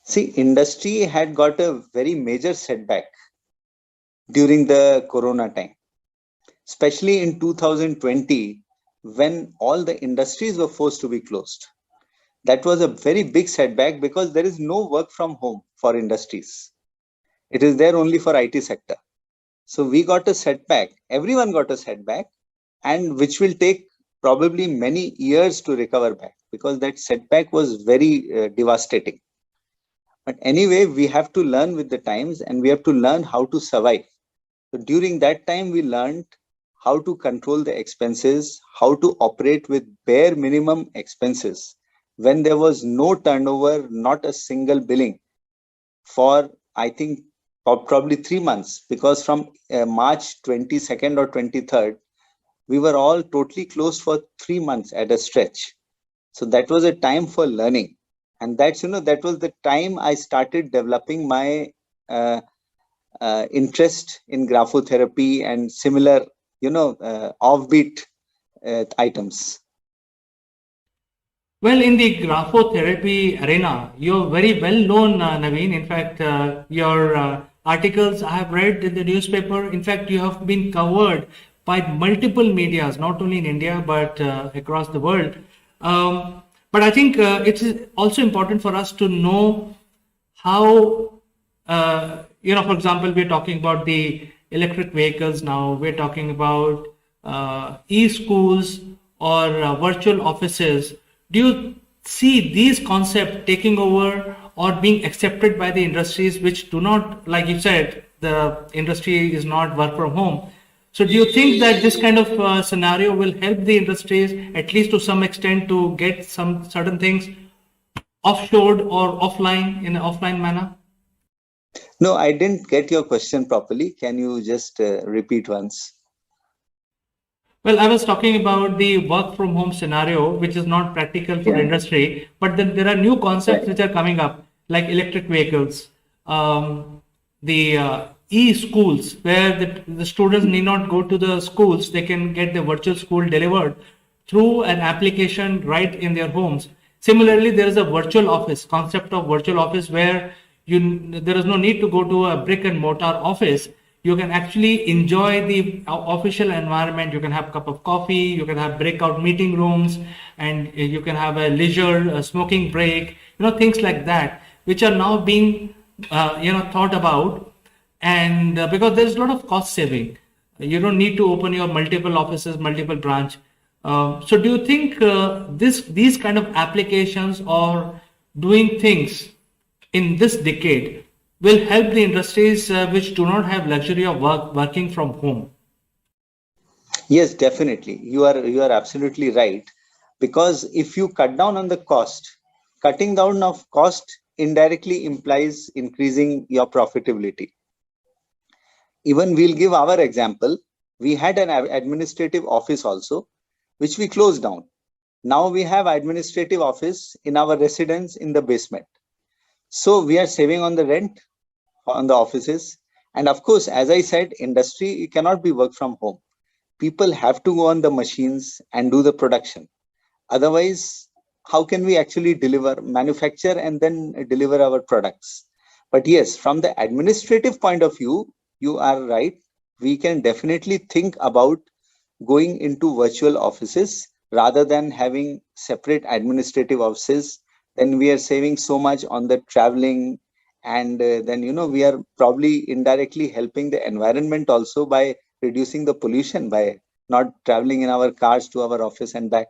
See, industry had got a very major setback during the corona time, especially in 2020 when all the industries were forced to be closed. That was a very big setback because there is no work from home for industries. It is there only for IT sector. So we got a setback. Everyone got a setback, and which will take probably many years to recover back because that setback was very devastating. But anyway, we have to learn with the times and we have to learn how to survive. So during that time, we learned how to control the expenses, how to operate with bare minimum expenses when there was no turnover, not a single billing for, I think, probably 3 months, because from March 22nd or 23rd, we were all totally closed for 3 months at a stretch. So that was a time for learning. And that's, that was the time I started developing my interest in graphotherapy and similar, offbeat items. Well, in the graphotherapy arena, you're very well known, Naveen. In fact, your articles I have read in the newspaper. In fact, you have been covered by multiple medias, not only in India but across the world. But I think it is also important for us to know how, for example, we're talking about the electric vehicles now. We're talking about e-schools or virtual offices. Do you see these concepts taking over or being accepted by the industries which do not, like you said, the industry is not work from home? So do you think that this kind of scenario will help the industries, at least to some extent, to get some certain things offshored or offline in an offline manner? No, I didn't get your question properly. Can you just repeat once? Well, I was talking about the work from home scenario, which is not practical for industry, but then there are new concepts which are coming up, like electric vehicles, the e-schools, where the students need not go to the schools, they can get the virtual school delivered through an application right in their homes. Similarly, there is a virtual office, concept of virtual office, where there is no need to go to a brick and mortar office. You can actually enjoy the official environment. You can have a cup of coffee, you can have breakout meeting rooms, and you can have a leisure smoking break, things like that, which are now being, thought about. And because there's a lot of cost saving, you don't need to open your multiple offices, multiple branch. So do you think these kind of applications or doing things in this decade will help the industries which do not have luxury of working from home? Yes, definitely. You are absolutely right. Because if you cut down on the cost, cutting down of cost indirectly implies increasing your profitability. Even we'll give our example. We had an administrative office also, which we closed down. Now we have administrative office in our residence in the basement. So we are saving on the rent on the offices. And of course, as I said, industry cannot be work from home. People have to go on the machines and do the production. Otherwise, how can we actually manufacture and then deliver our products? But yes, from the administrative point of view, you are right. We can definitely think about going into virtual offices rather than having separate administrative offices. Then we are saving so much on the traveling, and then we are probably indirectly helping the environment also by reducing the pollution by not traveling in our cars to our office and back.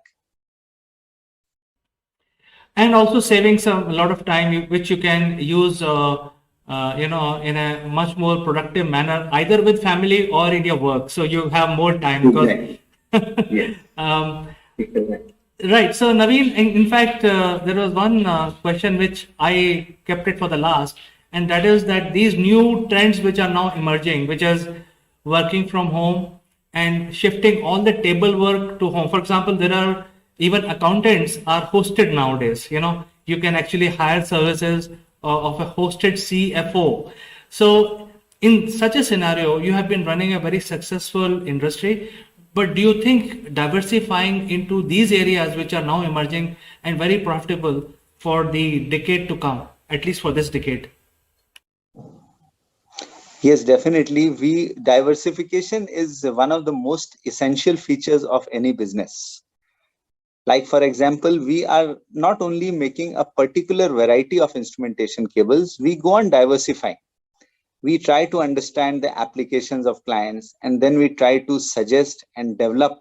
And also saving a lot of time which you can use in a much more productive manner, either with family or in your work, so you have more time because Yes. Right. So, Naveen, in fact, there was one question which I kept it for the last, and that is that these new trends which are now emerging, which is working from home and shifting all the table work to home. For example, there are even accountants are hosted nowadays. You can actually hire services of a hosted CFO. So, In such a scenario, you have been running a very successful industry, but do you think diversifying into these areas which are now emerging and very profitable for the decade to come, at least for this decade? Yes, definitely. We diversification is one of the most essential features of any business. Like for example, we are not only making a particular variety of instrumentation cables, we go on diversifying. We try to understand the applications of clients, and then we try to suggest and develop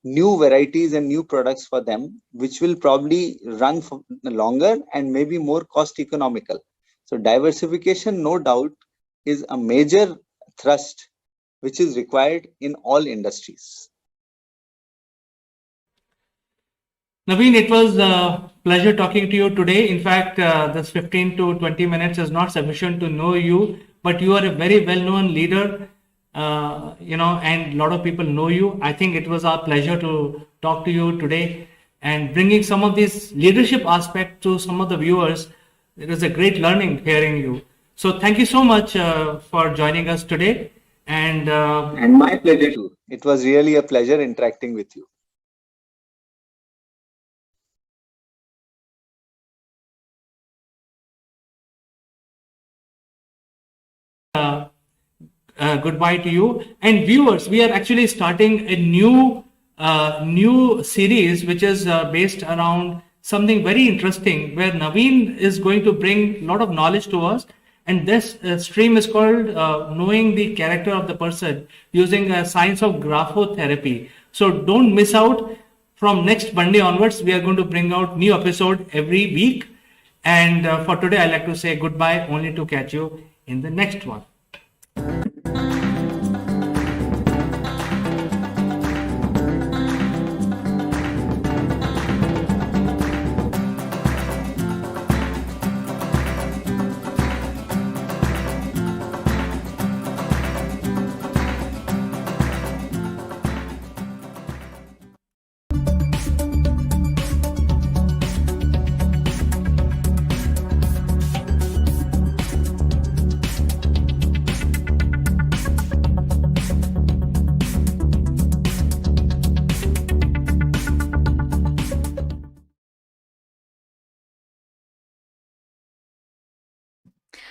new varieties and new products for them, which will probably run for longer and maybe more cost economical. So diversification, no doubt, is a major thrust which is required in all industries. Naveen, it was a pleasure talking to you today. In fact, this 15 to 20 minutes is not sufficient to know you, but you are a very well-known leader, and a lot of people know you. I think it was our pleasure to talk to you today and bringing some of these leadership aspects to some of the viewers. It was a great learning hearing you. So thank you so much for joining us today. And my pleasure too. It was really a pleasure interacting with you. Goodbye to you and viewers. We are actually starting a new series which is based around something very interesting, where Naveen is going to bring a lot of knowledge to us. And this stream is called Knowing the Character of the Person using a science of graphotherapy. So don't miss out. From next Monday onwards, we are going to bring out new episode every week. And for today, I'd like to say goodbye, only to catch you in the next one.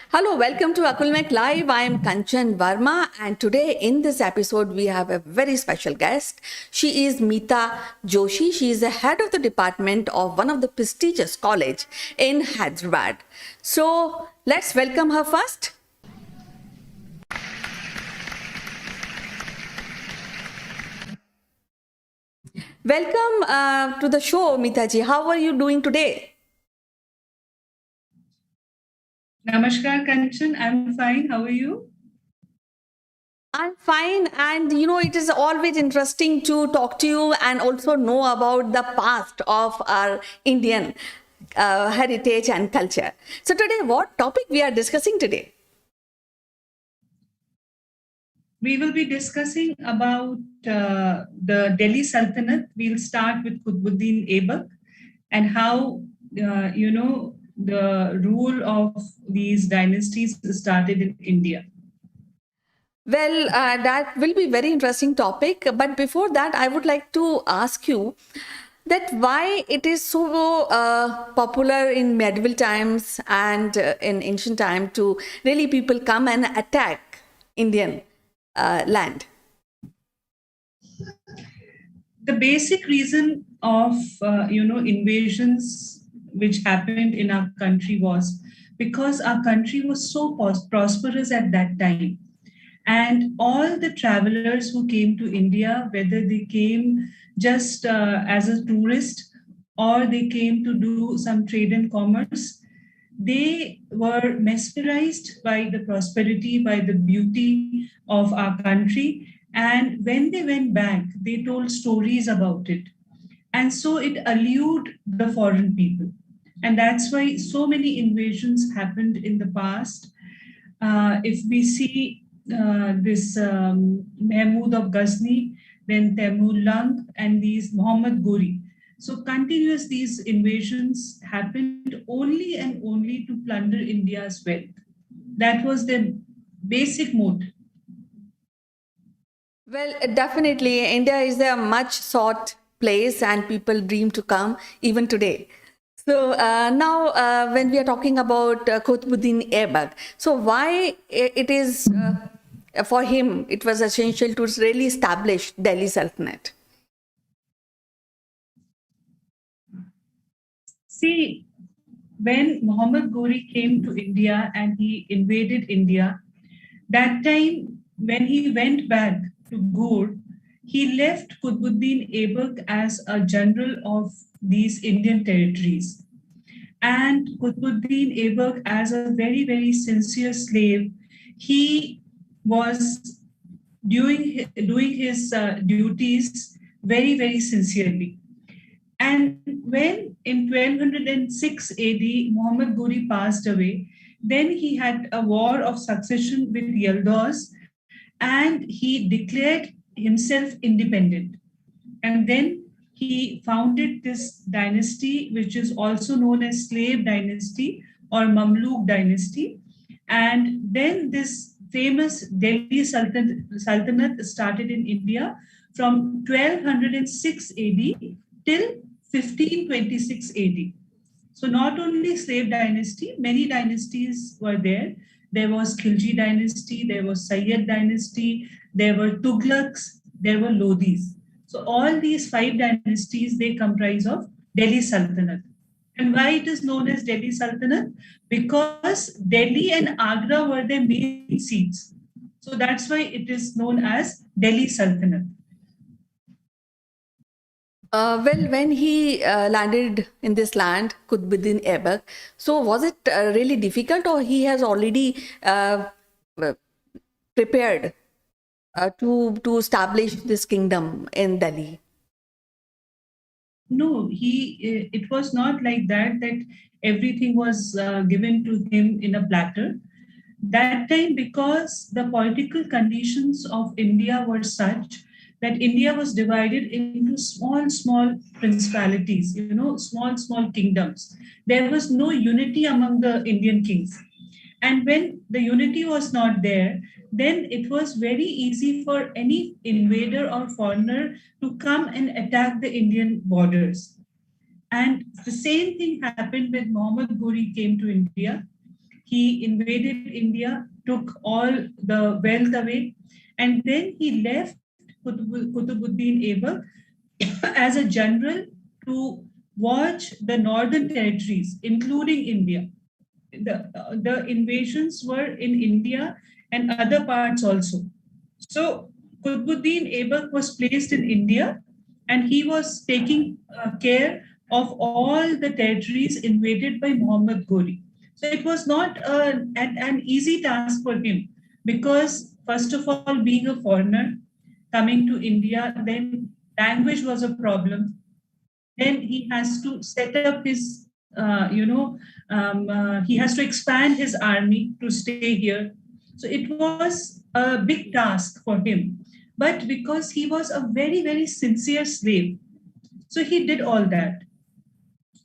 Hello, welcome to Akulmek Live. I am Kanchan Verma, and today in this episode we have a very special guest. She is Meeta Joshi. She is the head of the department of one of the prestigious college in Hyderabad. So let's welcome her first. Welcome to the show, Meeta ji. How are you doing today? Namaskar, Kanchan. I'm fine. How are you? I'm fine, and it is always interesting to talk to you and also know about the past of our Indian heritage and culture. So today, what topic we are discussing today? We will be discussing about the Delhi Sultanate. We'll start with Qutbuddin Aibak and how, the rule of these dynasties started in India. Well, that will be very interesting topic. But before that, I would like to ask you that why it is so popular in medieval times and in ancient time to really people come and attack Indian land. The basic reason of invasions which happened in our country was because our country was so prosperous at that time, and all the travelers who came to India, whether they came just as a tourist or they came to do some trade and commerce, they were mesmerized by the prosperity, by the beauty of our country. And when they went back, they told stories about it. And so it allured the foreign people. And that's why so many invasions happened in the past. If we see this Mahmud of Ghazni, then Temur Lang, and these Muhammad Ghori. So continuous these invasions happened only and only to plunder India's wealth. That was their basic moat. Well, definitely, India is a much sought place, and people dream to come even today. So now, when we are talking about Qutbuddin Aibak, so why it is for him it was essential to really establish Delhi Sultanate? See, when Muhammad Ghori came to India and he invaded India, that time when he went back to Ghor, he left Qutbuddin Aibak as a general of these Indian territories. And Qutbuddin Aibak, as a very, very sincere slave, he was doing his duties very, very sincerely. And when in 1206 AD Muhammad Ghori passed away, then he had a war of succession with Yildiz and he declared himself independent. And then he founded this dynasty, which is also known as slave dynasty or Mamluk dynasty. And then this famous Delhi Sultanate started in India from 1206 AD till 1526 AD. So not only slave dynasty, many dynasties were there. There was Khilji dynasty, there was Sayyid dynasty, there were Tughlaqs, there were Lodhis. So all these five dynasties, they comprise of Delhi Sultanate. And why it is known as Delhi Sultanate? Because Delhi and Agra were their main seats. So that's why it is known as Delhi Sultanate. Well, when he landed in this land, Qutbuddin Aibak, so was it really difficult, or he has already uh, prepared to establish this kingdom in Delhi? No, it was not like that, that everything was given to him in a platter. That time, because the political conditions of India were such that India was divided into small, small principalities, small kingdoms. There was no unity among the Indian kings. And when the unity was not there, then it was very easy for any invader or foreigner to come and attack the Indian borders. And the same thing happened when Muhammad Ghori came to India. He invaded India, took all the wealth away, and then he left Qutbuddin Aibak as a general to watch the northern territories, including India. The invasions were in India and other parts also. So Qutbuddin Aibak was placed in India and he was taking care of all the territories invaded by Muhammad Ghori. So it was not an easy task for him because, first of all, being a foreigner coming to India, then language was a problem. Then he has to set up his, he has to expand his army to stay here. So it was a big task for him. But because he was a very, very sincere slave, so he did all that.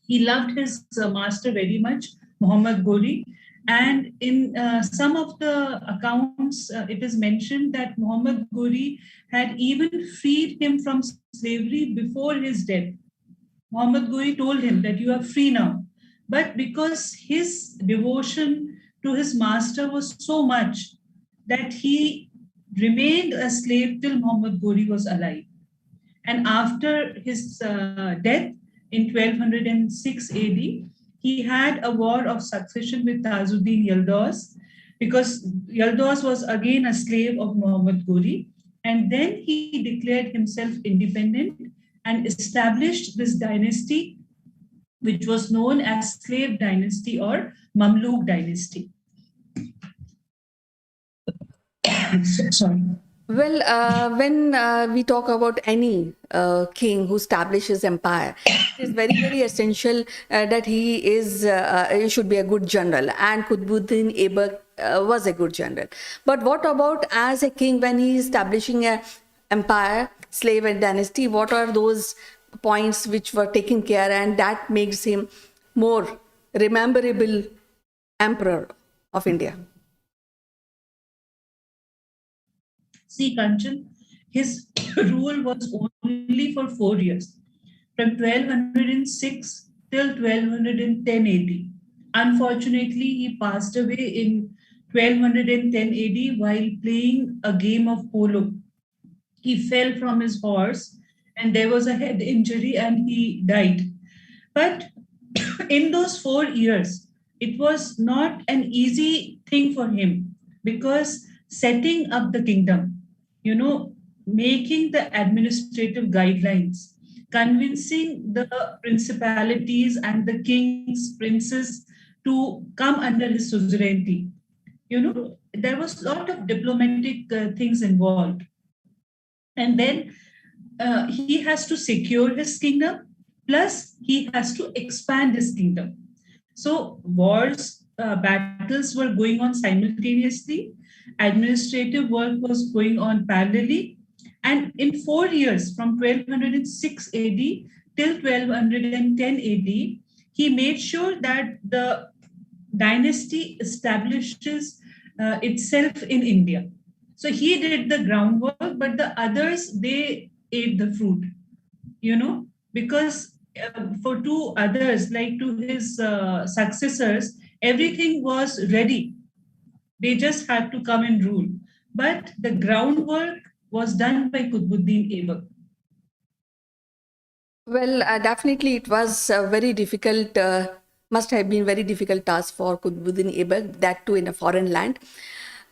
He loved his master very much, Muhammad Ghori. And in some of the accounts, it is mentioned that Muhammad Ghori had even freed him from slavery before his death. Muhammad Ghori told him that you are free now. But because his devotion to his master was so much that he remained a slave till Muhammad Ghori was alive. And after his death in 1206 AD, he had a war of succession with Tajuddin Yildiz because Yildiz was again a slave of Muhammad Ghori. And then he declared himself independent and established this dynasty, which was known as slave dynasty or Mamluk dynasty. Sorry. Well, when we talk about any king who establishes empire, it is very, very essential that he should be a good general, and Qutbuddin Aibak was a good general. But what about as a king when he is establishing a empire, slave and dynasty? What are those points which were taken care, and that makes him more rememberable emperor of India? See, Kanchan, his rule was only for 4 years, from 1206 till 1210 AD. Unfortunately, he passed away in 1210 AD while playing a game of polo. He fell from his horse and there was a head injury and he died. But in those 4 years, it was not an easy thing for him because setting up the kingdom, making the administrative guidelines, convincing the principalities and the kings, princes to come under his suzerainty. There was a lot of diplomatic things involved. And then he has to secure his kingdom, plus he has to expand his kingdom. So wars, battles were going on simultaneously, administrative work was going on parallelly, and in 4 years, from 1206 AD till 1210 AD, he made sure that the dynasty establishes itself in India. So he did the groundwork, but the others, they ate the fruit, because for two others, like to his successors, everything was ready. They just had to come and rule. But the groundwork was done by Qutbuddin Aibak. Well, definitely it was very difficult, must have been very difficult task for Qutbuddin Aibak, that too in a foreign land.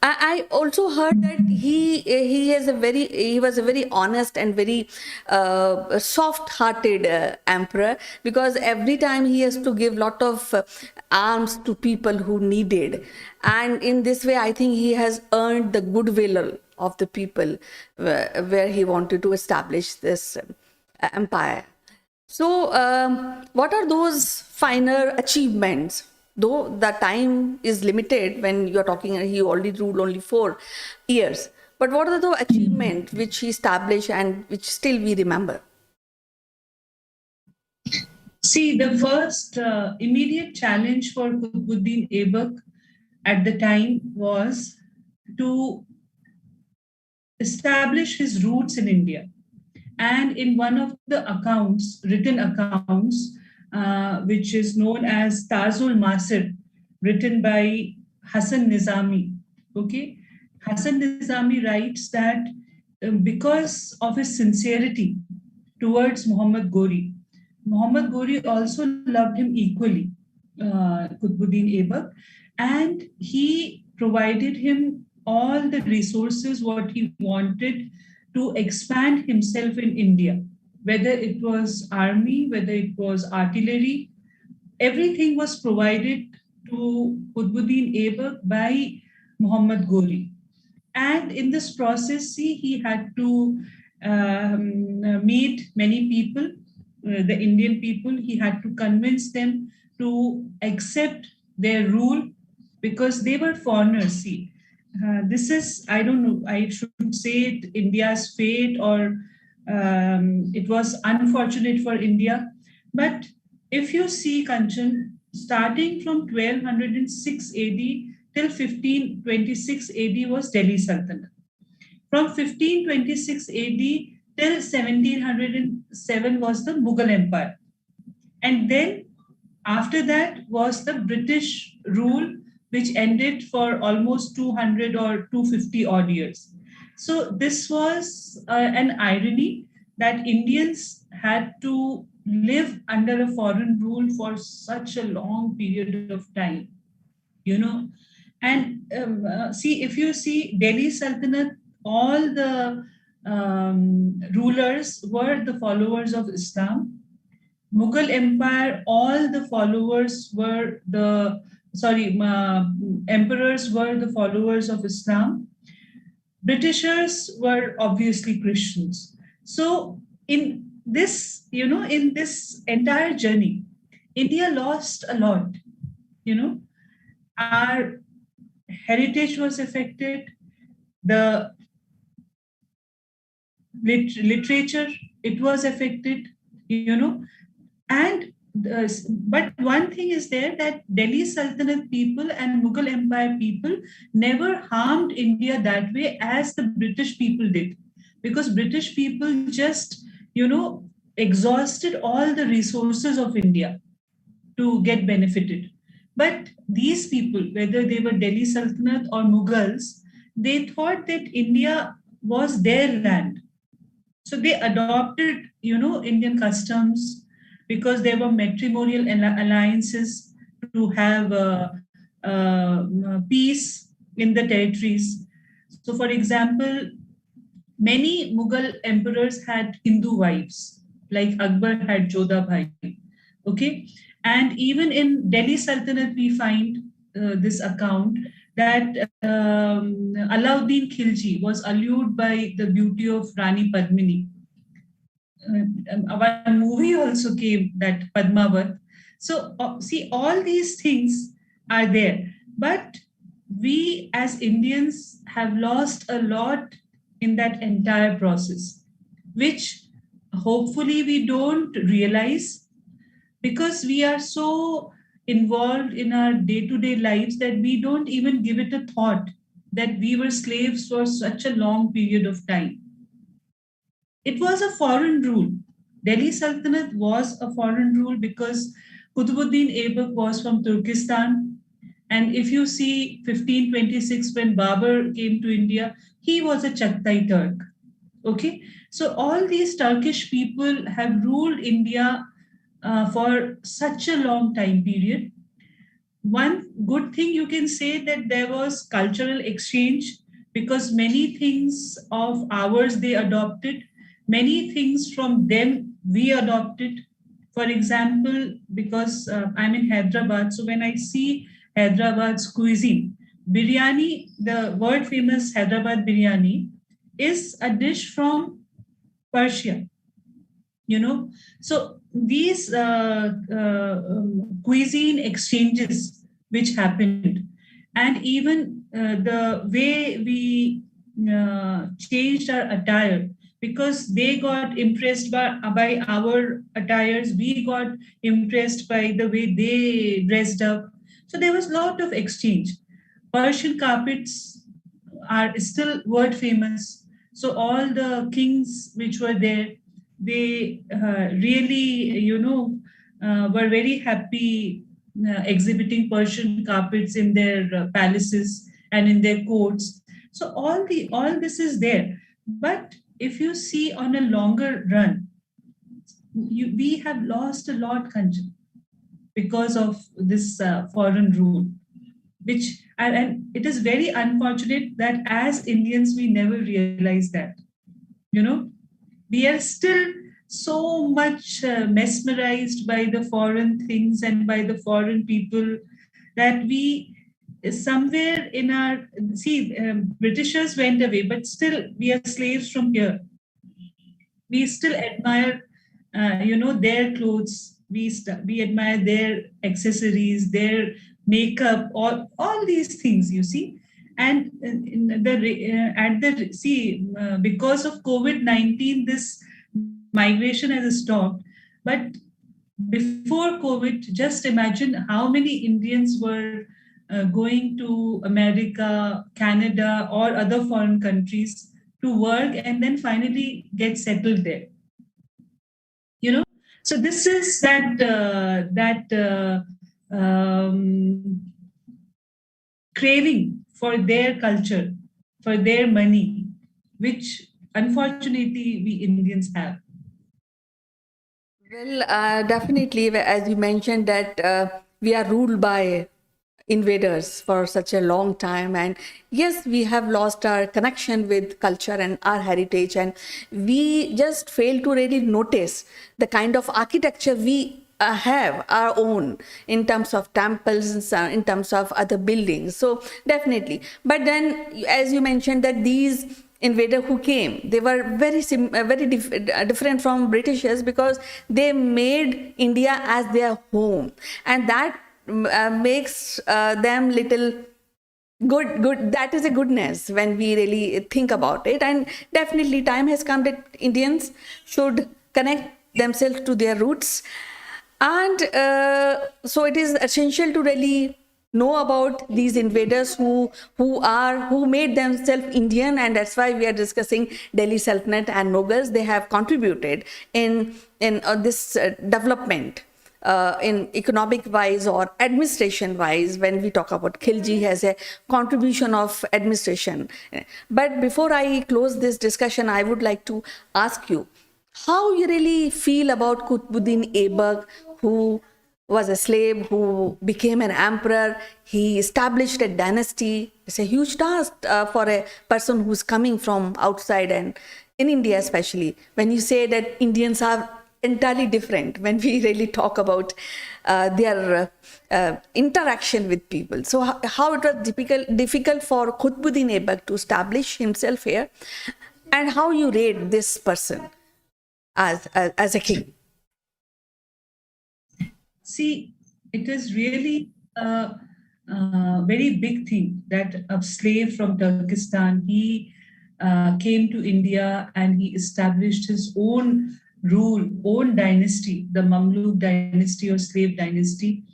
I also heard that he was a very honest and very soft-hearted emperor, because every time he has to give lot of alms to people who needed, and in this way I think he has earned the goodwill of the people where he wanted to establish this empire. So, what are those finer achievements? Though the time is limited when you're talking, he already ruled only 4 years. But what are the achievements which he established and which still we remember? See, the first immediate challenge for Qutbuddin Aibak at the time was to establish his roots in India. And in one of the accounts, written accounts, which is known as Tazul Masir, written by Hassan Nizami. Okay, Hassan Nizami writes that because of his sincerity towards Muhammad Gori, Muhammad Gori also loved him equally, Qutbuddin Aibak, and he provided him all the resources what he wanted to expand himself in India, whether it was army, whether it was artillery, everything was provided to Qutbuddin Aibak by Muhammad Gori. And in this process, see, he had to meet many people, the Indian people. He had to convince them to accept their rule because they were foreigners. See, this is, I don't know, I should say it India's fate, or it was unfortunate for India. But if you see, Kanchan, starting from 1206 AD till 1526 AD was Delhi Sultanate. From 1526 AD till 1707 was the Mughal Empire. And then after that was the British rule, which ended for almost 200 or 250 odd years. So this was an irony that Indians had to live under a foreign rule for such a long period of time, And see, if you see Delhi Sultanate, all the rulers were the followers of Islam. Mughal Empire, all the followers were emperors were the followers of Islam. Britishers were obviously Christians. So in this, in this entire journey, India lost a lot. Our heritage was affected, the literature, it was affected, and but one thing is there, that Delhi Sultanate people and Mughal Empire people never harmed India that way as the British people did, because British people just, exhausted all the resources of India to get benefited. But these people, whether they were Delhi Sultanate or Mughals, they thought that India was their land. So they adopted, Indian customs, because there were matrimonial alliances to have peace in the territories. So, for example, many Mughal emperors had Hindu wives, like Akbar had Jodha Bhai. Okay, and even in Delhi Sultanate, we find this account that Alauddin Khilji was allured by the beauty of Rani Padmini. One movie also came, that Padmavat. So, see, all these things are there. But we as Indians have lost a lot in that entire process, which hopefully we don't realize, because we are so involved in our day to day lives that we don't even give it a thought that we were slaves for such a long period of time. It was a foreign rule. Delhi Sultanate was a foreign rule because Qutbuddin Aibak was from Turkestan. And if you see 1526, when Babur came to India, he was a Chagatai Turk. Okay, so all these Turkish people have ruled India for such a long time period. One good thing you can say that there was cultural exchange, because many things of ours they adopted, many things from them we adopted. For example, because I'm in Hyderabad, so when I see Hyderabad's cuisine, biryani, the world famous Hyderabad biryani, is a dish from Persia. So these cuisine exchanges which happened, and even the way we changed our attire, because they got impressed by our attires, we got impressed by the way they dressed up. So there was a lot of exchange. Persian carpets are still world famous. So all the kings which were there, they really, were very happy exhibiting Persian carpets in their palaces and in their courts. So all this is there. But if you see on a longer run, we have lost a lot, Kanchan, because of this foreign rule, which and it is very unfortunate that as Indians we never realize that. We are still so much mesmerized by the foreign things and by the foreign people, that we somewhere in our Britishers went away, but still we are slaves from here. We still admire their clothes, we admire their accessories, their makeup, all these things, you see. And because of COVID-19, this migration has stopped. But before COVID, just imagine how many Indians were going to America, Canada, or other foreign countries to work and then finally get settled there. So this is that craving for their culture, for their money, which unfortunately we Indians have. Well, definitely, as you mentioned, that we are ruled by invaders for such a long time, and yes, we have lost our connection with culture and our heritage, and we just fail to really notice the kind of architecture we have our own in terms of temples, in terms of other buildings. So definitely, but then as you mentioned that these invader who came, they were very different from Britishers, because they made India as their home, and that makes them little good. That is a goodness when we really think about it. And definitely time has come that Indians should connect themselves to their roots. And so it is essential to really know about these invaders who made themselves Indian, and that's why we are discussing Delhi Sultanate and Mughals. They have contributed in this development in economic wise or administration wise. When we talk about Khilji has a contribution of administration. But before I close this discussion, I would like to ask you how you really feel about Qutbuddin Aibak, who was a slave, who became an emperor. He established a dynasty. It's a huge task for a person who's coming from outside, and in India especially. When you say that Indians are entirely different, when we really talk about their interaction with people. So how it was difficult for Qutbuddin Aibak to establish himself here, and how you rate this person as a king? See, it is really a very big thing that a slave from Turkestan, he came to India and he established his own rule, own dynasty, the Mamluk dynasty or slave dynasty.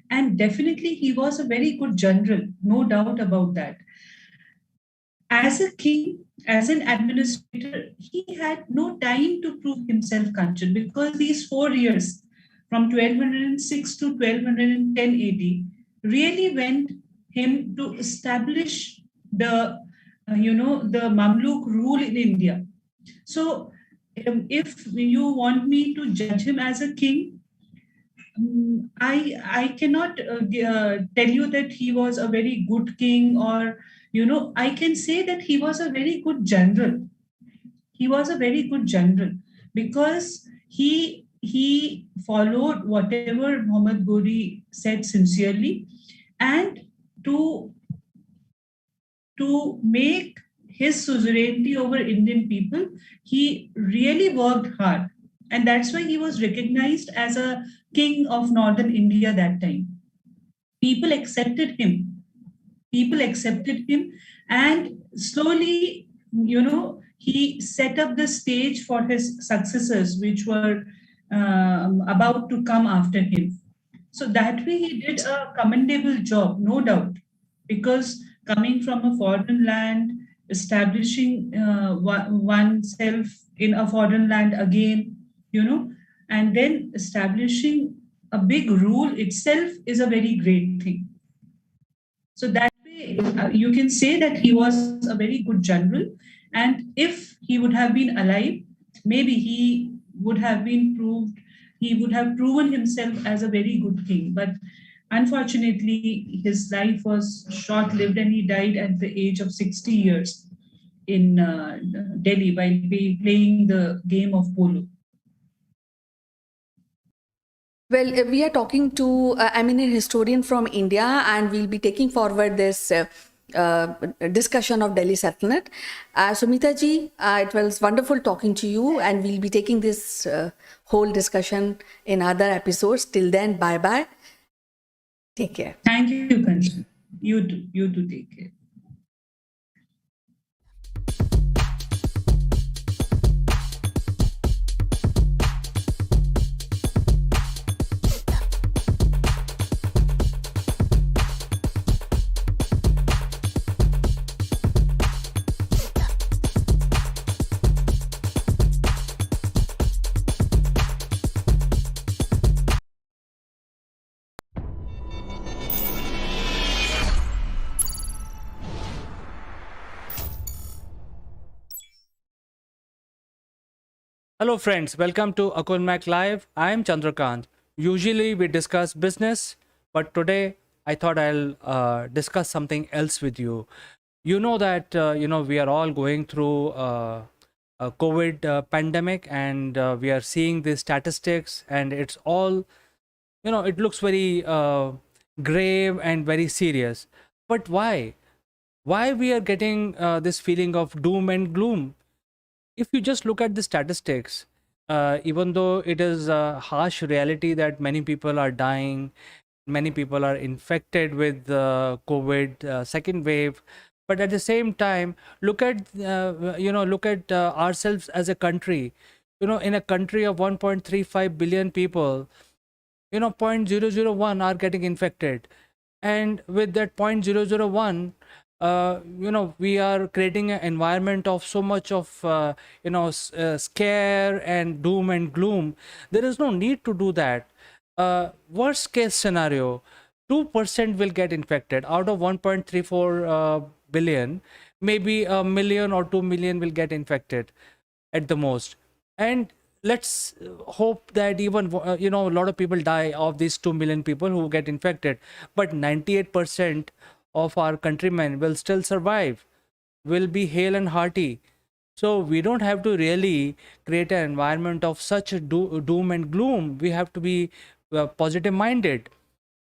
And definitely he was a very good general, no doubt about that. As a king, as an administrator, he had no time to prove himself, Kanchan, because these 4 years from 1206 to 1210 AD really went him to establish the the Mamluk rule in India. So if you want me to judge him as a king, I cannot tell you that he was a very good king, or I can say that he was a very good general. He was a very good general because he followed whatever Muhammad Ghori said sincerely, and to make his suzerainty over Indian people, he really worked hard. And that's why he was recognized as a king of northern India that time. People accepted him. People accepted him, and slowly, he set up the stage for his successors, which were about to come after him. So that way, he did a commendable job, no doubt, because coming from a foreign land, establishing oneself in a foreign land again, and then establishing a big rule itself is a very great thing. So that way, you can say that he was a very good general. And if he would have been alive, maybe he would have proven himself as a very good king. But unfortunately, his life was short lived and he died at the age of 60 years in Delhi while playing the game of polo. Well, we are talking to an eminent historian from India, and we'll be taking forward this discussion of Delhi Sultanate. Sumita ji, it was wonderful talking to you, and we'll be taking this whole discussion in other episodes. Till then, bye-bye. Take care. Thank you, Kanchan. You too take care. Hello friends, welcome to Akulmak Live. I am Chandrakant. Usually we discuss business, but today I thought I'll discuss something else with you. You know that we are all going through a COVID pandemic, and we are seeing the statistics, and it's all it looks very grave and very serious. But why we are getting this feeling of doom and gloom? If you just look at the statistics, even though it is a harsh reality that many people are dying, many people are infected with the COVID second wave, but at the same time, look at ourselves as a country. In a country of 1.35 billion people, 0.001 are getting infected. And with that 0.001, we are creating an environment of so much of scare and doom and gloom. There is no need to do that. Worst case scenario, 2% will get infected out of 1.34 billion. Maybe a million or 2 million will get infected at the most. And let's hope that even a lot of people die of these 2 million people who get infected, but 98% of our countrymen will still survive, will be hale and hearty. So we don't have to really create an environment of such doom and gloom. We have to be positive minded.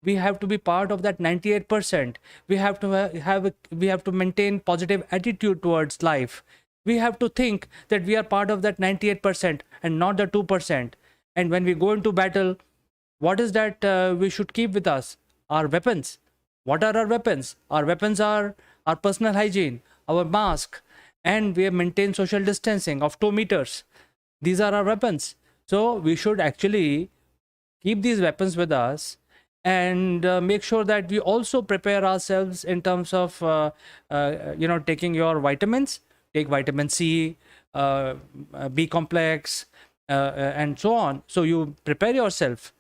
We have to be part of that 98%. We have to we have to maintain positive attitude towards life. We have to think that we are part of that 98% and not the 2%. And when we go into battle, what is that we should keep with us? Our weapons. What are our weapons? Our weapons are our personal hygiene, our mask, and we maintain social distancing of 2 meters. These are our weapons. So we should actually keep these weapons with us, and make sure that we also prepare ourselves in terms of taking your vitamins. Take vitamin C, B complex, and so on. So you prepare yourself,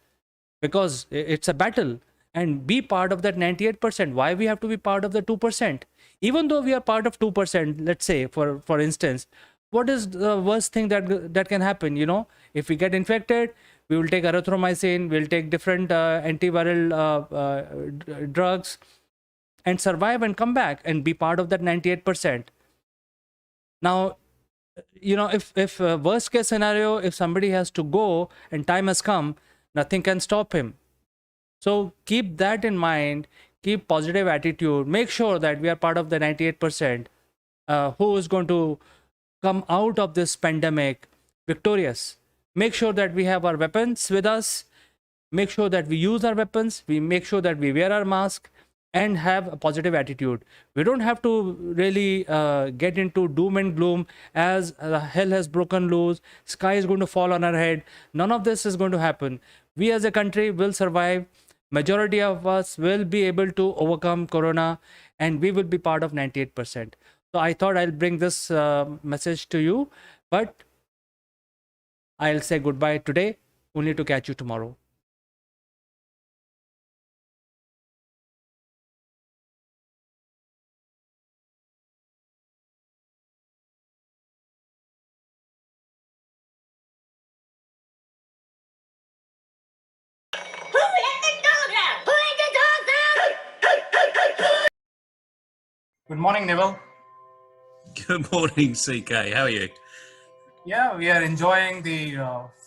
because it's a battle, and be part of that 98%. Why we have to be part of the 2%? Even though we are part of 2%, let's say, for instance, what is the worst thing that can happen? If we get infected, we will take erythromycin, we'll take different antiviral drugs, and survive and come back and be part of that 98%. Now, if worst case scenario, if somebody has to go and time has come, nothing can stop him. So keep that in mind, keep positive attitude, make sure that we are part of the 98% who is going to come out of this pandemic victorious. Make sure that we have our weapons with us, make sure that we use our weapons, we make sure that we wear our mask, and have a positive attitude. We don't have to really get into doom and gloom as hell has broken loose, sky is going to fall on our head. None of this is going to happen. We as a country will survive. Majority of us will be able to overcome corona, and we will be part of 98%. So I thought I'll bring this message to you, but I'll say goodbye today, only to catch you tomorrow. Good morning, Neville. Good morning, CK. How are you? Yeah, we are enjoying the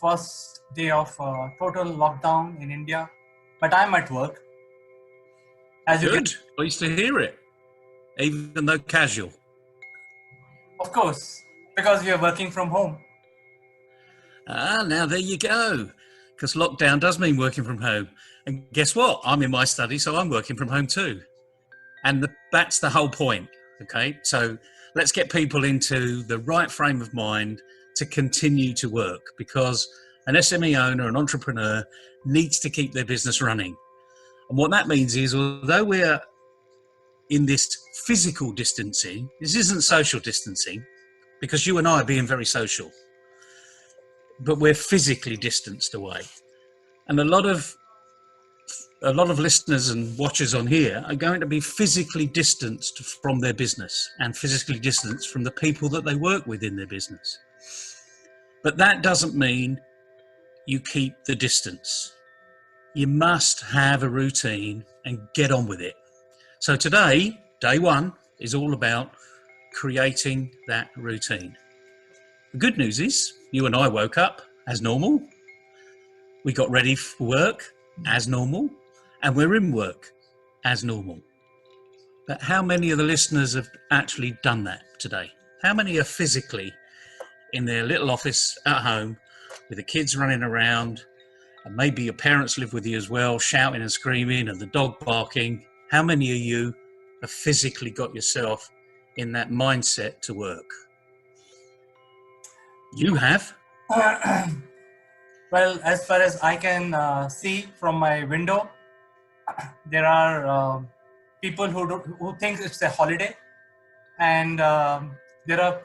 first day of total lockdown in India, but I'm at work. As you Good. Pleased to hear it, even though casual. Of course, because we are working from home. Now there you go. Because lockdown does mean working from home. And guess what? I'm in my study, so I'm working from home too. And that's the whole point, okay? So let's get people into the right frame of mind to continue to work, because an SME owner, an entrepreneur, needs to keep their business running. And what that means is, although we're in this physical distancing, this isn't social distancing, because you and I are being very social, but we're physically distanced away. And a lot of listeners and watchers on here are going to be physically distanced from their business and physically distanced from the people that they work with in their business. But that doesn't mean you keep the distance. You must have a routine and get on with it. So today, day one, is all about creating that routine. The good news is you and I woke up as normal. We got ready for work as normal, and we're in work as normal. But how many of the listeners have actually done that today? How many are physically in their little office at home with the kids running around, and maybe your parents live with you as well, shouting and screaming and the dog barking? How many of you have physically got yourself in that mindset to work? You have. Well, as far as I can see from my window, there are people who think it's a holiday, and there are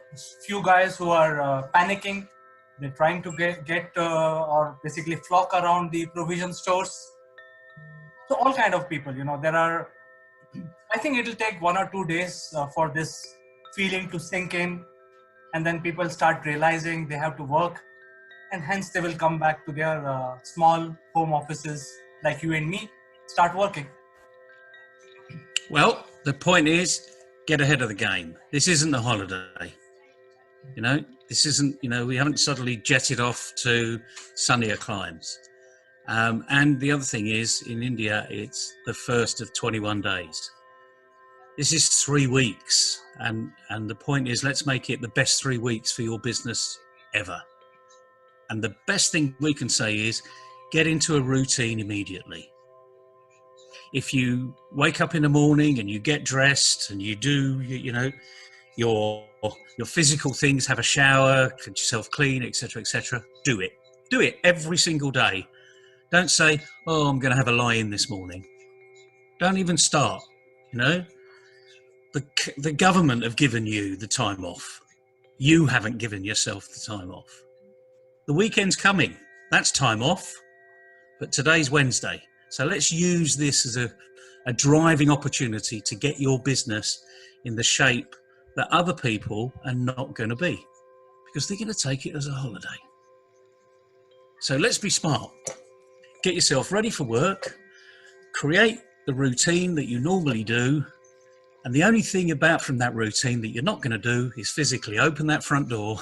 few guys who are panicking. They're trying to get or basically flock around the provision stores. So all kind of people, there are. I think it'll take 1 or 2 days for this feeling to sink in, and then people start realizing they have to work, and hence they will come back to their small home offices like you and me, start working. Well, the point is, get ahead of the game. This isn't a holiday. This isn't, we haven't suddenly jetted off to sunnier climes. And the other thing is, in India, it's the first of 21 days. This is 3 weeks. And the point is, let's make it the best 3 weeks for your business ever. And the best thing we can say is get into a routine immediately. If you wake up in the morning and you get dressed and you do, your physical things, have a shower, get yourself clean, etc., do it. Do it every single day. Don't say, oh, I'm going to have a lie-in this morning. Don't even start. The government have given you the time off. You haven't given yourself the time off. The weekend's coming. That's time off. But today's Wednesday. So let's use this as a driving opportunity to get your business in the shape that other people are not going to be, because they're going to take it as a holiday. So let's be smart. Get yourself ready for work, create the routine that you normally do, and the only thing from that routine that you're not going to do is physically open that front door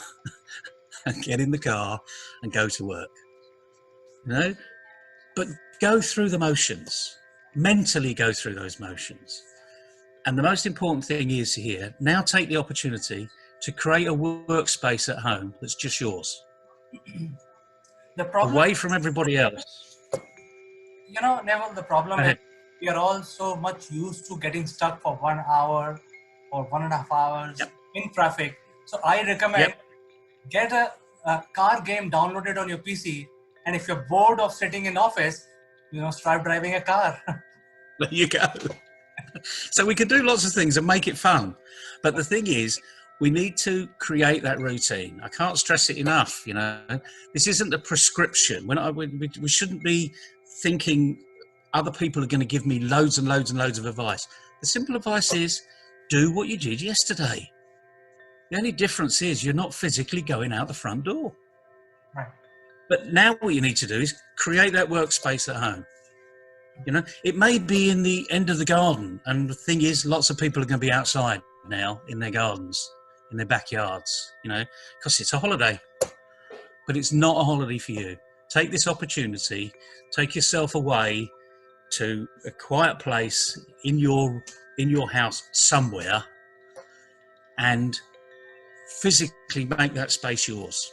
and get in the car and go to work. But go through the motions, mentally go through those motions. And the most important thing is here, now take the opportunity to create a workspace at home that's just yours. The problem, away from everybody else. Neville, the problem is we are all so much used to getting stuck for 1 hour or 1.5 hours in traffic. So I recommend get a car game downloaded on your PC, and if you're bored of sitting in office, start driving a car. There you go. So we can do lots of things and make it fun. But the thing is, we need to create that routine. I can't stress it enough. This isn't a prescription. We shouldn't be thinking other people are going to give me loads and loads and loads of advice. The simple advice is do what you did yesterday. The only difference is you're not physically going out the front door. Right. But now what you need to do is create that workspace at home. It may be in the end of the garden. And the thing is, lots of people are going to be outside now in their gardens, in their backyards, because it's a holiday. But it's not a holiday for you. Take this opportunity, take yourself away to a quiet place in your house somewhere and physically make that space yours.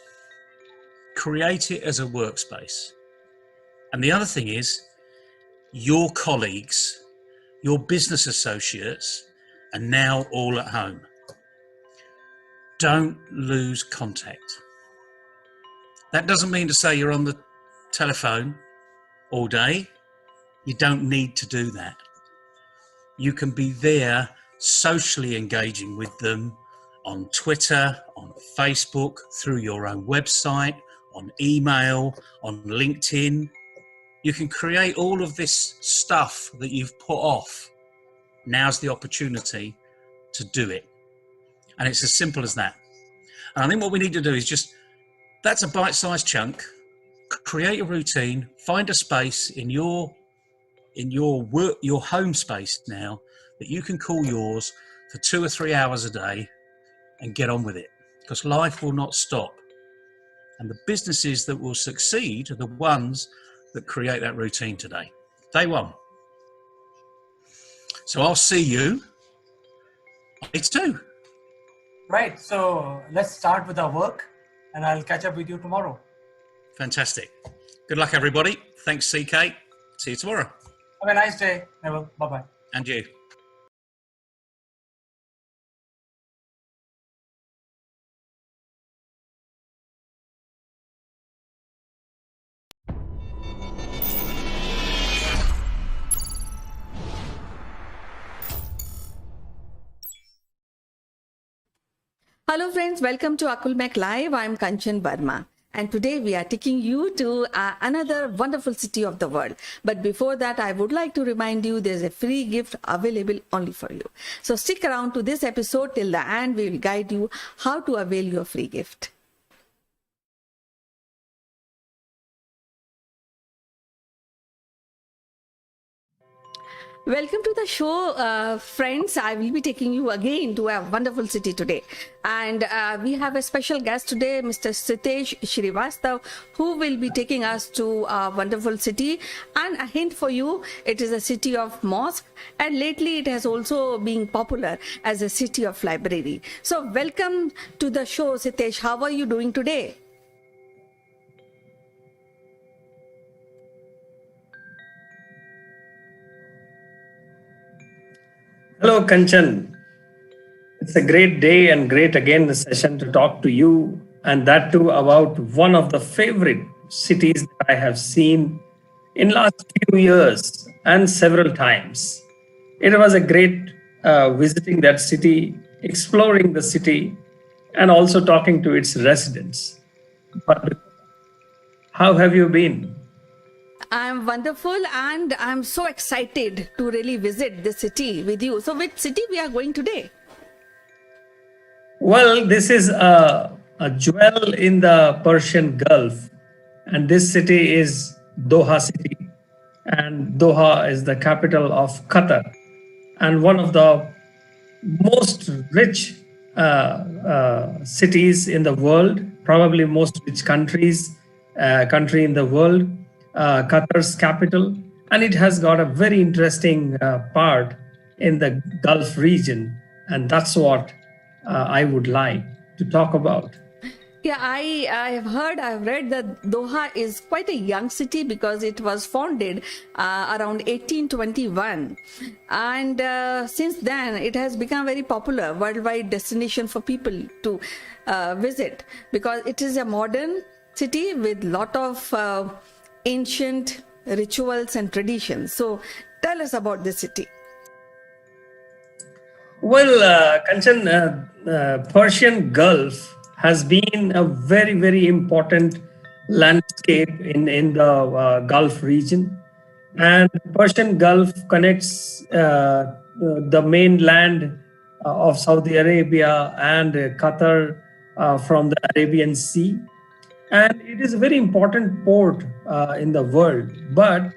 Create it as a workspace. And the other thing is, your colleagues, your business associates are now all at home. Don't lose contact. That doesn't mean to say you're on the telephone all day. You don't need to do that. You can be there socially engaging with them on Twitter, on Facebook, through your own website, on email, on LinkedIn. You can create all of this stuff that you've put off. Now's the opportunity to do it. And it's as simple as that. And I think what we need to do is that's a bite-sized chunk. Create a routine, find a space in your home space now that you can call yours for 2 or 3 hours a day and get on with it, because life will not stop. And the businesses that will succeed are the ones that create that routine today. Day one. So I'll see you on day 2. Right. So let's start with our work, and I'll catch up with you tomorrow. Fantastic. Good luck, everybody. Thanks, CK. See you tomorrow. Have a nice day, Neville. Bye-bye. And you. Hello friends, welcome to Akulmek Live. I'm Kanchan Verma. And today we are taking you to another wonderful city of the world. But before that, I would like to remind you there's a free gift available only for you. So stick around to this episode till the end. We will guide you how to avail your free gift. Welcome to the show, friends. I will be taking you again to a wonderful city today. And we have a special guest today, Mr. Sitesh Srivastav, who will be taking us to a wonderful city. And a hint for you, it is a city of mosque. And lately it has also been popular as a city of library. So welcome to the show, Sitesh. How are you doing today? Hello, Kanchan. It's a great day and great again the session to talk to you, and that too about one of the favorite cities that I have seen in last few years and several times. It was a great visiting that city, exploring the city, and also talking to its residents. But how have you been? I'm wonderful and I'm so excited to really visit this city with you. So which city we are going today? Well, this is a jewel in the Persian Gulf, and this city is Doha city, and Doha is the capital of Qatar, and one of the most rich cities in the world, probably most rich country in the world, Qatar's capital, and it has got a very interesting part in the Gulf region, and that's what I would like to talk about. Yeah, I have heard, I've read that Doha is quite a young city because it was founded around 1821. And since then, it has become very popular worldwide destination for people to visit because it is a modern city with lot of ancient rituals and traditions. So tell us about this city. Well, Kanchan, Persian Gulf has been a very, very important landscape in the Gulf region. And Persian Gulf connects the mainland of Saudi Arabia and Qatar from the Arabian Sea. And it is a very important port in the world. But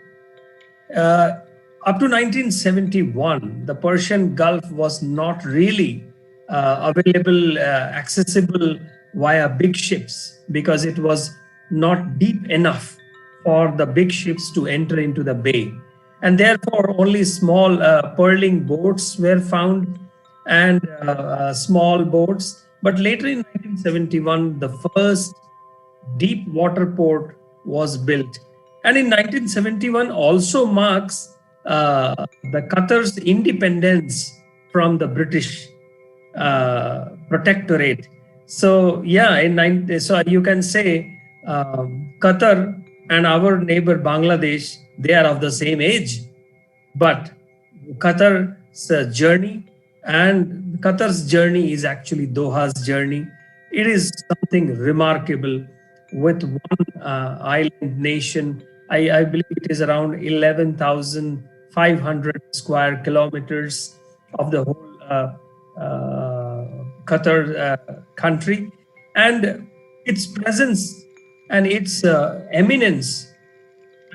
up to 1971, the Persian Gulf was not really accessible via big ships because it was not deep enough for the big ships to enter into the bay. And therefore, only small pearling boats were found and small boats. But later in 1971, the first deep water port was built. And in 1971 also marks the Qatar's independence from the British protectorate. So yeah, so you can say Qatar and our neighbor Bangladesh, they are of the same age. But Qatar's journey and Qatar's journey is actually Doha's journey. It is something remarkable with one island nation. I believe it is around 11,500 square kilometers of the whole Qatar country. And its presence and its eminence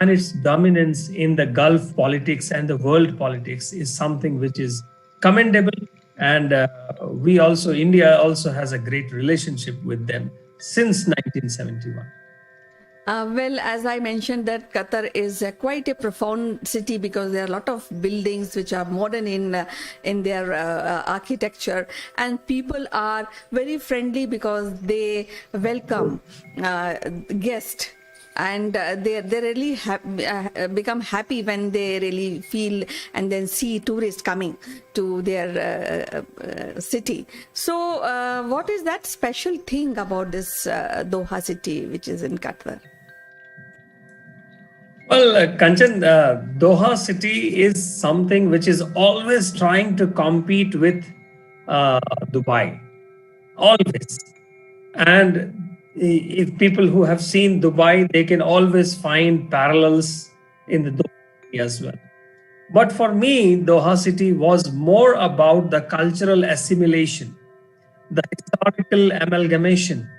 and its dominance in the Gulf politics and the world politics is something which is commendable. And India also has a great relationship with them since 1971. Well, as I mentioned, that Qatar is quite a profound city because there are a lot of buildings which are modern in their architecture, and people are very friendly because they welcome guests. And they really become happy when they really feel and then see tourists coming to their city. So what is that special thing about this Doha city which is in Qatar? Well, Kanchan, Doha city is something which is always trying to compete with Dubai. always. And if people who have seen Dubai, they can always find parallels in the Dubai as well. But for me, Doha city was more about the cultural assimilation, the historical amalgamation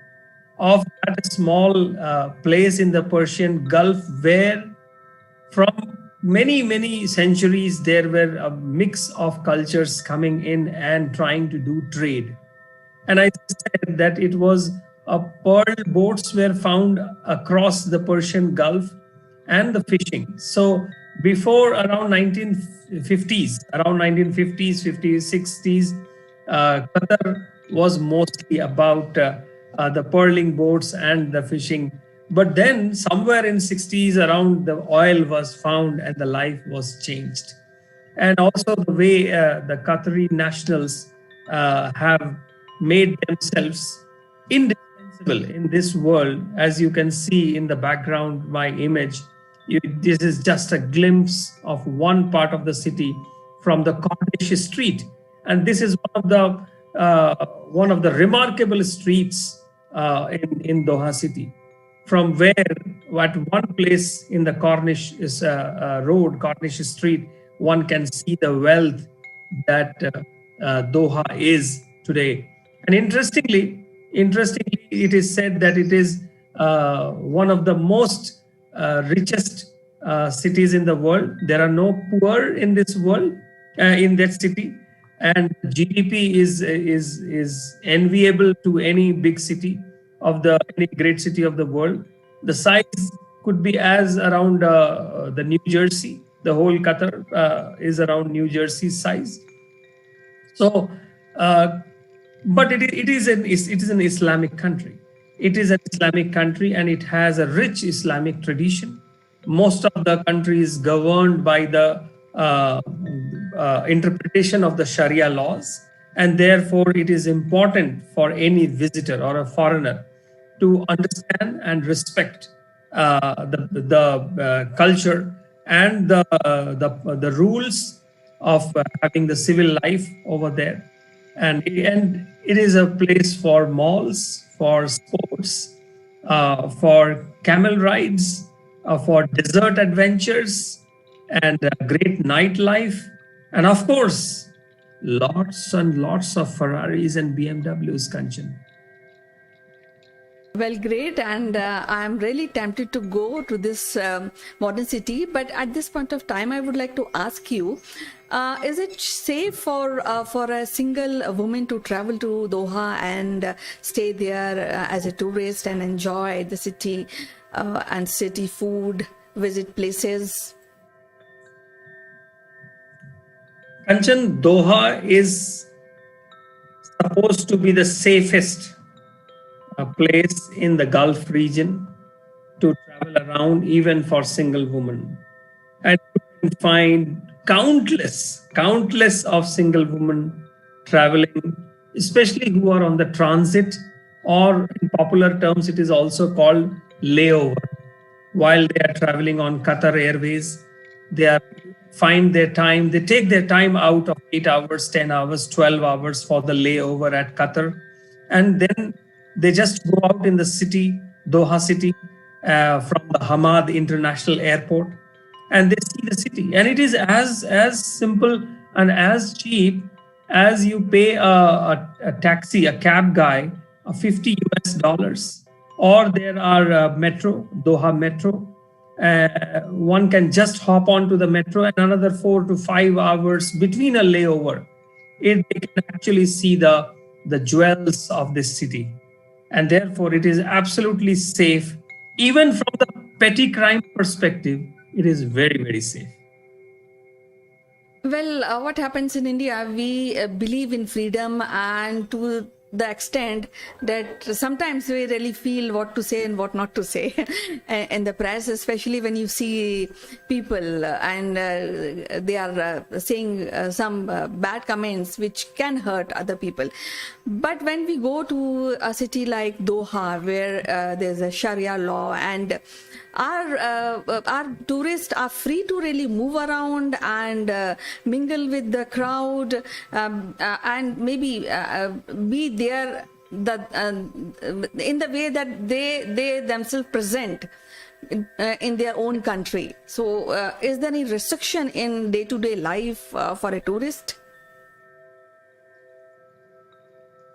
of that small place in the Persian Gulf where from many centuries there were a mix of cultures coming in and trying to do trade. And I said that it was pearl boats were found across the Persian Gulf and the fishing. So before around 1950s, 50s, 60s, Qatar was mostly about the pearling boats and the fishing. But then somewhere in 60s around the oil was found and the life was changed. And also the way the Qatari nationals have made themselves indispensable in this world. As you can see in the background, my image, this is just a glimpse of one part of the city from the Cornish Street, and this is one of the remarkable streets in Doha city, from where at one place in the Cornish road, Cornish Street, one can see the wealth that Doha is today. And interestingly, it is said that it is one of the most richest cities in the world. There are no poor in this world, in that city, and GDP is enviable to any big city of any great city of the world. The size could be as around the New Jersey. The whole Qatar is around New Jersey size. So, but it is an Islamic country. It is an Islamic country, and it has a rich Islamic tradition. Most of the country is governed by the interpretation of the Sharia laws, and therefore it is important for any visitor or a foreigner to understand and respect the culture and the rules of having the civil life over there. And it is a place for malls, for sports, for camel rides, for desert adventures, and great nightlife, and of course, lots and lots of Ferraris and BMWs, Kanchan. Well, great, and I'm really tempted to go to this modern city. But at this point of time, I would like to ask you: is it safe for a single woman to travel to Doha and stay there as a tourist and enjoy the city and city food, visit places? Kanchan, Doha is supposed to be the safest place in the Gulf region to travel around, even for single women. And you can find countless of single women traveling, especially who are on the transit, or in popular terms, it is also called layover. While they are traveling on Qatar Airways, they take their time out of 8 hours, 10 hours, 12 hours for the layover at Qatar. And then they just go out in the city, Doha city, from the Hamad International Airport, and they see the city. And it is as simple and as cheap as you pay a taxi, a cab guy, $50 US. Or there are metro, Doha Metro. One can just hop onto the metro, and another 4 to 5 hours between a layover, they can actually see the jewels of this city. And therefore it is absolutely safe. Even from the petty crime perspective, it is very safe. Well, what happens in India, we believe in freedom, and to the extent that sometimes we really feel what to say and what not to say in the press, especially when you see people and they are saying some bad comments which can hurt other people. But when we go to a city like Doha, where there's a Sharia law, and our tourists are free to really move around and mingle with the crowd, and maybe be there in the way that they themselves present in their own country. So is there any restriction in day-to-day life for a tourist?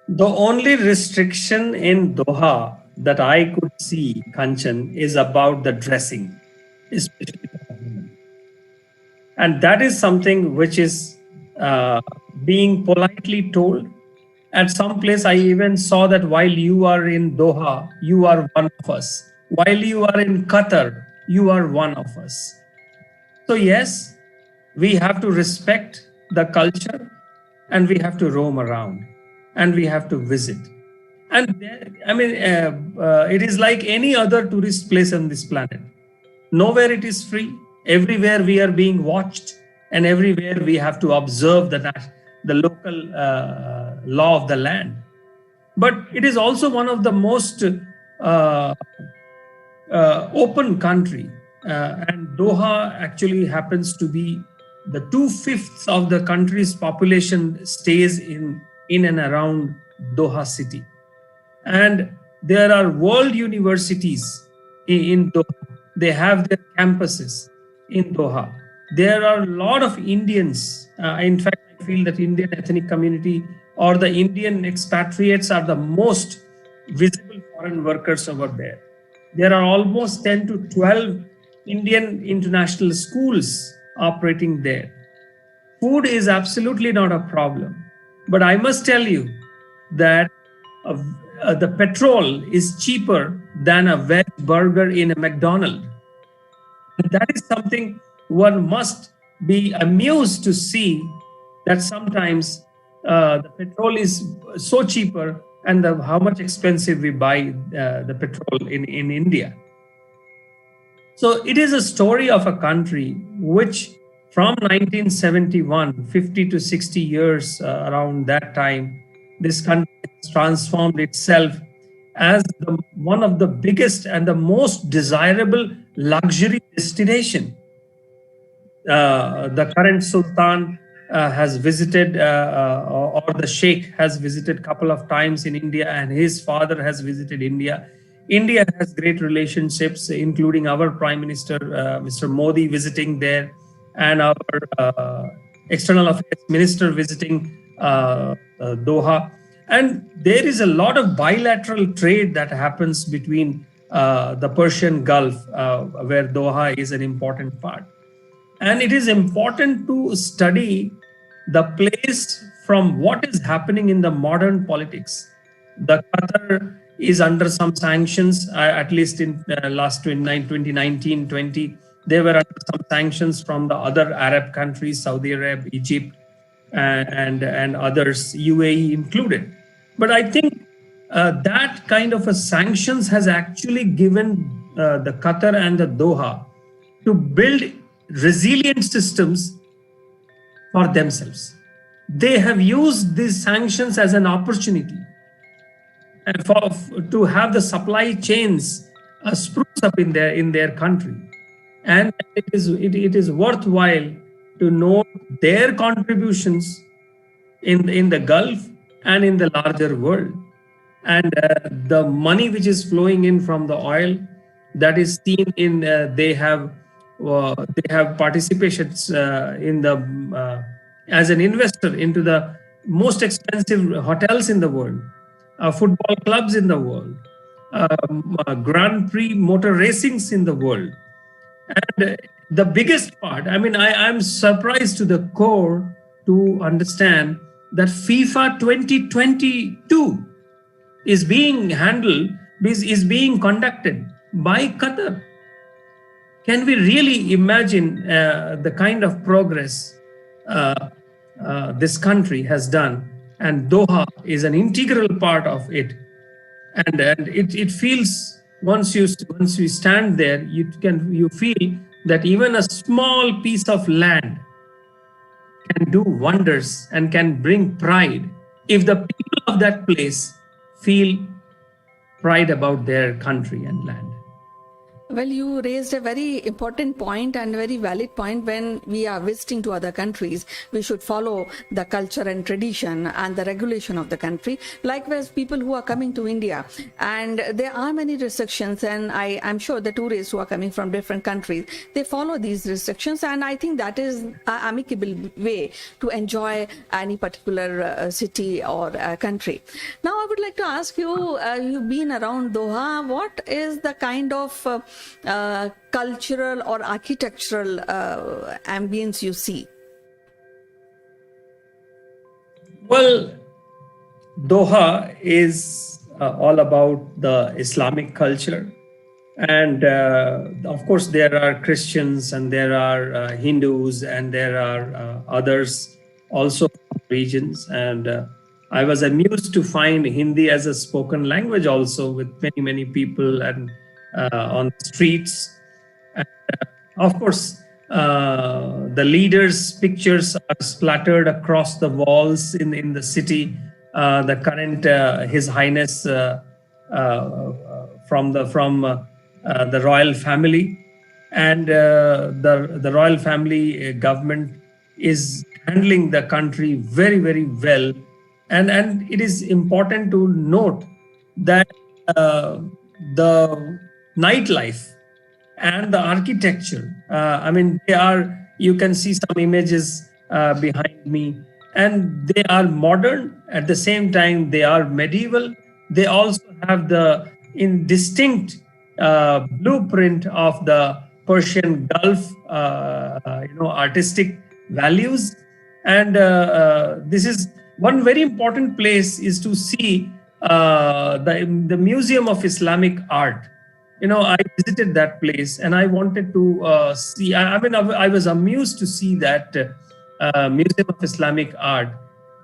The only restriction in Doha that I could see, Kanchan, is about the dressing, especially for women. And that is something which is being politely told. At some place, I even saw that while you are in Doha, you are one of us. While you are in Qatar, you are one of us. So, yes, we have to respect the culture and we have to roam around and we have to visit. And it is like any other tourist place on this planet. Nowhere it is free. Everywhere we are being watched, and everywhere we have to observe the local law of the land. But it is also one of the most open country, and Doha actually happens to be the 2/5 of the country's population stays in and around Doha city. And there are world universities in Doha. They have their campuses in Doha. There are a lot of Indians. In fact, I feel that Indian ethnic community or the Indian expatriates are the most visible foreign workers over there. There are almost 10 to 12 Indian international schools operating there. Food is absolutely not a problem. But I must tell you that the petrol is cheaper than a veg burger in a McDonald's. That is something one must be amused to see, that sometimes the petrol is so cheaper and how much expensive we buy the petrol in India. So it is a story of a country which from 1971, 50 to 60 years around that time, this country has transformed itself as one of the biggest and the most desirable luxury destination. The current Sultan has visited, or the Sheikh has visited a couple of times in India, and his father has visited India. India has great relationships, including our Prime Minister, Mr. Modi, visiting there, and our External Affairs Minister visiting Doha. And there is a lot of bilateral trade that happens between the Persian Gulf, where Doha is an important part. And it is important to study the place from what is happening in the modern politics. The Qatar is under some sanctions, at least in last 2019-20. They were under some sanctions from the other Arab countries, Saudi Arabia, Egypt, and others, UAE included. But I think that kind of a sanctions has actually given the Qatar and the Doha to build resilient systems for themselves. They have used these sanctions as an opportunity and to have the supply chains spruce up in their country. And it is worthwhile to note their contributions in the Gulf and in the larger world. And the money which is flowing in from the oil, that is seen in they have participations in the as an investor into the most expensive hotels in the world, football clubs in the world, Grand Prix motor racings in the world. And the biggest part, I'm surprised to the core to understand that FIFA 2022 is being conducted by Qatar. Can we really imagine the kind of progress this country has done? And Doha is an integral part of it. And it feels, once you stand there, you feel that even a small piece of land can do wonders and can bring pride if the people of that place feel pride about their country and land. Well, you raised a very important point and very valid point. When we are visiting to other countries, we should follow the culture and tradition and the regulation of the country. Likewise, people who are coming to India, and there are many restrictions, and I'm sure the tourists who are coming from different countries, they follow these restrictions, and I think that is an amicable way to enjoy any particular city or country. Now, I would like to ask you, you've been around Doha. What is the kind of cultural or architectural ambience you see? Well, Doha is all about the Islamic culture. And of course, there are Christians and there are Hindus and there are others also from regions. And I was amused to find Hindi as a spoken language also, with many, many people and on the streets. And, of course, the leaders' pictures are splattered across the walls in the city. The current His Highness from the royal family, and the royal family government is handling the country very, very well. And it is important to note that the nightlife and the architecture, you can see some images behind me, and they are modern. At the same time, they are medieval. They also have the distinct blueprint of the Persian Gulf, artistic values. And this is one very important place is to see the Museum of Islamic Art. I visited that place and I wanted to see. I was amused to see that Museum of Islamic Art,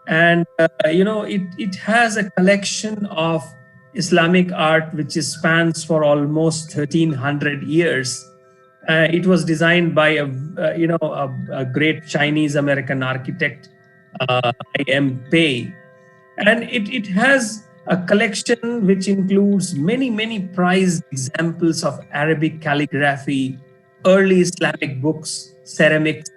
and it has a collection of Islamic art which spans for almost 1300 years. It was designed by a great Chinese American architect, I.M. Pei, and it has a collection which includes many prized examples of Arabic calligraphy, early Islamic books, ceramics,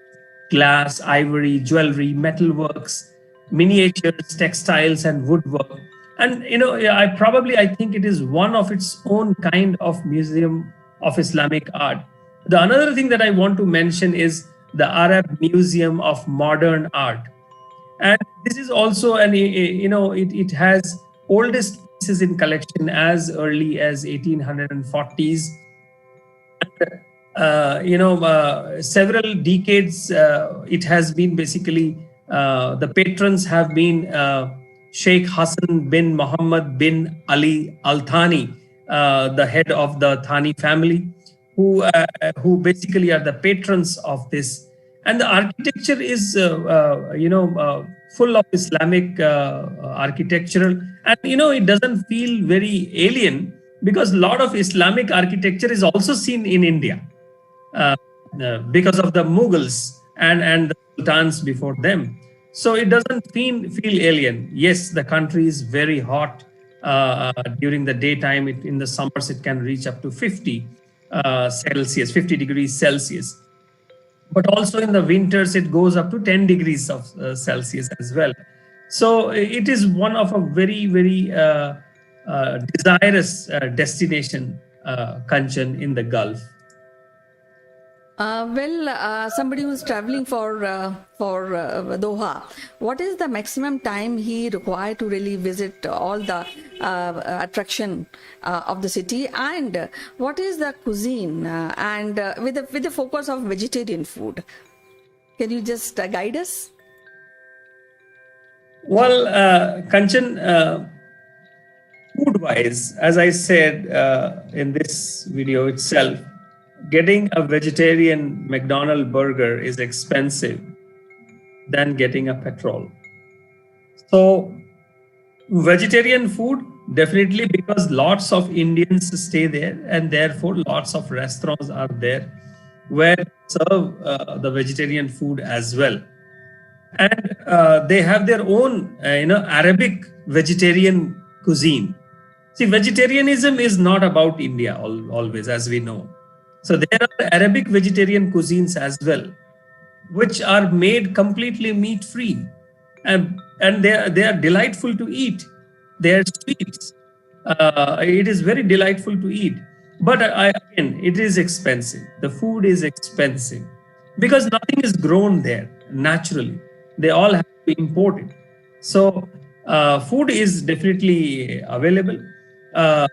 glass, ivory, jewelry, metalworks, miniatures, textiles, and woodwork. And I think it is one of its own kind of museum of Islamic art. The another thing that I want to mention is the Arab Museum of Modern Art, and this is also it has oldest pieces in collection as early as 1840s. Several decades it has been basically the patrons have been Sheikh Hassan bin Muhammad bin Ali Al Thani, the head of the Thani family, who basically are the patrons of this. And the architecture is full of Islamic architectural, and it doesn't feel very alien, because a lot of Islamic architecture is also seen in India because of the Mughals and the sultans before them. So it doesn't feel alien. Yes, the country is very hot during the daytime. In the summers, it can reach up to 50 Celsius, 50 degrees Celsius. But also in the winters, it goes up to 10 degrees of Celsius as well. So it is one of a very, very desirous destination, Kanchan, in the Gulf. Somebody who's traveling for Doha, what is the maximum time he required to really visit all the attraction of the city, and what is the cuisine, and with the focus of vegetarian food? Can you just guide us? Well, Kanchan, food-wise, as I said in this video itself, getting a vegetarian McDonald's burger is expensive than getting a petrol. So vegetarian food, definitely, because lots of Indians stay there, and therefore lots of restaurants are there where serve the vegetarian food as well. And they have their own Arabic vegetarian cuisine. See, vegetarianism is not about India always, as we know. So there are Arabic vegetarian cuisines as well, which are made completely meat free, and they are delightful to eat. They are sweets. It is very delightful to eat, but again, it is expensive. The food is expensive because nothing is grown there naturally. They all have to be imported. So food is definitely available. Uh,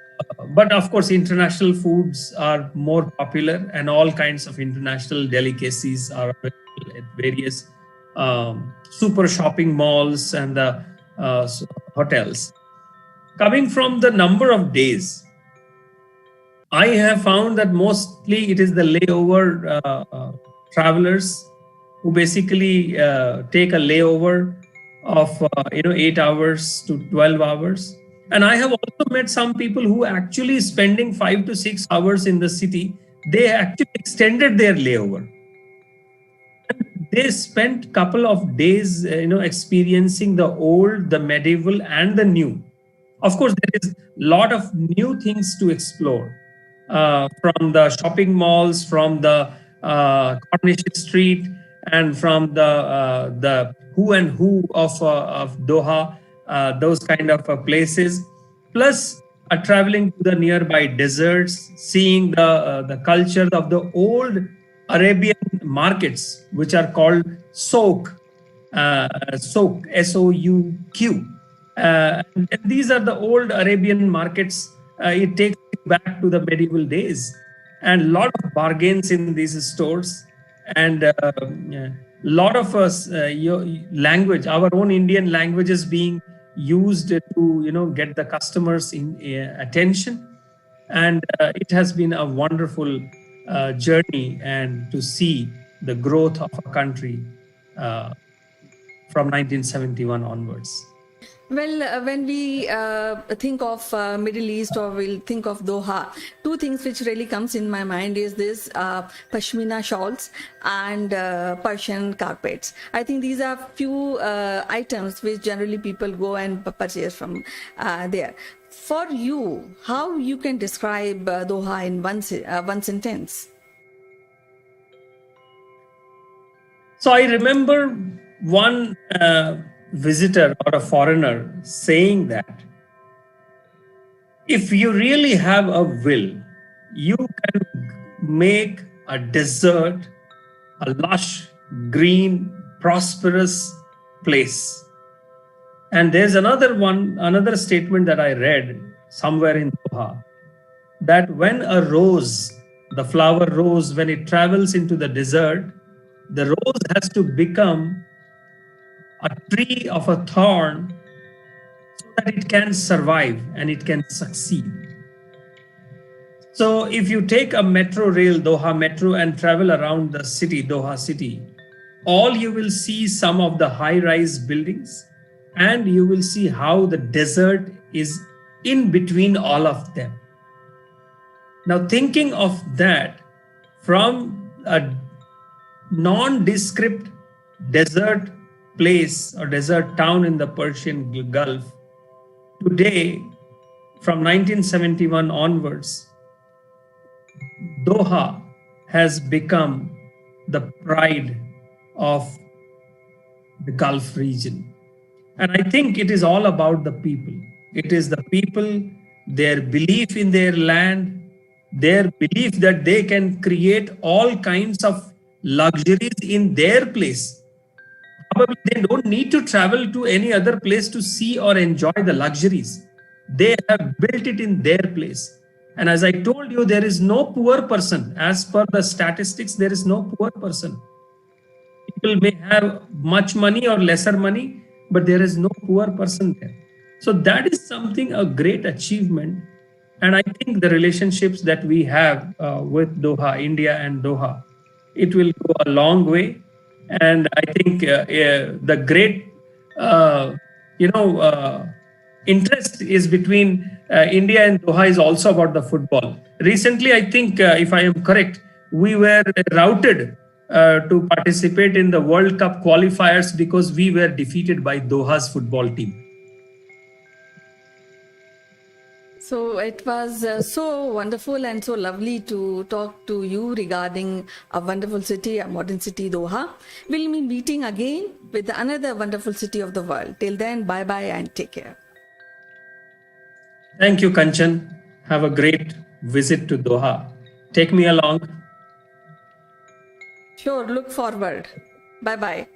but of course, international foods are more popular, and all kinds of international delicacies are available at various super shopping malls and the hotels. Coming from the number of days, I have found that mostly it is the layover travelers who basically take a layover of 8 hours to 12 hours. And I have also met some people who actually spending 5 to 6 hours in the city. They actually extended their layover. They spent couple of days experiencing the old, the medieval, and the new. Of course, there is a lot of new things to explore, from the shopping malls, from the Cornish Street, and from the who and who of Doha, those kind of places. Plus, traveling to the nearby deserts, seeing the culture of the old Arabian markets, which are called souk, SOUQ. And these are the old Arabian markets. It takes you back to the medieval days, and a lot of bargains in these stores, and a lot of us language, our own Indian languages being used to get the customers in attention, and it has been a wonderful journey and to see the growth of a country from 1971 onwards. Well, when we think of Middle East or we'll think of Doha, two things which really comes in my mind is this pashmina shawls and Persian carpets. I think these are few items which generally people go and purchase from there. For you, how you can describe Doha in one sentence? So I remember one visitor or a foreigner saying that if you really have a will, you can make a desert a lush, green, prosperous place. And there's another statement that I read somewhere in Doha, that when a rose, the flower rose, when it travels into the desert, the rose has to become a tree of a thorn so that it can survive and it can succeed. So if you take a metro rail, Doha Metro, and travel around the city, Doha city, all you will see some of the high-rise buildings, and you will see how the desert is in between all of them. Now, thinking of that from a nondescript desert place or desert town in the Persian Gulf, today, from 1971 onwards, Doha has become the pride of the Gulf region. And I think it is all about the people. It is the people, their belief in their land, their belief that they can create all kinds of luxuries in their place. Probably they don't need to travel to any other place to see or enjoy the luxuries. They have built it in their place. And as I told you, there is no poor person. As per the statistics, there is no poor person. People may have much money or lesser money, but there is no poor person there. So that is something, a great achievement. And I think the relationships that we have with Doha, India and Doha, it will go a long way. And I think the great, interest is between India and Doha is also about the football. Recently, I think, if I am correct, we were routed to participate in the World Cup qualifiers because we were defeated by Doha's football team. So it was so wonderful and so lovely to talk to you regarding a wonderful city, a modern city, Doha. We'll be meeting again with another wonderful city of the world. Till then, bye bye and take care. Thank you, Kanchan. Have a great visit to Doha. Take me along. Sure, look forward. Bye bye.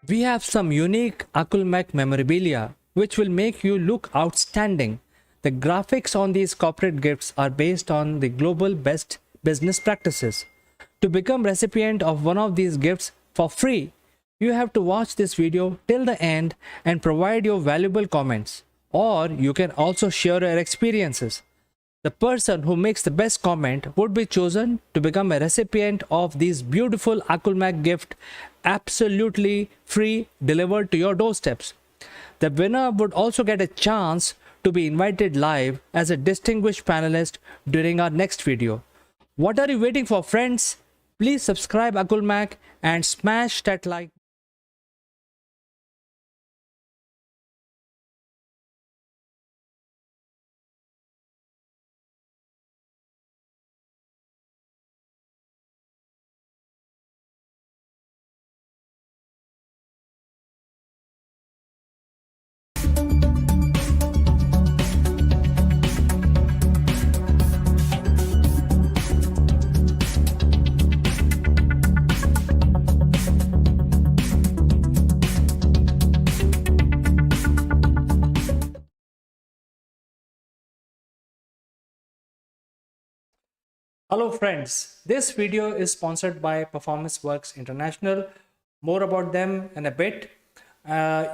We have some unique Akulmek memorabilia which will make you look outstanding. The graphics on these corporate gifts are based on the global best business practices. To become recipient of one of these gifts for free, you have to watch this video till the end and provide your valuable comments. Or you can also share your experiences. The person who makes the best comment would be chosen to become a recipient of these beautiful Akulmak gift, absolutely free, delivered to your doorsteps. The winner would also get a chance to be invited live as a distinguished panelist during our next video. What are you waiting for, friends? Please subscribe Akulmak and smash that like. Hello friends, this video is sponsored by Performance Works International. More about them in a bit.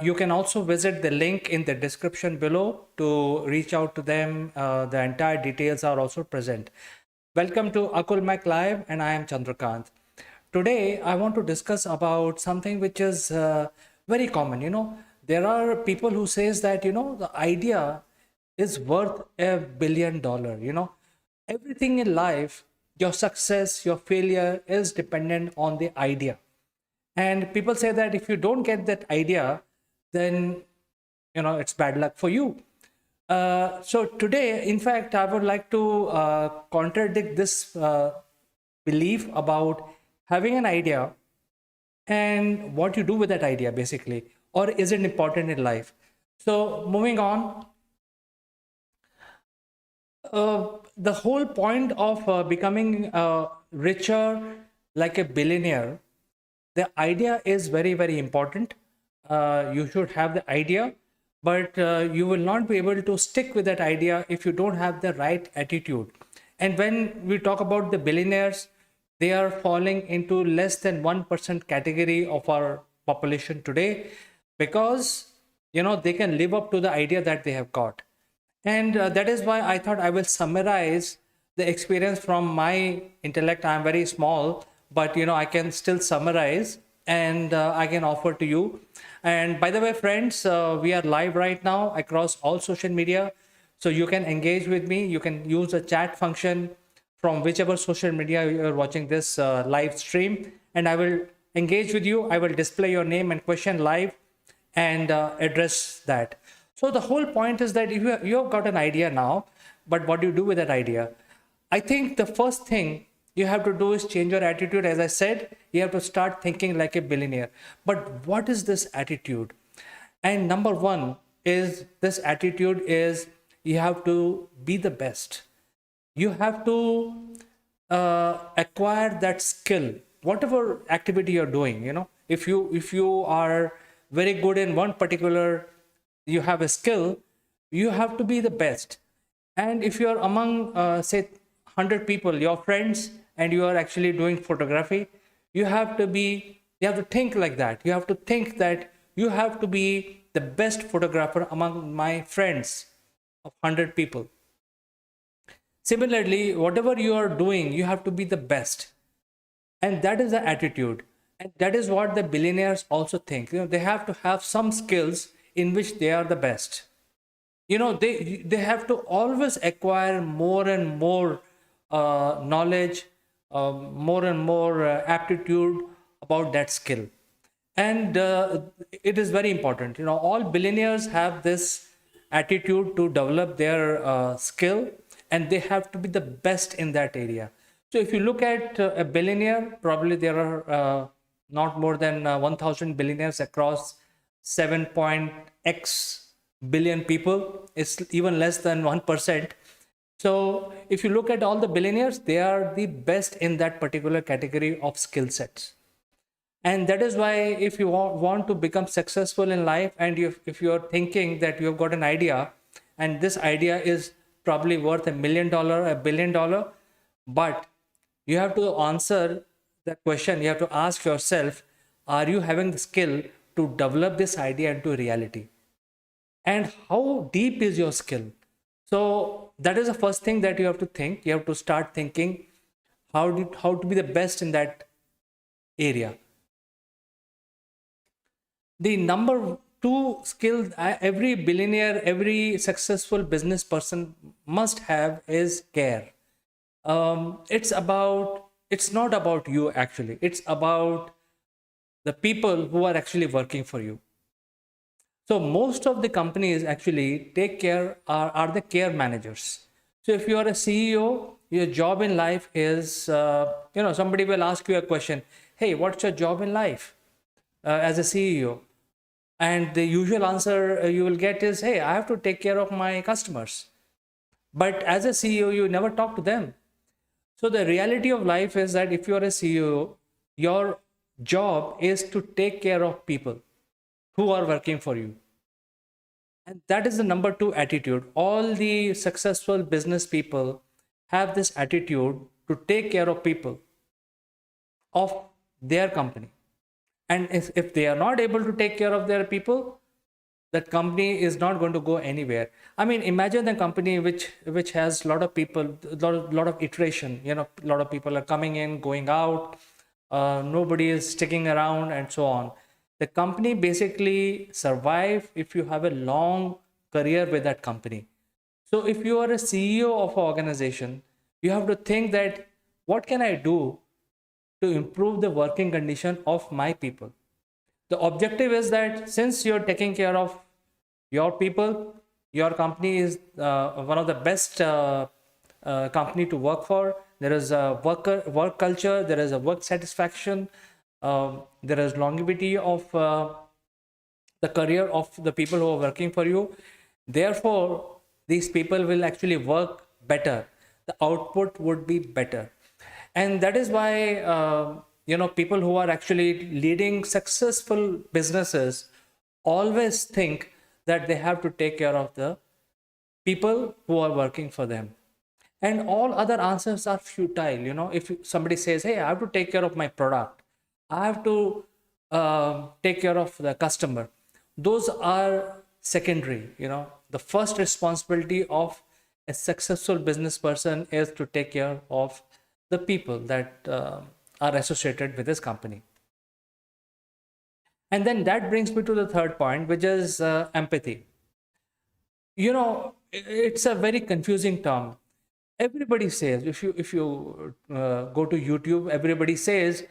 You can also visit the link in the description below to reach out to them. The entire details are also present. Welcome to Akulmek Live and I am Chandrakant. Today I want to discuss about something which is very common. There are people who says that, the idea is worth $1 billion. Everything in life, your success, your failure is dependent on the idea. And people say that if you don't get that idea, then it's bad luck for you. So today, in fact, I would like to contradict this belief about having an idea and what you do with that idea, basically, or is it important in life? So moving on, the whole point of becoming richer like a billionaire, the idea is very, very important. You should have the idea, but you will not be able to stick with that idea if you don't have the right attitude. And when we talk about the billionaires, they are falling into less than 1% category of our population today because they can live up to the idea that they have got. And that is why I thought I will summarize the experience from my intellect. I'm very small, but I can still summarize and I can offer to you. And by the way, friends, we are live right now across all social media. So you can engage with me. You can use the chat function from whichever social media you're watching this live stream. And I will engage with you. I will display your name and question live and address that. So the whole point is that if you have got an idea now, but what do you do with that idea? I think the first thing you have to do is change your attitude. As I said, you have to start thinking like a billionaire. But what is this attitude? And number one is this attitude is you have to be the best. You have to acquire that skill, whatever activity you're doing. If you are very good in one particular, you have a skill, you have to be the best. And if you're among say 100 people, your friends, and you are actually doing photography, you have to think like that. You have to think that you have to be the best photographer among my friends of 100 people. Similarly, whatever you are doing, you have to be the best. And that is the attitude. And that is what the billionaires also think. They have to have some skills in which they are the best. They have to always acquire more and more knowledge, more and more aptitude about that skill. And it is very important. All billionaires have this attitude to develop their skill, and they have to be the best in that area. So if you look at a billionaire, probably there are not more than 1000 billionaires across 7.x billion people. It's even less than 1%. So if you look at all the billionaires, they are the best in that particular category of skill sets. And that is why if you want to become successful in life, and if you're thinking that you've got an idea and this idea is probably worth $1 million, $1 billion, but you have to answer that question. You have to ask yourself, are you having the skill to develop this idea into reality? And how deep is your skill? So that is the first thing that you have to think. You have to start thinking how to be the best in that area. The number two skill every billionaire, every successful business person must have is care. It's not about you actually. It's about the people who are actually working for you. So most of the companies actually take care are the care managers. So if you are a CEO, your job in life is, somebody will ask you a question. Hey, what's your job in life as a CEO? And the usual answer you will get is, hey, I have to take care of my customers. But as a CEO, you never talk to them. So the reality of life is that if you're a CEO, your job is to take care of people who are working for you. And that is the number two attitude. All the successful business people have this attitude to take care of people of their company. And if they are not able to take care of their people, that company is not going to go anywhere. I mean, imagine a company which has a lot of people, lot of iteration. A lot of people are coming in, going out. Nobody is sticking around, and so on. The company basically survive if you have a long career with that company. So if you are a CEO of an organization, you have to think that what can I do to improve the working condition of my people? The objective is that since you're taking care of your people, your company is one of the best company to work for. There is a work culture, there is a work satisfaction, there is longevity of the career of the people who are working for you. Therefore, these people will actually work better. The output would be better. And that is why people who are actually leading successful businesses always think that they have to take care of the people who are working for them, and all other answers are futile. If somebody says, hey, I have to take care of my product, I have to take care of the customer, those are secondary. The first responsibility of a successful business person is to take care of the people that are associated with this company. And then that brings me to the third point, which is empathy. It's a very confusing term. Everybody says, if you go to YouTube, everybody says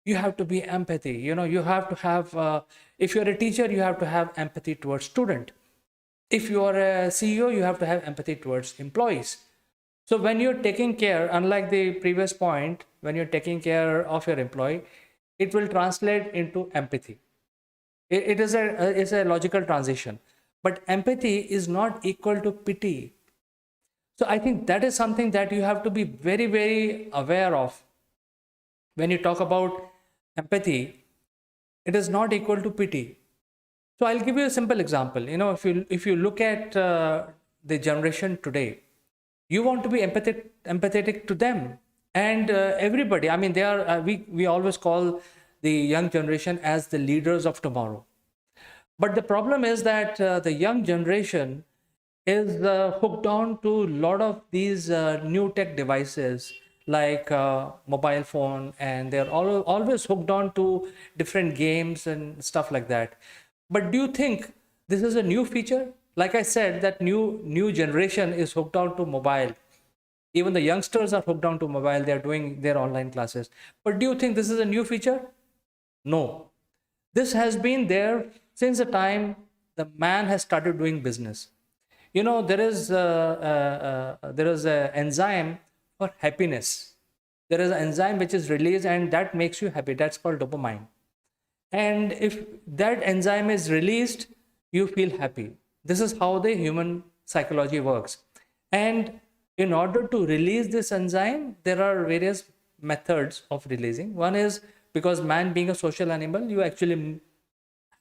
you have to be empathy. You have to have, if you're a teacher, you have to have empathy towards student. If you are a CEO, you have to have empathy towards employees. So when you're taking care, unlike the previous point, when you're taking care of your employee, it will translate into empathy. It is a logical transition. But empathy is not equal to pity. So I think that is something that you have to be very, very aware of. When you talk about empathy, it is not equal to pity. So I'll give you a simple example. If you look at the generation today, you want to be empathetic to them, and everybody. I mean, they are. We always call the young generation as the leaders of tomorrow. But the problem is that the young generation is hooked on to a lot of these new tech devices like mobile phone, and they're always hooked on to different games and stuff like that. But do you think this is a new feature? Like I said, that new generation is hooked on to mobile. Even the youngsters are hooked on to mobile. They're doing their online classes. But do you think this is a new feature? No. This has been there since the time the man has started doing business. You know, there is an enzyme for happiness. There is an enzyme which is released and that makes you happy. That's called dopamine. And if that enzyme is released, you feel happy. This is how the human psychology works. And in order to release this enzyme, there are various methods of releasing. One is, because man being a social animal, you actually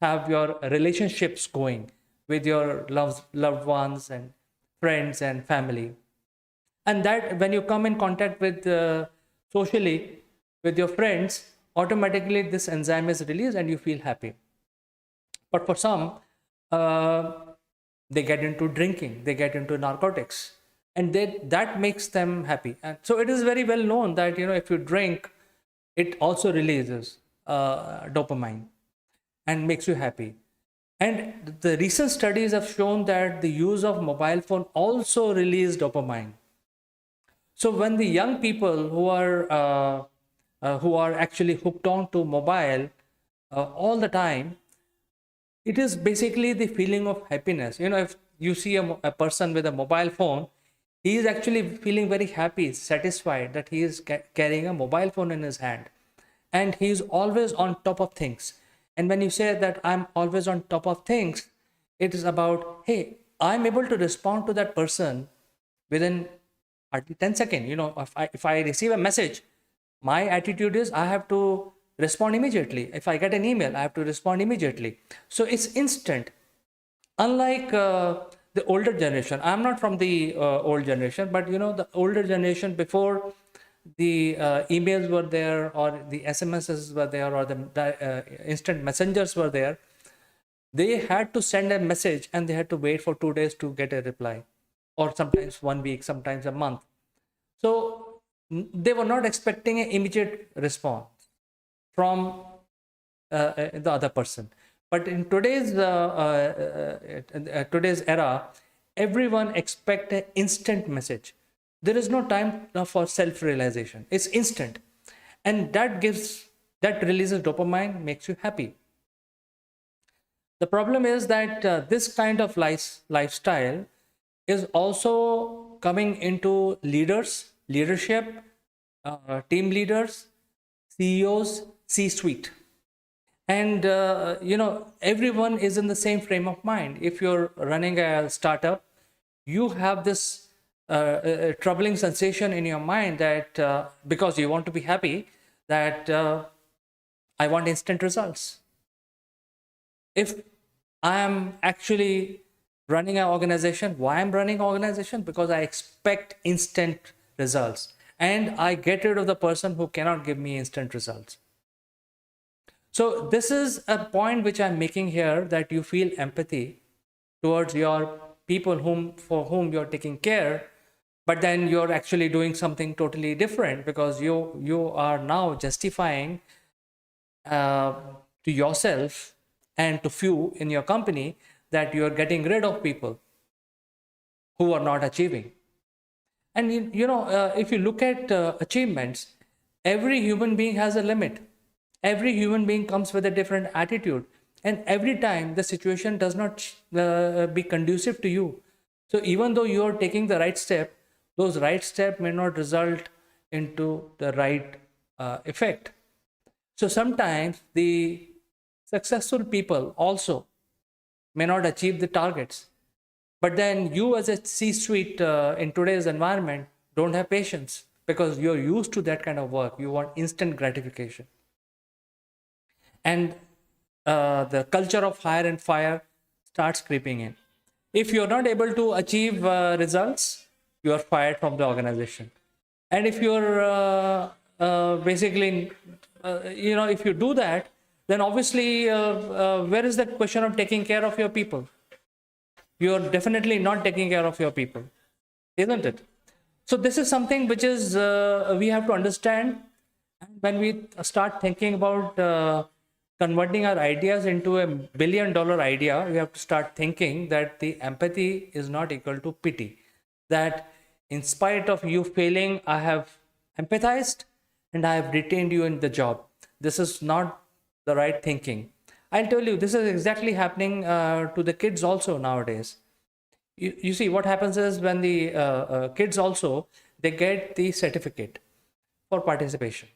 have your relationships going with your loved ones and friends and family. And that when you come in contact with socially with your friends, automatically this enzyme is released and you feel happy. But for some, uh, they get into drinking, they get into narcotics, and that makes them happy. And so it is very well known that, you know, if you drink, it also releases dopamine and makes you happy. And the recent studies have shown that the use of mobile phone also release dopamine. So when the young people who are actually hooked on to mobile all the time, it is basically the feeling of happiness. You know, if you see a person with a mobile phone, he is actually feeling very happy, satisfied that he is carrying a mobile phone in his hand, and he is always on top of things. And when you say that I'm always on top of things, it is about, hey, I'm able to respond to that person within hardly 10 seconds. You know, if I receive a message, my attitude is I have to respond immediately. If I get an email, I have to respond immediately. So it's instant. Unlike the older generation, I'm not from the old generation, but you know, the older generation, before the emails were there, or the SMSs were there, or the instant messengers were there, they had to send a message and they had to wait for 2 days to get a reply, or sometimes 1 week, sometimes a month. So they were not expecting an immediate response from the other person. But in today's era, everyone expect an instant message. There is no time for self-realization. It's instant, and that releases dopamine, makes you happy. The problem is that this kind of lifestyle is also coming into leadership, team leaders, CEOs, C-suite. And you know, everyone is in the same frame of mind. If you're running a startup, you have this troubling sensation in your mind that because you want to be happy, that I want instant results. If I am actually running an organization, why I'm running an organization? Because I expect instant results, and I get rid of the person who cannot give me instant results. So this is a point which I'm making here, that you feel empathy towards your people for whom you're taking care, but then you're actually doing something totally different, because you are now justifying to yourself and to few in your company that you're getting rid of people who are not achieving. And you know, if you look at achievements, every human being has a limit. Every human being comes with a different attitude, and every time the situation does not be conducive to you. So even though you are taking the right step, those right steps may not result into the right effect. So sometimes the successful people also may not achieve the targets, but then you as a C-suite in today's environment don't have patience, because you're used to that kind of work. You want instant gratification. And the culture of hire and fire starts creeping in. If you're not able to achieve results, you are fired from the organization. And if you're basically, you know, if you do that, then obviously, where is that question of taking care of your people? You're definitely not taking care of your people, isn't it? So this is something which is we have to understand. When we start thinking about converting our ideas into $1 billion idea, we have to start thinking that the empathy is not equal to pity. That in spite of you failing, I have empathized and I have retained you in the job. This is not the right thinking. I'll tell you, this is exactly happening to the kids also nowadays. you see what happens is when the kids also, they get the certificate for participation.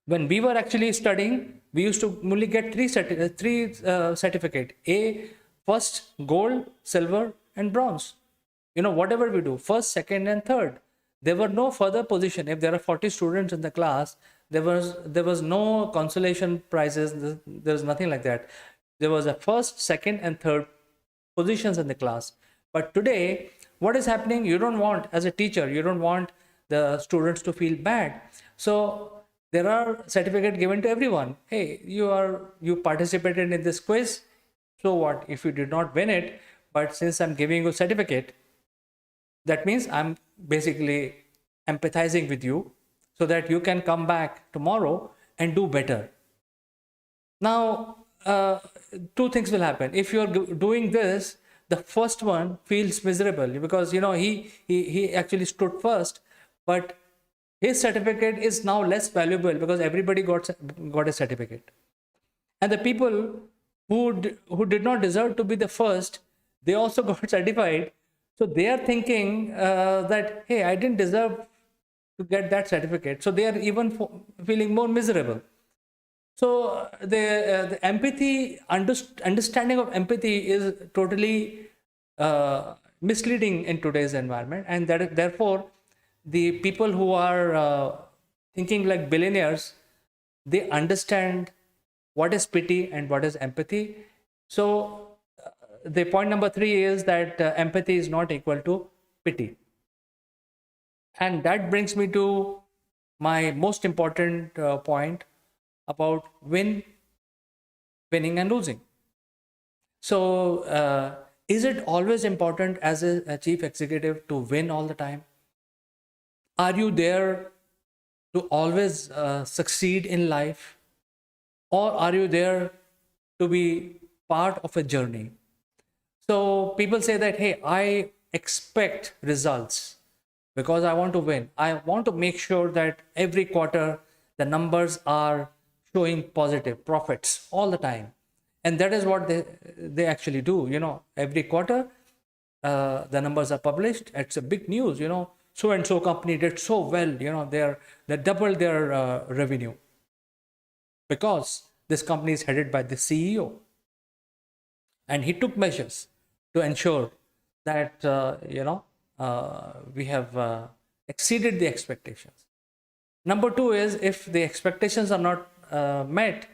When we were actually studying, we used to only get three certificate: A, first, gold, silver, and bronze. Whatever we do, first, second, and third. There were no further position. If there are 40 students in the class, there was no consolation prizes. There was nothing like that. There was a first, second, and third positions in the class. But today, what is happening? You don't want, as a teacher, you don't want the students to feel bad. So there are certificate given to everyone. Hey, you participated in this quiz. So what if you did not win it? But since I'm giving you a certificate, that means I'm basically empathizing with you so that you can come back tomorrow and do better. Now, two things will happen. If you're doing this, the first one feels miserable because he actually stood first, but his certificate is now less valuable because everybody got a certificate. And the people who did not deserve to be the first, they also got certified. So they are thinking that, hey, I didn't deserve to get that certificate. So they are even feeling more miserable. So the empathy, understanding of empathy is totally misleading in today's environment, and therefore the people who are thinking like billionaires, they understand what is pity and what is empathy. So the point number 3 is that empathy is not equal to pity. And that brings me to my most important point about winning and losing. So is it always important as a chief executive to win all the time? Are you there to always succeed in life? Or are you there to be part of a journey? So people say that, hey, I expect results because I want to win. I want to make sure that every quarter the numbers are showing positive profits all the time. And that is what they actually do. Every quarter the numbers are published. It's a big news. So and so company did so well. They doubled their revenue because this company is headed by the CEO, and he took measures to ensure that we have exceeded the expectations. Number 2 is, if the expectations are not met,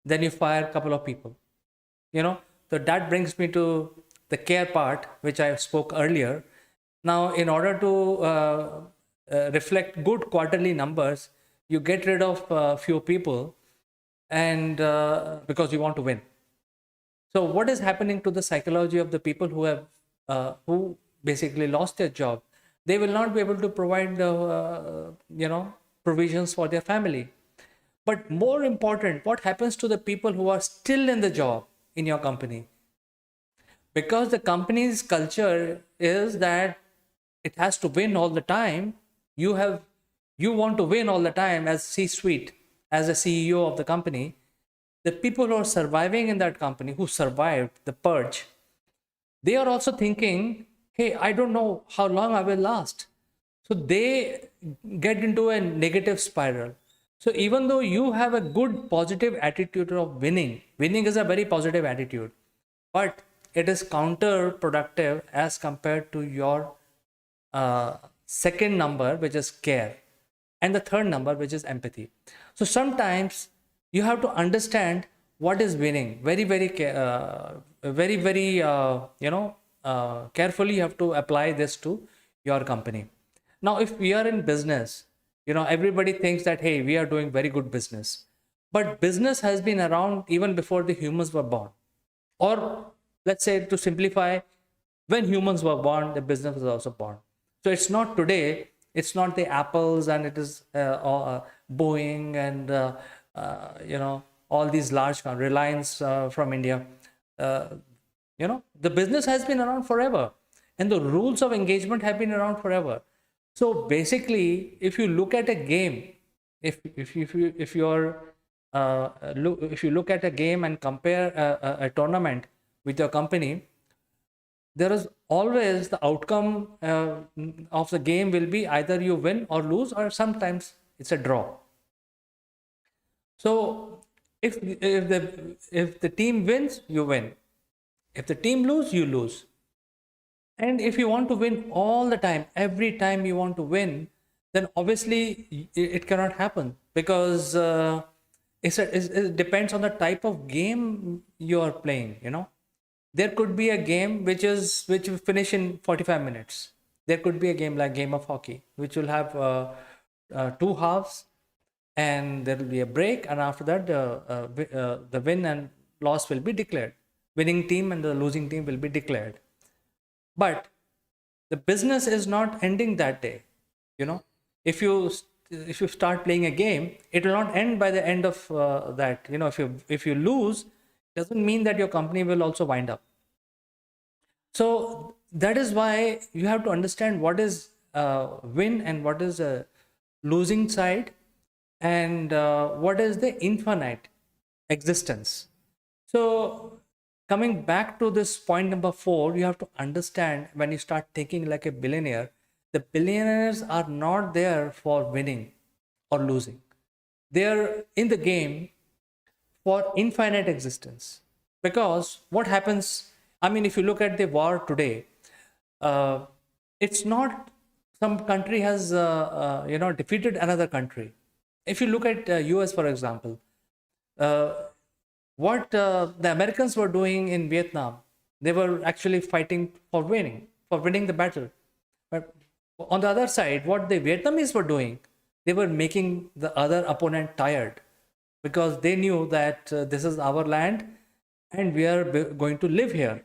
then you fire a couple of people. So that brings me to the care part, which I spoke earlier. Now, in order to reflect good quarterly numbers, you get rid of few people, and because you want to win. So what is happening to the psychology of the people who basically lost their job? They will not be able to provide provisions for their family. But more important, what happens to the people who are still in the job in your company? Because the company's culture is that it has to win all the time. You want to win all the time as C-suite, as a CEO of the company. The people who are surviving in that company, who survived the purge, they are also thinking, hey, I don't know how long I will last. So they get into a negative spiral. So even though you have a good positive attitude of winning is a very positive attitude, but it is counterproductive as compared to your second number, which is care, and the third number, which is empathy. So sometimes you have to understand what is winning very, very, carefully. You have to apply this to your company. Now, if we are in business, everybody thinks that, hey, we are doing very good business. But business has been around even before the humans were born. Or let's say, to simplify, when humans were born, the business was also born. So it's not today, it's not the Apples, and it is Boeing and all these large Reliance from India. The business has been around forever, and the rules of engagement have been around forever. So basically, if you look at a game, if you look at a game and compare a tournament with your company, there is always the outcome of the game will be either you win or lose, or sometimes it's a draw. So if the team wins, you win. If the team lose, you lose. And if you want to win all the time, every time you want to win, then obviously it cannot happen, because it depends on the type of game you are playing. There could be a game which will finish in 45 minutes. There could be a game like game of hockey, which will have 2 halves, and there will be a break, and after that the win and loss will be declared. Winning team and the losing team will be declared. But the business is not ending that day. If you start playing a game, it will not end by the end of that. If you lose, doesn't mean that your company will also wind up. So that is why you have to understand what is win and what is a losing side, and what is the infinite existence. So coming back to this point number 4, you have to understand, when you start thinking like a billionaire, the billionaires are not there for winning or losing. They are in the game for infinite existence. Because what happens, if you look at the war today, it's not some country has defeated another country. If you look at US, for example, what the Americans were doing in Vietnam, they were actually fighting for winning the battle. But on the other side, what the Vietnamese were doing, they were making the other opponent tired, because they knew that this is our land and we are going to live here.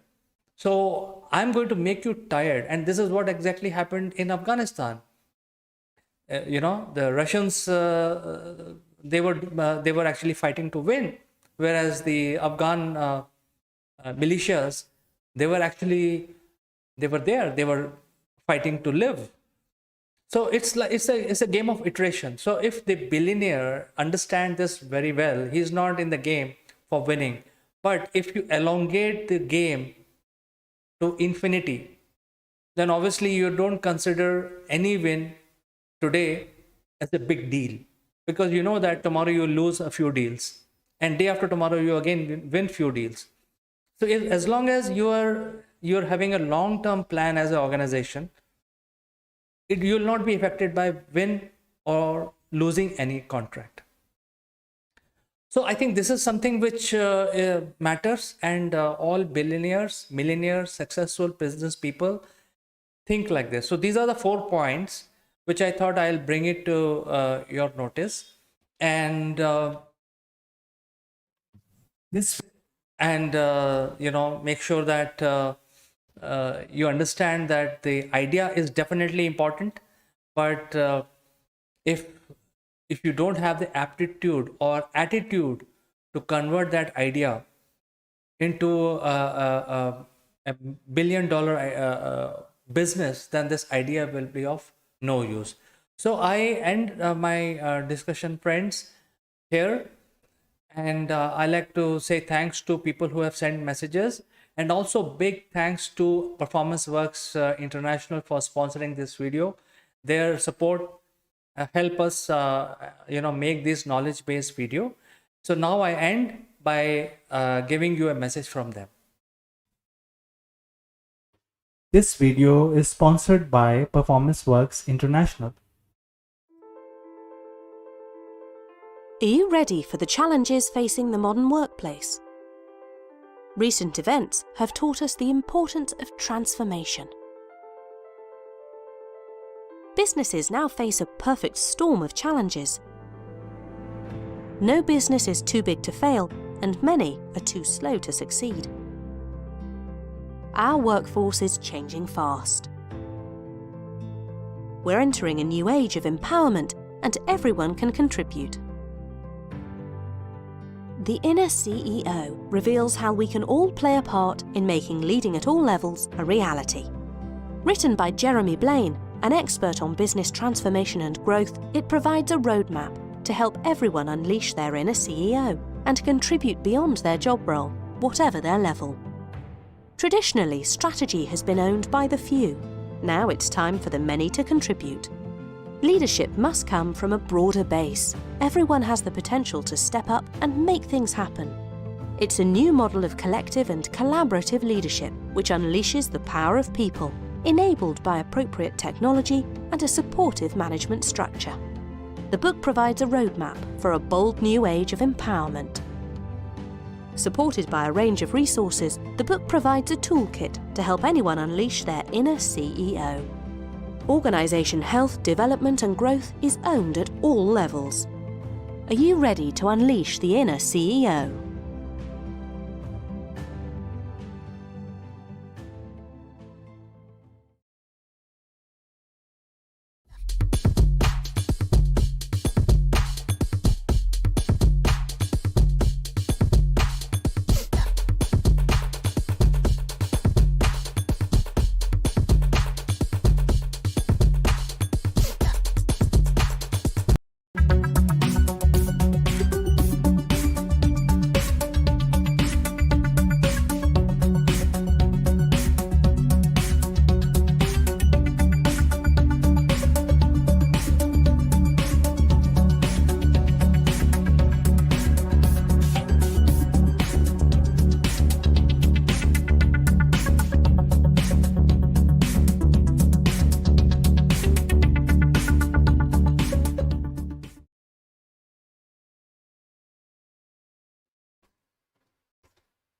So I'm going to make you tired. And this is what exactly happened in Afghanistan. The Russians, they were actually fighting to win, whereas the Afghan militias, they were fighting to live. So it's a game of iteration. So if the billionaire understands this very well, he's not in the game for winning. But if you elongate the game to infinity, then obviously you don't consider any win today as a big deal, because you know that tomorrow you lose a few deals, and day after tomorrow you again win few deals. So as long as you're having a long-term plan as an organization, you will not be affected by win or losing any contract. So I think this is something which matters, and all billionaires, millionaires, successful business people think like this. So these are the 4 points which I thought I'll bring it to your notice, and make sure that you understand that the idea is definitely important, but if you don't have the aptitude or attitude to convert that idea into a $1 billion business, then this idea will be of no use. So I end my discussion, friends, here. And I like to say thanks to people who have sent messages, and also big thanks to Performance Works International for sponsoring this video. Their support help us make this knowledge-based video. So now I end by giving you a message from them. This video is sponsored by Performance Works International. Are you ready for the challenges facing the modern workplace? Recent events have taught us the importance of transformation. Businesses now face a perfect storm of challenges. No business is too big to fail, and many are too slow to succeed. Our workforce is changing fast. We're entering a new age of empowerment, and everyone can contribute. The Inner CEO reveals how we can all play a part in making leading at all levels a reality. Written by Jeremy Blaine, an expert on business transformation and growth, it provides a roadmap to help everyone unleash their inner CEO and contribute beyond their job role, whatever their level. Traditionally, strategy has been owned by the few. Now it's time for the many to contribute. Leadership must come from a broader base. Everyone has the potential to step up and make things happen. It's a new model of collective and collaborative leadership which unleashes the power of people, enabled by appropriate technology and a supportive management structure. The book provides a roadmap for a bold new age of empowerment. Supported by a range of resources, the book provides a toolkit to help anyone unleash their inner CEO. Organisation health, development and growth is owned at all levels. Are you ready to unleash the inner CEO?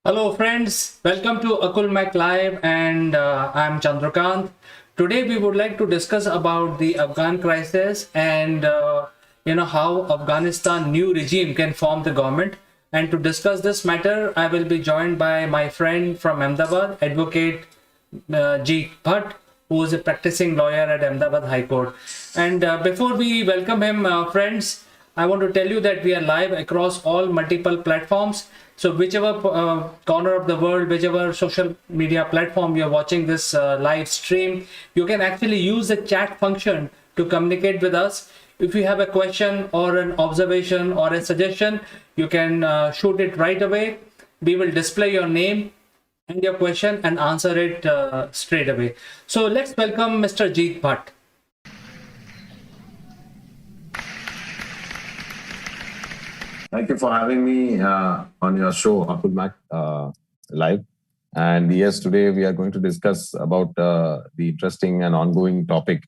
Hello friends, welcome to Akul Mac Live and I'm Chandrakant. Today we would like to discuss about the Afghan crisis and how Afghanistan new regime can form the government. And to discuss this matter, I will be joined by my friend from Ahmedabad, Advocate Jeet Bhatt, who is a practicing lawyer at Ahmedabad High Court. And before we welcome him, friends, I want to tell you that we are live across all multiple platforms. So whichever corner of the world, whichever social media platform you're watching this live stream, you can actually use the chat function to communicate with us. If you have a question or an observation or a suggestion, you can shoot it right away. We will display your name and your question and answer it straight away. So let's welcome Mr. Jeet Bhatt. Thank you for having me on your show, Akul Mac Live. And yes, today we are going to discuss about the interesting and ongoing topic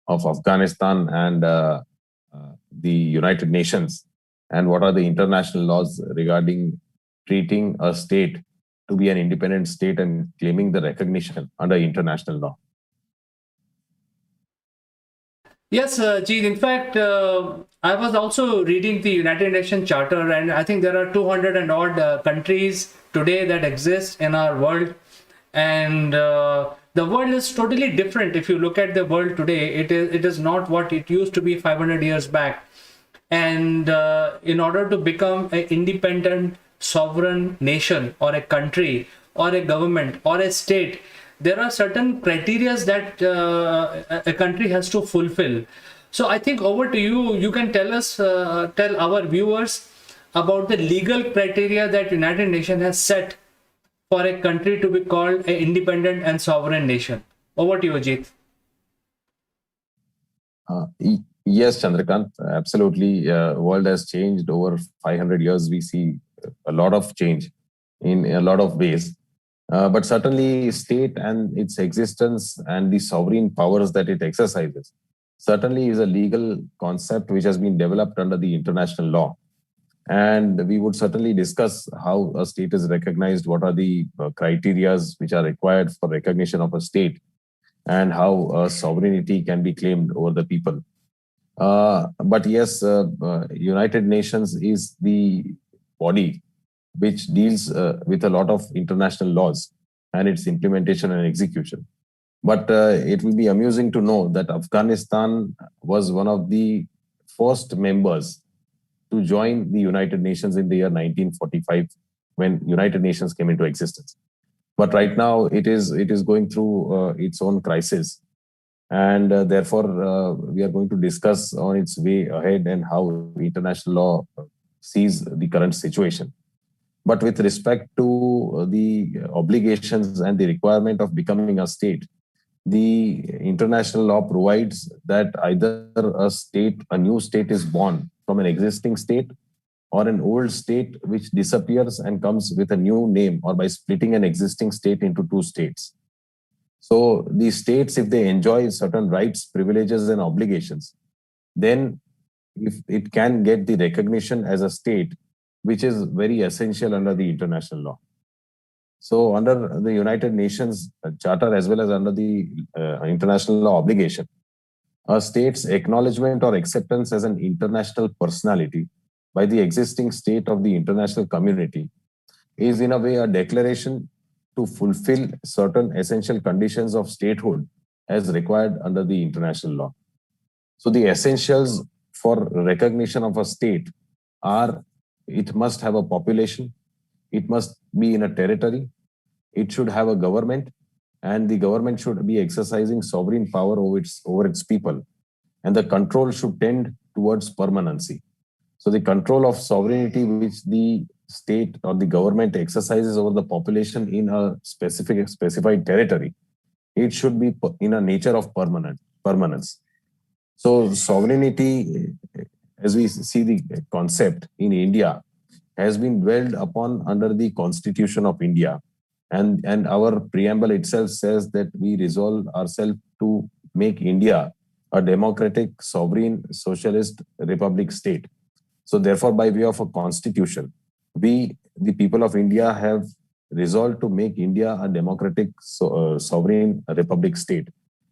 of Afghanistan and the United Nations, and what are the international laws regarding treating a state to be an independent state and claiming the recognition under international law. Yes, Jeet, in fact, I was also reading the United Nations Charter, and I think there are 200 and odd countries today that exist in our world. And the world is totally different. If you look at the world today, it is not what it used to be 500 years back. And in order to become an independent, sovereign nation or a country or a government or a state, there are certain criteria that a country has to fulfill. So I think over to you. You can tell us, tell our viewers about the legal criteria that United Nations has set for a country to be called an independent and sovereign nation. Over to you, Jeet. Yes, Chandrakant, absolutely. World has changed over 500 years. We see a lot of change in a lot of ways. But certainly state and its existence and the sovereign powers that it exercises certainly is a legal concept which has been developed under the international law. And we would certainly discuss how a state is recognized, what are the criteria which are required for recognition of a state, and how sovereignty can be claimed over the people. But yes, United Nations is the body which deals with a lot of international laws and its implementation and execution. But it will be amusing to know that Afghanistan was one of the first members to join the United Nations in the year 1945, when United Nations came into existence. But right now it is going through its own crisis. And therefore, we are going to discuss on its way ahead and how international law sees the current situation. But with respect to the obligations and the requirement of becoming a state, the international law provides that either a new state is born from an existing state, or an old state which disappears and comes with a new name, or by splitting an existing state into two states. So the states, if they enjoy certain rights, privileges, and obligations, then if it can get the recognition as a state, which is very essential under the international law. So under the United Nations Charter, as well as under the international law obligation, a state's acknowledgement or acceptance as an international personality by the existing state of the international community is in a way a declaration to fulfill certain essential conditions of statehood as required under the international law. So the essentials for recognition of a state are: it must have a population, it must be in a territory, it should have a government, and the government should be exercising sovereign power over its people, and the control should tend towards permanency. So the control of sovereignty which the state or the government exercises over the population in a specified territory, it should be in a nature of permanence. So sovereignty, as we see the concept in India, has been dwelled upon under the Constitution of India. And our preamble itself says that we resolve ourselves to make India a democratic, sovereign, socialist republic state. So therefore, by way of a constitution, we, the people of India, have resolved to make India a democratic, sovereign republic state.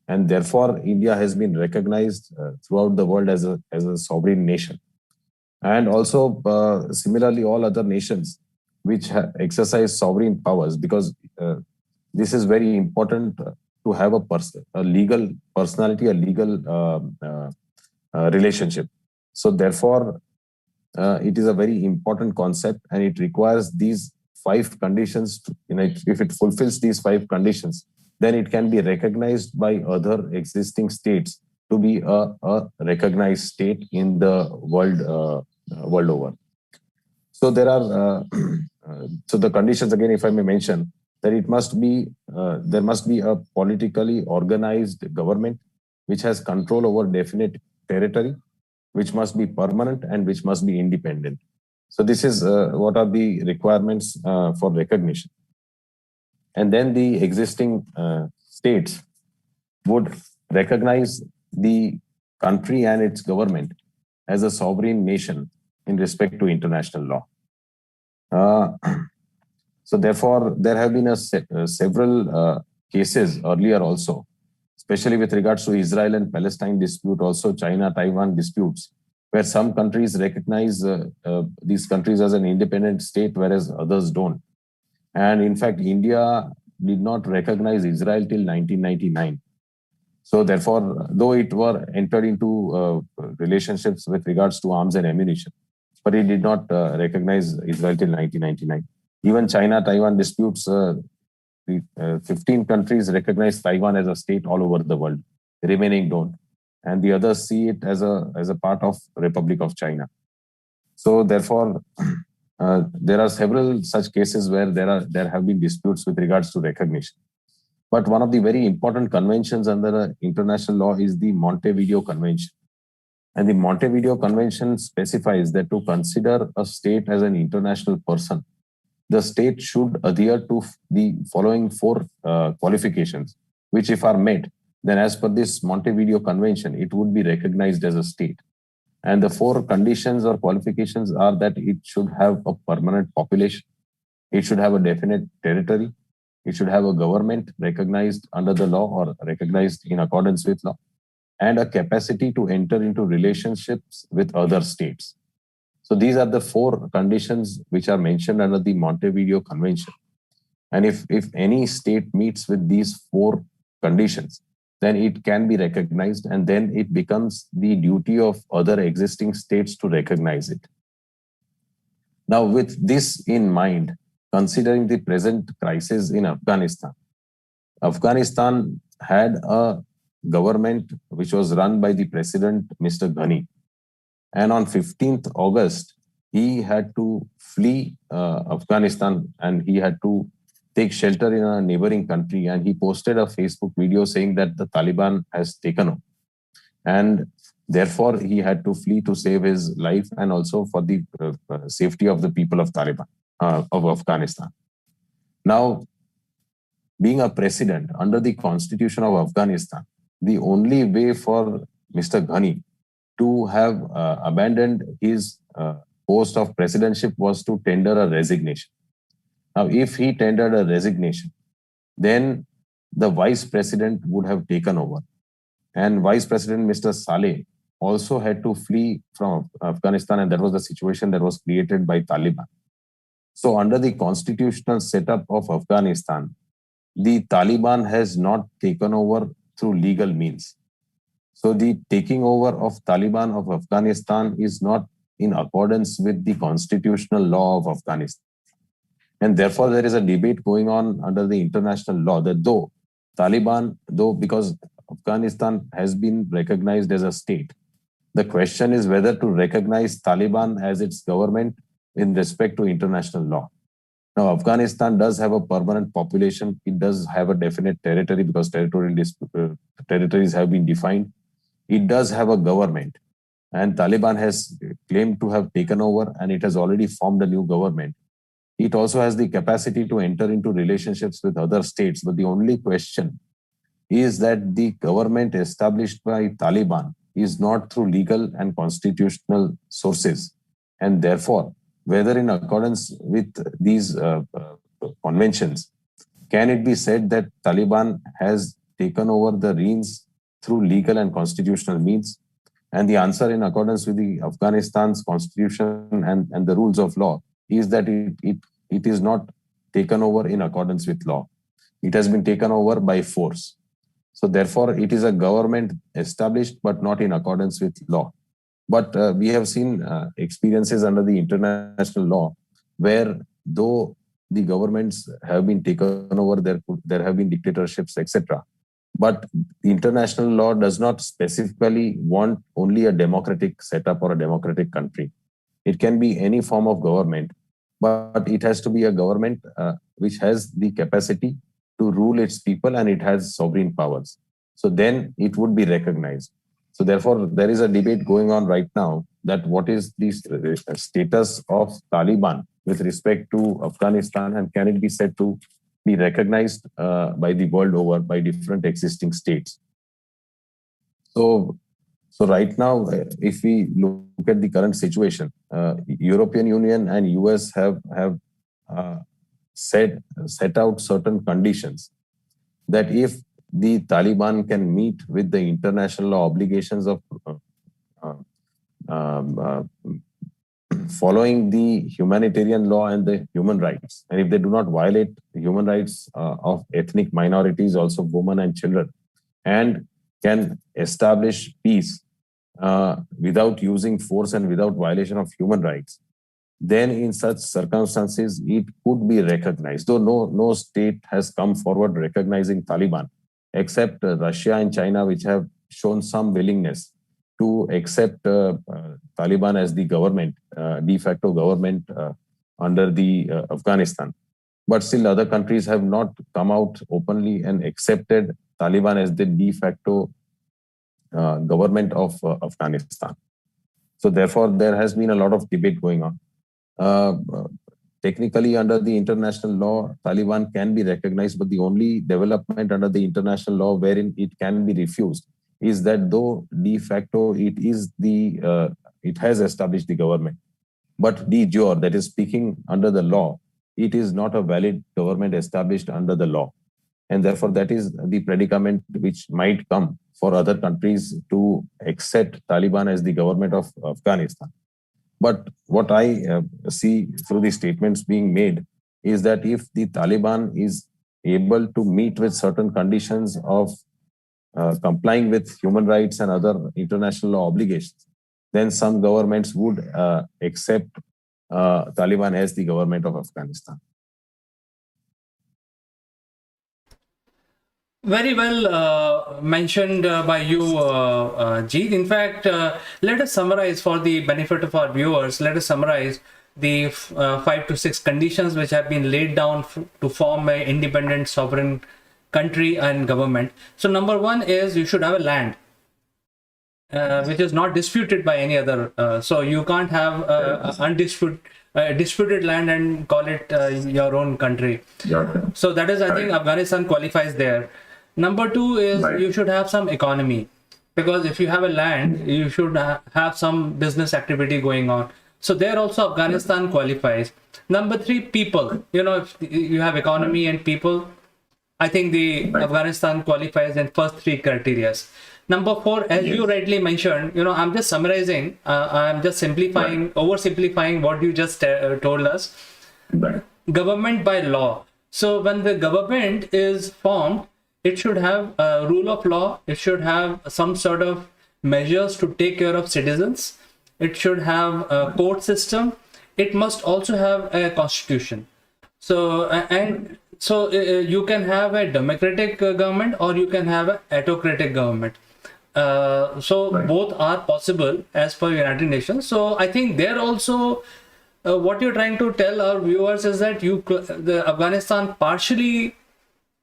And therefore, India has been recognized throughout the world as a sovereign nation. And also, similarly, all other nations which exercise sovereign powers, because this is very important to have a legal personality, a legal relationship. So therefore, it is a very important concept, and it requires these 5 conditions. If it fulfills these 5 conditions, then it can be recognized by other existing states to be a recognized state in the world over. So there are so the conditions again, if I may mention, that it must be there must be a politically organized government which has control over definite territory, which must be permanent, and which must be independent. So this is what are the requirements for recognition. And then the existing states would recognize the country and its government as a sovereign nation in respect to international law. So therefore, there have been several cases earlier also, especially with regards to Israel and Palestine dispute, also China-Taiwan disputes, where some countries recognize these countries as an independent state, whereas others don't. And in fact, India did not recognize Israel till 1999. So therefore, though it were entered into relationships with regards to arms and ammunition, but it did not recognize Israel till 1999. Even China-Taiwan disputes, 15 countries recognize Taiwan as a state all over the world. The remaining don't. And the others see it as a part of Republic of China. So therefore, there are several such cases where there have been disputes with regards to recognition. But one of the very important conventions under international law is the Montevideo Convention. And the Montevideo Convention specifies that to consider a state as an international person, the state should adhere to the following 4 qualifications, which if are met, then as per this Montevideo Convention, it would be recognized as a state. And the 4 conditions or qualifications are that it should have a permanent population, it should have a definite territory, it should have a government recognized under the law or recognized in accordance with law, and a capacity to enter into relationships with other states. So these are the 4 conditions which are mentioned under the Montevideo Convention. And if any state meets with these 4 conditions, then it can be recognized, and then it becomes the duty of other existing states to recognize it. Now, with this in mind, considering the present crisis in Afghanistan, Afghanistan had a government which was run by the president, Mr. Ghani. And on 15th August he had to flee Afghanistan and he had to take shelter in a neighboring country. And he posted a Facebook video saying that the Taliban has taken over. And therefore, he had to flee to save his life and also for the safety of the people of of Afghanistan. Now, being a president under the constitution of Afghanistan, the only way for Mr. Ghani to have abandoned his post of presidentship was to tender a resignation. Now, if he tendered a resignation, then the vice president would have taken over. And Vice President Mr. Saleh also had to flee from Afghanistan, and that was the situation that was created by Taliban. So, under the constitutional setup of Afghanistan, the Taliban has not taken over through legal means. So, the taking over of Taliban of Afghanistan is not in accordance with the constitutional law of Afghanistan. And therefore, there is a debate going on under the international law that though Taliban, because Afghanistan has been recognized as a state, the question is whether to recognize Taliban as its government in respect to international law. Now, Afghanistan does have a permanent population. It does have a definite territory because territories have been defined. It does have a government. And Taliban has claimed to have taken over and it has already formed a new government. It also has the capacity to enter into relationships with other states. But the only question is that the government established by Taliban is not through legal and constitutional sources. And therefore, whether in accordance with these conventions, can it be said that Taliban has taken over the reins through legal and constitutional means? And the answer, in accordance with the Afghanistan's constitution and the rules of law, is that it is not taken over in accordance with law. It has been taken over by force. So therefore, it is a government established, but not in accordance with law. But we have seen experiences under the international law where though the governments have been taken over, there have been dictatorships, etc. But the international law does not specifically want only a democratic setup or a democratic country. It can be any form of government, but it has to be a government which has the capacity to rule its people and it has sovereign powers. So then it would be recognized. So therefore, there is a debate going on right now that what is the status of Taliban with respect to Afghanistan and can it be said to be recognized by the world over by different existing states. So right now, if we look at the current situation, European Union and US have set out certain conditions that if the Taliban can meet with the international law obligations of following the humanitarian law and the human rights, and if they do not violate the human rights of ethnic minorities, also women and children, and can establish peace without using force and without violation of human rights, then in such circumstances, it could be recognized. Though no state has come forward recognizing Taliban, except Russia and China, which have shown some willingness to accept Taliban as the government, de facto government under the Afghanistan. But still other countries have not come out openly and accepted Taliban as the de facto government of Afghanistan. So therefore, there has been a lot of debate going on. Technically, under the international law, Taliban can be recognized, but the only development under the international law wherein it can be refused is that though de facto it has established the government, but de jure, that is speaking under the law, it is not a valid government established under the law. And therefore, that is the predicament which might come for other countries to accept Taliban as the government of Afghanistan. But what I see through the statements being made is that if the Taliban is able to meet with certain conditions of complying with human rights and other international law obligations, then some governments would accept Taliban as the government of Afghanistan. Very well mentioned by you, Jeet. In fact, let us summarize for the benefit of our viewers. Let us summarize the 5 to 6 conditions which have been laid down to form an independent sovereign country and government. So number one is you should have a land which is not disputed by any other. So you can't have disputed land and call it your own country. So that is, I think, Afghanistan qualifies there. Number two is you should have some economy, because if you have a land, you should have some business activity going on. So there also Afghanistan qualifies. Number three, people. If you have economy and people, I think the Afghanistan qualifies in first three criteria. Number four, as you rightly mentioned, I'm just summarizing, I'm just simplifying, oversimplifying what you just told us. Government by law. So when the government is formed, it should have a rule of law. It should have some sort of measures to take care of citizens. It should have a court system. It must also have a constitution. So you can have a democratic government, or you can have an autocratic government. Both are possible as per United Nations. So I think there also, what you're trying to tell our viewers is that the Afghanistan partially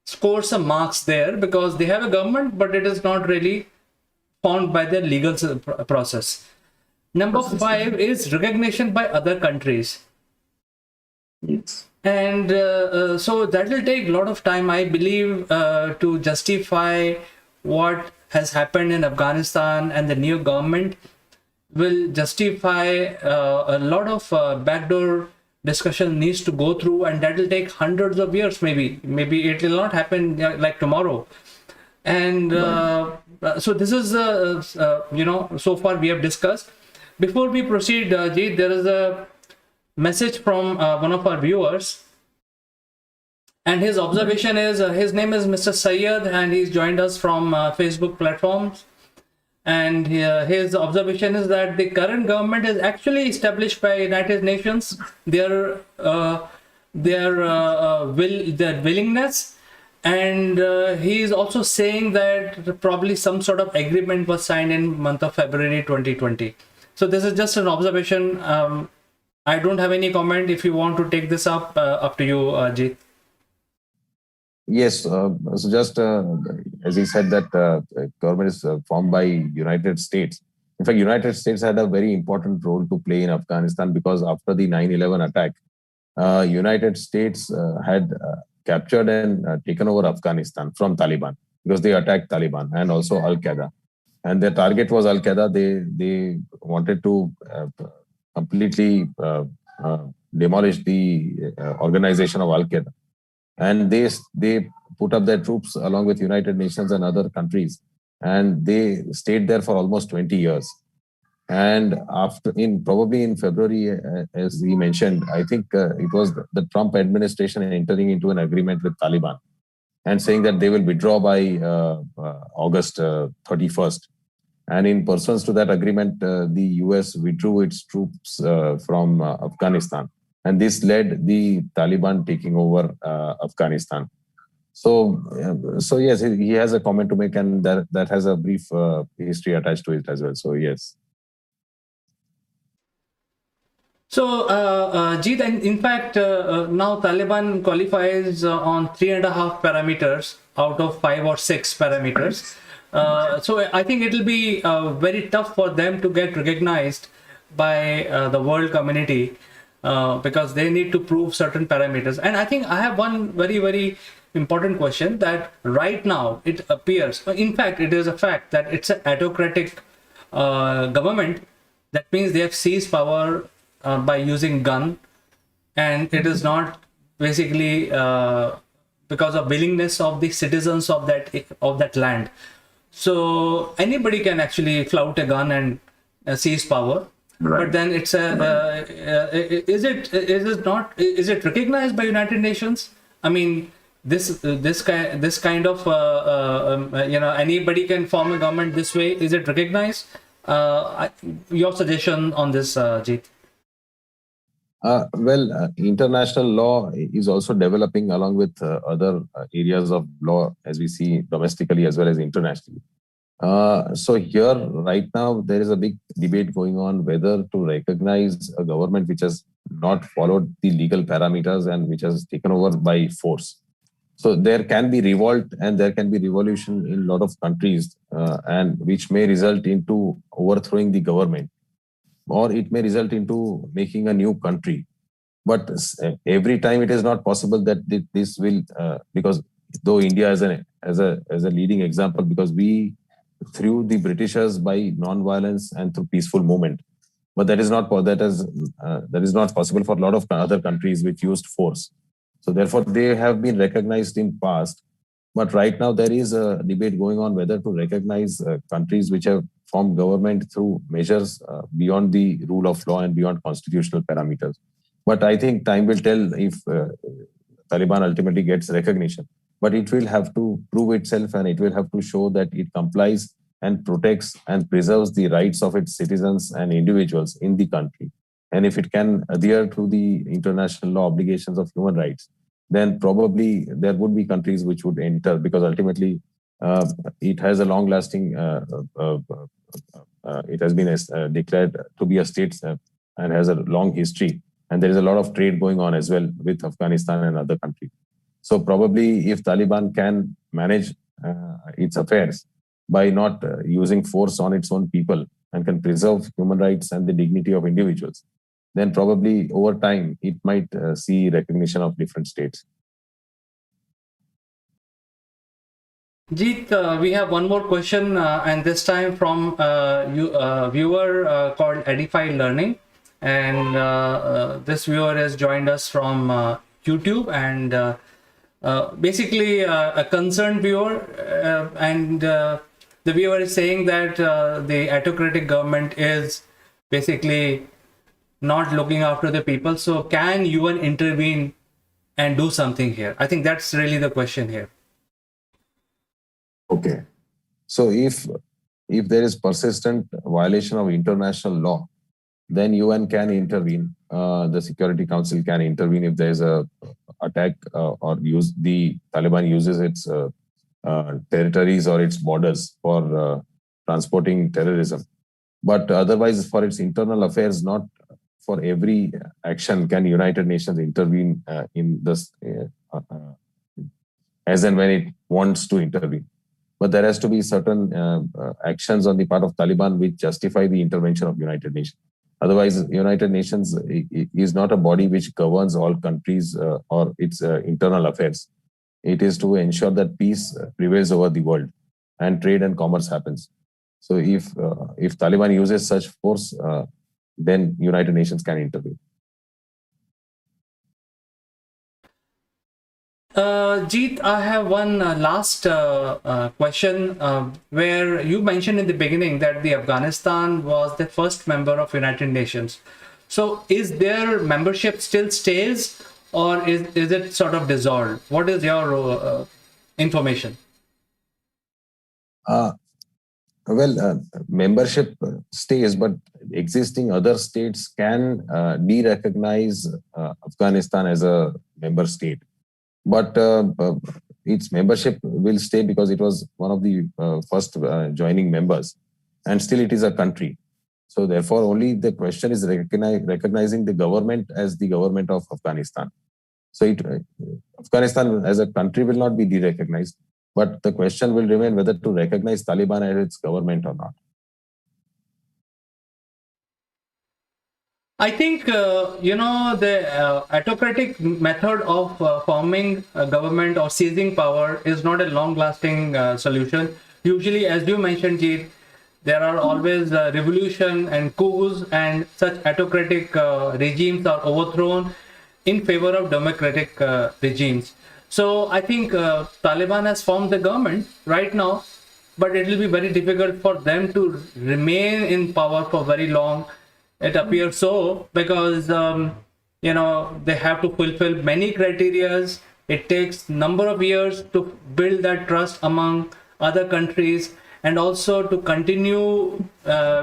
scores some marks there because they have a government, but it is not really formed by the legal process. Number five is recognition by other countries. Yes. And so that will take a lot of time, I believe, to justify what has happened in Afghanistan, and the new government will justify a lot of backdoor discussion needs to go through, and that will take hundreds of years. Maybe it will not happen like tomorrow. And so this is so far we have discussed. Before we proceed, Jeet, there is a message from one of our viewers, and his observation is, his name is Mr. Syed, and he's joined us from Facebook platforms. And his observation is that the current government is actually established by United Nations. Their willingness, and he is also saying that probably some sort of agreement was signed in month of February 2020. So this is just an observation. I don't have any comment. If you want to take this up to you, Jeet. Yes, so just as he said that government is formed by United States. In fact, United States had a very important role to play in Afghanistan, because after the 9/11 attack, United States had captured and taken over Afghanistan from Taliban, because they attacked Taliban and also Al-Qaeda. And their target was Al-Qaeda. They wanted to completely demolish the organization of Al-Qaeda. And they put up their troops along with United Nations and other countries, and they stayed there for almost 20 years. And probably in February, as he mentioned, I think it was the Trump administration entering into an agreement with Taliban and saying that they will withdraw by August 31st. And in pursuance to that agreement, the US withdrew its troops from Afghanistan. And this led the Taliban taking over Afghanistan. So yes, he has a comment to make, and that has a brief history attached to it as well. So yes. So, Jeet, in fact, now Taliban qualifies on 3.5 parameters out of 5 or 6 parameters. So I think it will be very tough for them to get recognized by the world community, because they need to prove certain parameters. And I think I have one very, very important question, that right now it appears, in fact, it is a fact that it's an autocratic government. That means they have seized power by using gun, and it is not basically because of willingness of the citizens of that land. So anybody can actually flout a gun and seize power. Right. But then it's is it recognized by United Nations? I mean, this kind of anybody can form a government this way. Is it recognized? Your suggestion on this, Jeet? International law is also developing along with other areas of law, as we see domestically as well as internationally. So here, right now, there is a big debate going on whether to recognize a government which has not followed the legal parameters and which has taken over by force. So there can be revolt and there can be revolution in a lot of countries, and which may result into overthrowing the government, or it may result into making a new country. But every time it is not possible that this will, because though India is a leading example, because we threw the Britishers by non-violence and through peaceful movement, but that is not possible for a lot of other countries which used force. So therefore, they have been recognized in past. But right now, there is a debate going on whether to recognize countries which have formed government through measures beyond the rule of law and beyond constitutional parameters. But I think time will tell if Taliban ultimately gets recognition. But it will have to prove itself, and it will have to show that it complies and protects and preserves the rights of its citizens and individuals in the country. And if it can adhere to the international law obligations of human rights, then probably there would be countries which would enter, because ultimately it has a long-lasting, it has been declared to be a state and has a long history. And there is a lot of trade going on as well with Afghanistan and other countries. So probably if Taliban can manage its affairs by not using force on its own people and can preserve human rights and the dignity of individuals, then probably over time it might see recognition of different states. Jeet, we have one more question, and this time from a viewer called Edify Learning. And this viewer has joined us from YouTube, and basically a concerned viewer, and the viewer is saying that the autocratic government is basically not looking after the people. So can UN intervene and do something here? I think that's really the question here. Okay. So if there is persistent violation of international law, then UN can intervene. The Security Council can intervene if there is a attack or the Taliban uses its territories or its borders for transporting terrorism. But otherwise, for its internal affairs, not for every action can United Nations intervene in this as and when it wants to intervene. But there has to be certain actions on the part of Taliban which justify the intervention of United Nations. Otherwise, United Nations is not a body which governs all countries or its internal affairs. It is to ensure that peace prevails over the world and trade and commerce happens. So if Taliban uses such force, then United Nations can intervene. Jeet, I have one last question where you mentioned in the beginning that the Afghanistan was the first member of United Nations. So is their membership still stays, or is it sort of dissolved? What is your information? Membership stays, but existing other states can de-recognize Afghanistan as a member state. But its membership will stay because it was one of the first joining members, and still it is a country. So therefore, only the question is recognizing the government as the government of Afghanistan. So Afghanistan as a country will not be de-recognized, but the question will remain whether to recognize Taliban as its government or not. I think, the autocratic method of forming a government or seizing power is not a long-lasting solution. Usually, as you mentioned, Jeet, there are always revolution and coups, and such autocratic regimes are overthrown in favor of democratic regimes. So I think Taliban has formed the government right now, but it will be very difficult for them to remain in power for very long. It appears so because they have to fulfill many criterias. It takes number of years to build that trust among other countries, and also to continue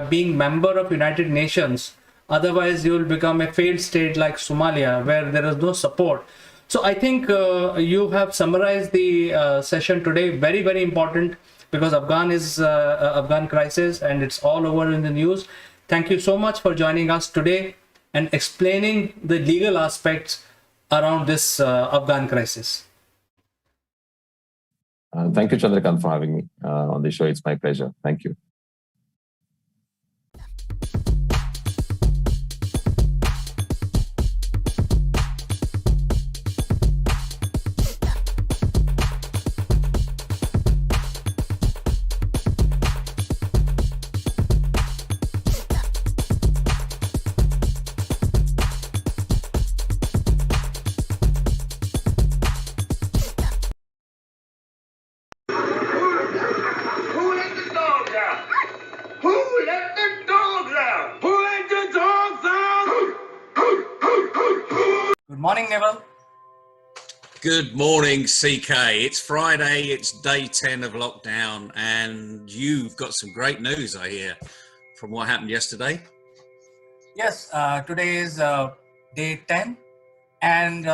being member of United Nations Otherwise, you will become a failed state like Somalia, where there is no support. So I think you have summarized the session today. Very, very important, because Afghan crisis, and it's all over in the news. Thank you so much for joining us today and explaining the legal aspects around this Afghan crisis. Thank you, Chandrakant, for having me on the show. It's my pleasure. Thank you. Who let the dogs out? Who let the dogs out? Who let the dogs out? Good morning, Neville. Good morning, CK. It's Friday, it's day 10 of lockdown, and you've got some great news, I hear, from what happened yesterday. Yes, today is day 10, and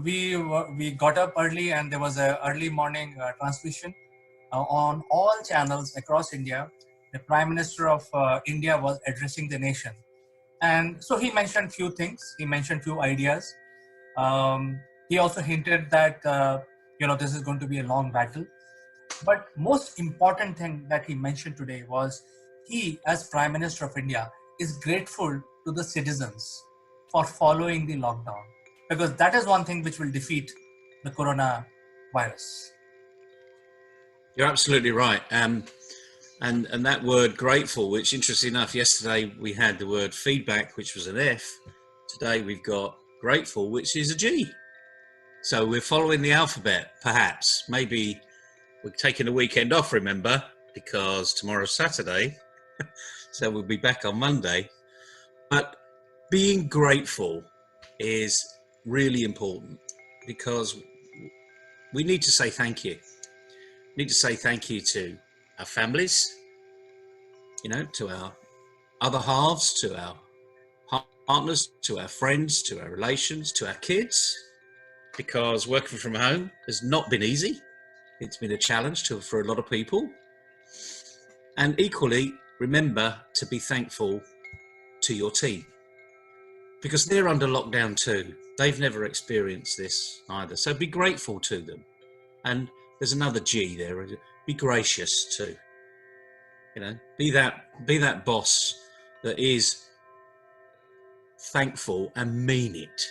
we got up early, and there was an early morning transmission on all channels across India. The Prime Minister of India was addressing the nation, and so he mentioned few things. He mentioned few ideas. He also hinted that this is going to be a long battle. But most important thing that he mentioned today was he, as Prime Minister of India, is grateful to the citizens for following the lockdown, because that is one thing which will defeat the coronavirus. You're absolutely right. And that word grateful, which interesting enough, yesterday we had the word feedback, which was an F. Today we've got grateful, which is a G. So we're following the alphabet, perhaps. Maybe we're taking a weekend off, remember, because tomorrow's Saturday. So we'll be back on Monday. But being grateful is really important, because we need to say thank you. We need to say thank you to our families, to our other halves, to our partners, to our friends, to our relations, to our kids, because working from home has not been easy. It's been a challenge for a lot of people. And equally, remember to be thankful to your team, because they're under lockdown too. They've never experienced this either. So be grateful to them. And there's another G there. Be gracious too. Be that boss that is thankful and mean it.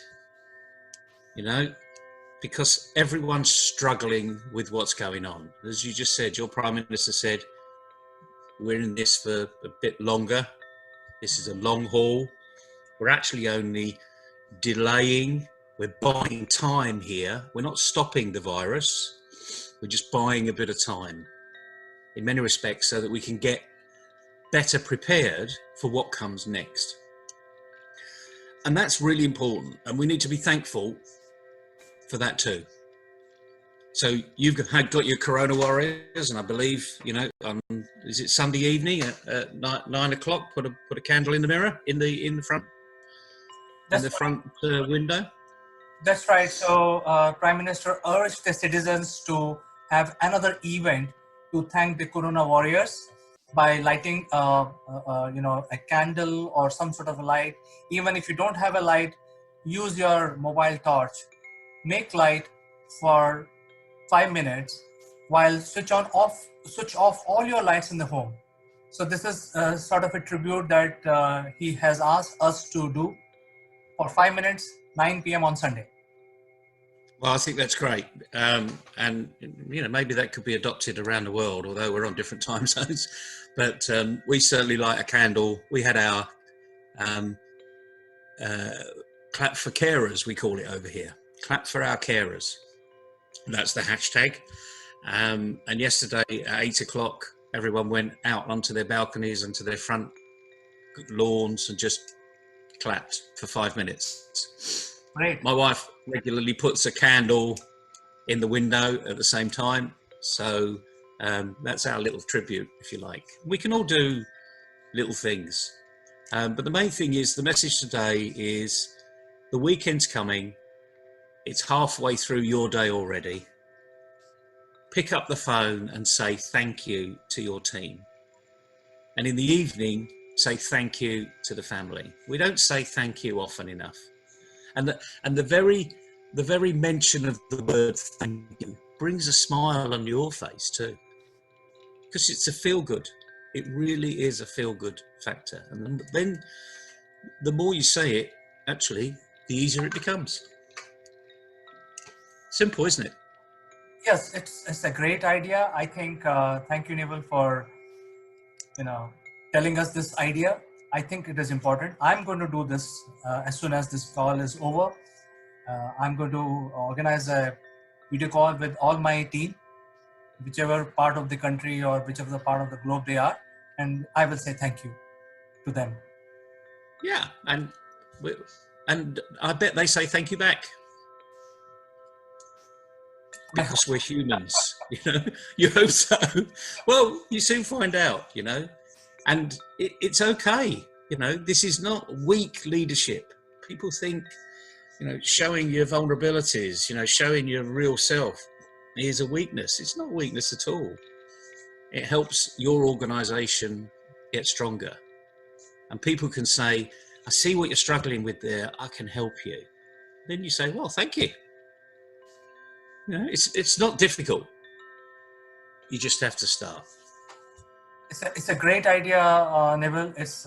Because everyone's struggling with what's going on. As you just said, your Prime Minister said, we're in this for a bit longer. This is a long haul. We're actually only delaying. We're buying time here. We're not stopping the virus. We're just buying a bit of time in many respects, so that we can get better prepared for what comes next. And that's really important. And we need to be thankful for that too. So you've got your Corona warriors, and I believe, is it Sunday evening at 9 o'clock? Put a candle in the mirror in the front, window. That's right. So Prime Minister urged the citizens to have another event to thank the Corona warriors by lighting a candle or some sort of a light. Even if you don't have a light, use your mobile torch. Make light for 5 minutes while switch off all your lights in the home. So this is sort of a tribute that he has asked us to do for 5 minutes, 9 p.m. on Sunday. Well, I think that's great. And maybe that could be adopted around the world, although we're on different time zones. But we certainly light a candle. We had our clap for carers, we call it over here. Clap for our carers. That's the hashtag. And yesterday at 8 o'clock, everyone went out onto their balconies and to their front lawns and just clapped for 5 minutes. Right. My wife regularly puts a candle in the window at the same time. So that's our little tribute, if you like. We can all do little things. But the main thing is, the message today is the weekend's coming. It's halfway through your day already. Pick up the phone and say thank you to your team. And in the evening, say thank you to the family. We don't say thank you often enough. And the very mention of the word thank you brings a smile on your face too. Because it's a feel good. It really is a feel good factor. And then the more you say it, actually, the easier it becomes. Simple, isn't it? Yes, it's a great idea. I think. Thank you, Neville, for telling us this idea. I think it is important. I'm going to do this as soon as this call is over. I'm going to organize a video call with all my team, whichever part of the country or whichever part of the globe they are, and I will say thank you to them. Yeah, and I bet they say thank you back. Because we're humans, you hope so. Well, you soon find out, and it's okay. This is not weak leadership. People think, showing your vulnerabilities, showing your real self is a weakness. It's not weakness at all. It helps your organization get stronger. And people can say, I see what you're struggling with there. I can help you. Then you say, well, thank you. It's not difficult. You just have to start. It's a great idea, Neville. It's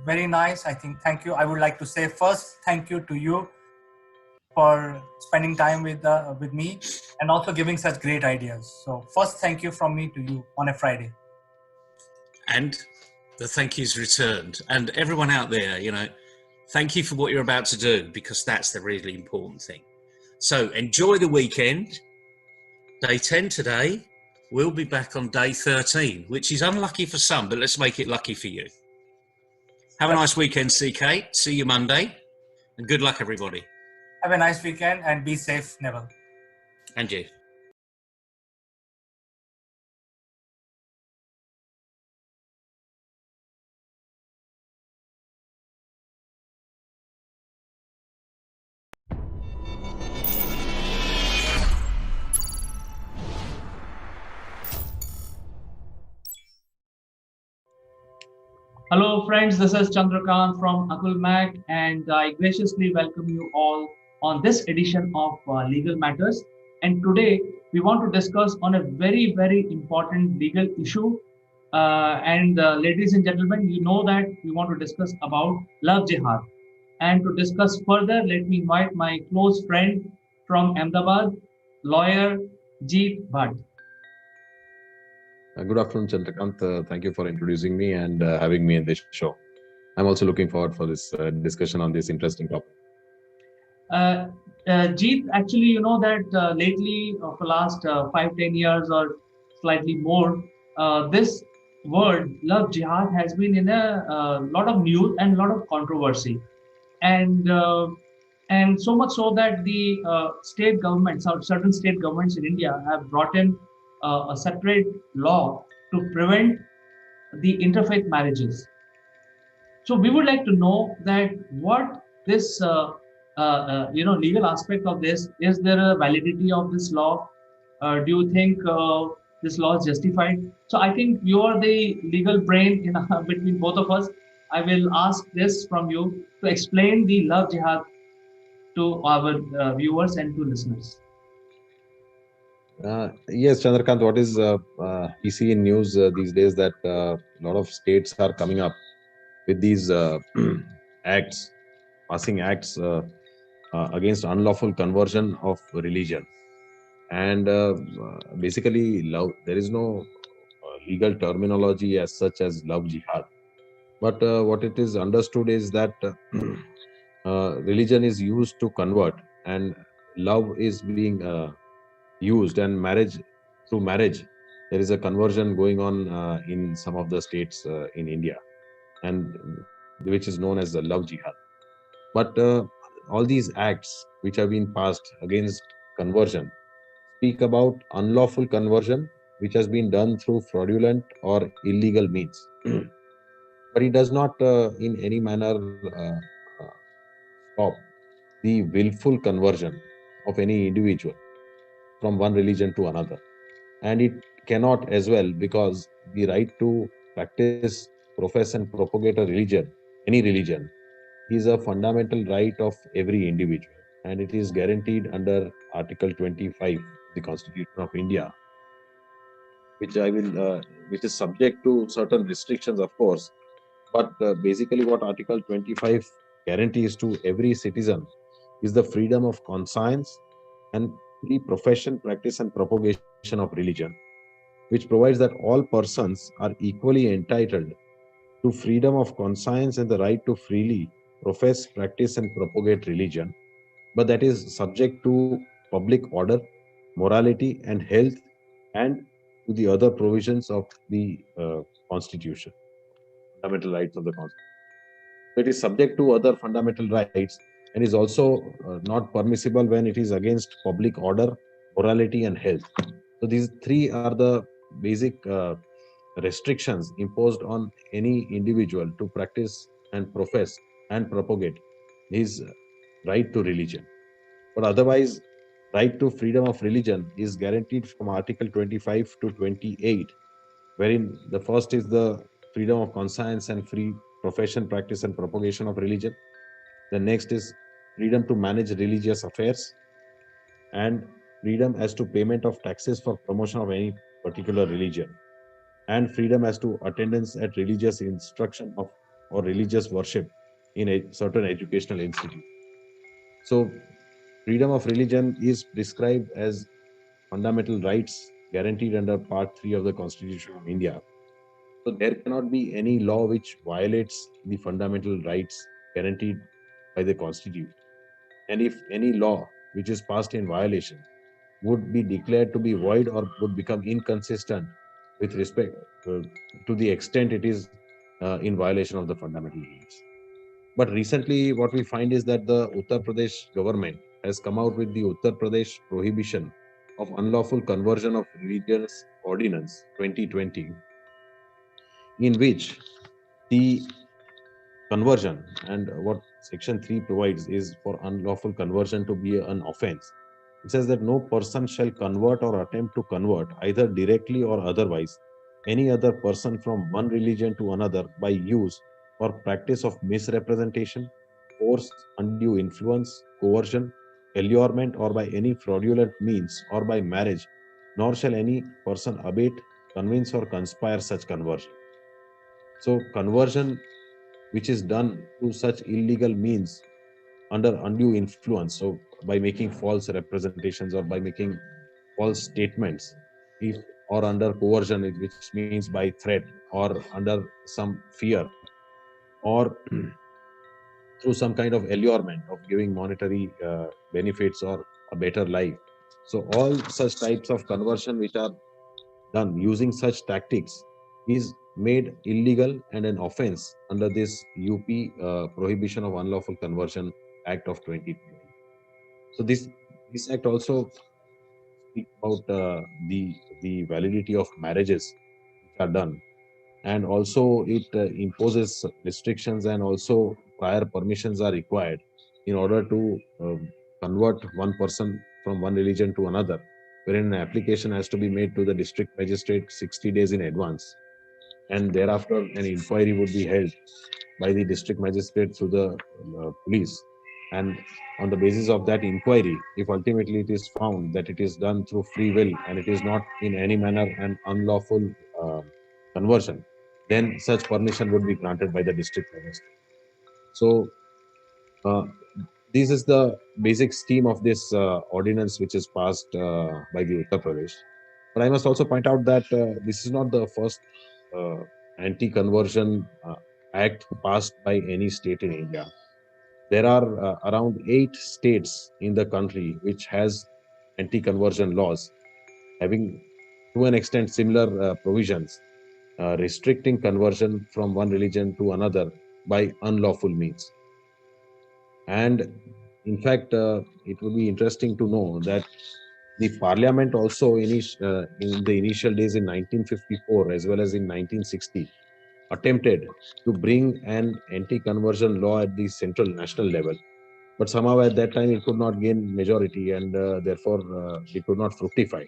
very nice. I think thank you. I would like to say first thank you to you for spending time with me and also giving such great ideas. So first thank you from me to you on a Friday. And the thank yous returned. And everyone out there, thank you for what you're about to do, because that's the really important thing. So enjoy the weekend. Day 10 today. We'll be back on day 13, which is unlucky for some, but let's make it lucky for you. Have a nice weekend, CK. See you Monday. And good luck, everybody. Have a nice weekend and be safe, Neville. And you. Hello friends, this is Chandrakant from Akul Mac, and I graciously welcome you all on this edition of Legal Matters. And today we want to discuss on a very, very important legal issue. Ladies and gentlemen, you know that we want to discuss about love jihad. And to discuss further, let me invite my close friend from Ahmedabad, lawyer Jeet Bhatt. Good afternoon, Chandrakant. Thank you for introducing me and having me in this show. I'm also looking forward for this discussion on this interesting topic. Jeet, actually, you know that lately, for the last 5-10 years or slightly more, this word, love jihad, has been in a lot of news and a lot of controversy. And so much so that the state governments, or certain state governments in India, have brought in a separate law to prevent the interfaith marriages. So we would like to know that what this legal aspect of this, is there a validity of this law? Do you think this law is justified? So I think you are the legal brain in between both of us. I will ask this from you to explain the love jihad to our viewers and to listeners. Yes, Chandrakant, what is we see in news these days that a lot of states are coming up with these acts, passing acts against unlawful conversion of religion. And basically, love, there is no legal terminology as such as love jihad. But what it is understood is that religion is used to convert, and love is being used, and marriage, through marriage, there is a conversion going on in some of the states in India, and which is known as the love jihad. But all these acts which have been passed against conversion speak about unlawful conversion which has been done through fraudulent or illegal means. but it does not in any manner stop the willful conversion of any individual from one religion to another. And it cannot as well, because the right to practice, profess, and propagate a religion, any religion, is a fundamental right of every individual. And it is guaranteed under Article 25 of the Constitution of India, which is subject to certain restrictions, of course. But basically, what Article 25 guarantees to every citizen is the freedom of conscience and free profession, practice, and propagation of religion, which provides that all persons are equally entitled to freedom of conscience and the right to freely profess, practice, and propagate religion, but that is subject to public order, morality, and health, and to the other provisions of the Constitution, fundamental rights of the Constitution. So it is subject to other fundamental rights and is also not permissible when it is against public order, morality, and health. So these three are the basic restrictions imposed on any individual to practice and profess and propagate his right to religion. But otherwise, right to freedom of religion is guaranteed from Article 25 to 28, wherein the first is the freedom of conscience and free profession, practice, and propagation of religion. The next is freedom to manage religious affairs and freedom as to payment of taxes for promotion of any particular religion, and freedom as to attendance at religious instruction of or religious worship in a certain educational institute. So freedom of religion is prescribed as fundamental rights guaranteed under Part 3 of the Constitution of India. So there cannot be any law which violates the fundamental rights guaranteed by the Constitution. And if any law which is passed in violation would be declared to be void or would become inconsistent with respect to the extent it is in violation of the fundamental rights. But recently, what we find is that the Uttar Pradesh government has come out with the Uttar Pradesh Prohibition of Unlawful Conversion of Religious Ordinance 2020, in which the conversion and what section 3 provides is for unlawful conversion to be an offense. It says that no person shall convert or attempt to convert, either directly or otherwise, any other person from one religion to another by use or practice of misrepresentation, force, undue influence, coercion, allurement, or by any fraudulent means, or by marriage, nor shall any person abet, convince, or conspire such conversion. So, conversion which is done through such illegal means under undue influence, so by making false representations or by making false statements, if or under coercion, which means by threat or under some fear, or through some kind of allurement of giving monetary benefits or a better life. So all such types of conversion which are done using such tactics is made illegal and an offense under this UP Prohibition of Unlawful Conversion Act of 2020. So this act also speaks about the validity of marriages which are done, and also it imposes restrictions, and also prior permissions are required in order to convert one person from one religion to another, wherein an application has to be made to the district magistrate 60 days in advance, and thereafter an inquiry would be held by the district magistrate through the police. And on the basis of that inquiry, if ultimately it is found that it is done through free will and it is not in any manner an unlawful uh, conversion, then such permission would be granted by the district magistrate. So uh, this is the basic scheme of this ordinance which is passed by the Uttar Pradesh. But I must also point out that this is not the first uh, anti-conversion act passed by any state in India. There are around 8 states in the country which has anti-conversion laws having, to an extent, similar provisions restricting conversion from one religion to another by unlawful means. And in fact, it would be interesting to know that the parliament also in the initial days in 1954 as well as in 1960 attempted to bring an anti-conversion law at the central national level, but somehow at that time it could not gain majority, and therefore it could not fructify.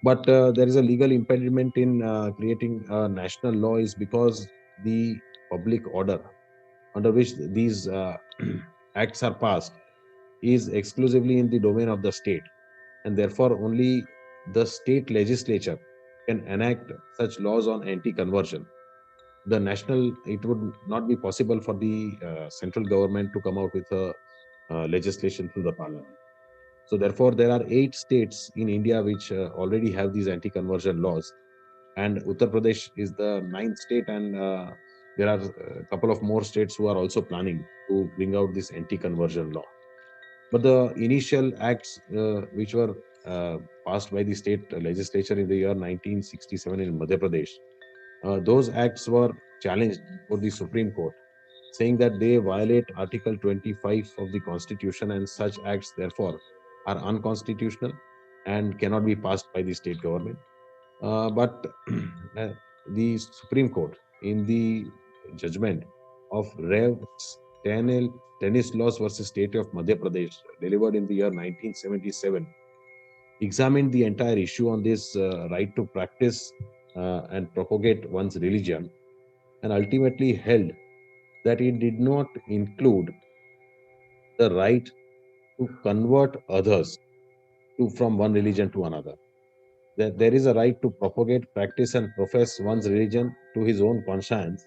But there is a legal impediment in creating a national law is because the public order under which these acts are passed is exclusively in the domain of the state, and therefore only the state legislature can enact such laws on anti-conversion. The national, it would not be possible for the central government to come out with a legislation through the parliament. So therefore, there are 8 states in India which already have these anti-conversion laws, and Uttar Pradesh is the ninth state, and there are a couple of more states who are also planning to bring out this anti-conversion law. But the initial acts which were passed by the state legislature in the year 1967 in Madhya Pradesh, those acts were challenged for the Supreme Court, saying that they violate Article 25 of the Constitution, and such acts, therefore, are unconstitutional and cannot be passed by the state government. But the Supreme Court, in the judgment of Rev. Stanislaus versus State of Madhya Pradesh, delivered in the year 1977, examined the entire issue on this right to practice and propagate one's religion, and ultimately held that it did not include the right to convert others from one religion to another. That there is a right to propagate, practice, and profess one's religion to his own conscience.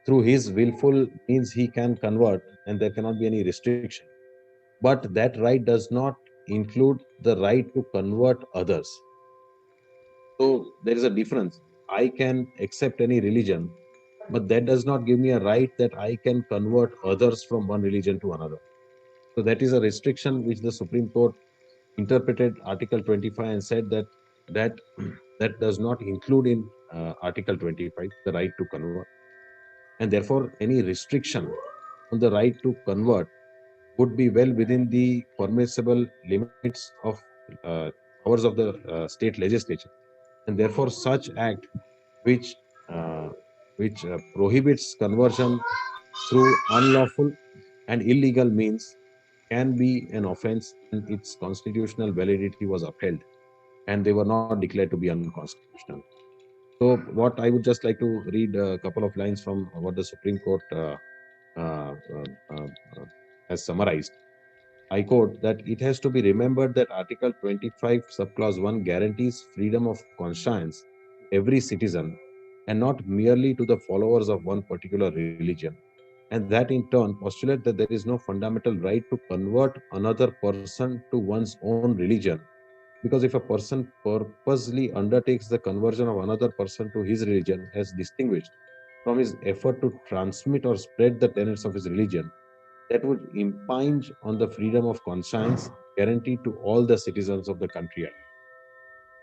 Through his willful means, he can convert, and there cannot be any restriction. But that right does not include the right to convert others. So there is a difference. I can accept any religion, but that does not give me a right that I can convert others from one religion to another. So that is a restriction which the Supreme Court interpreted Article 25 and said that that that does not include in Article 25 the right to convert, and therefore any restriction on the right to convert would be well within the permissible limits of uh, powers of the state legislature, and therefore such act which uh, prohibits conversion through unlawful and illegal means can be an offense, and its constitutional validity was upheld, and they were not declared to be unconstitutional. So, what I would just like to read a couple of lines from what the Supreme Court uh, uh, uh, uh, has summarized. I quote that it has to be remembered that Article 25, subclause 1 guarantees freedom of conscience to every citizen and not merely to the followers of one particular religion. And that in turn postulates that there is no fundamental right to convert another person to one's own religion. Because if a person purposely undertakes the conversion of another person to his religion as distinguished from his effort to transmit or spread the tenets of his religion, that would impinge on the freedom of conscience guaranteed to all the citizens of the country.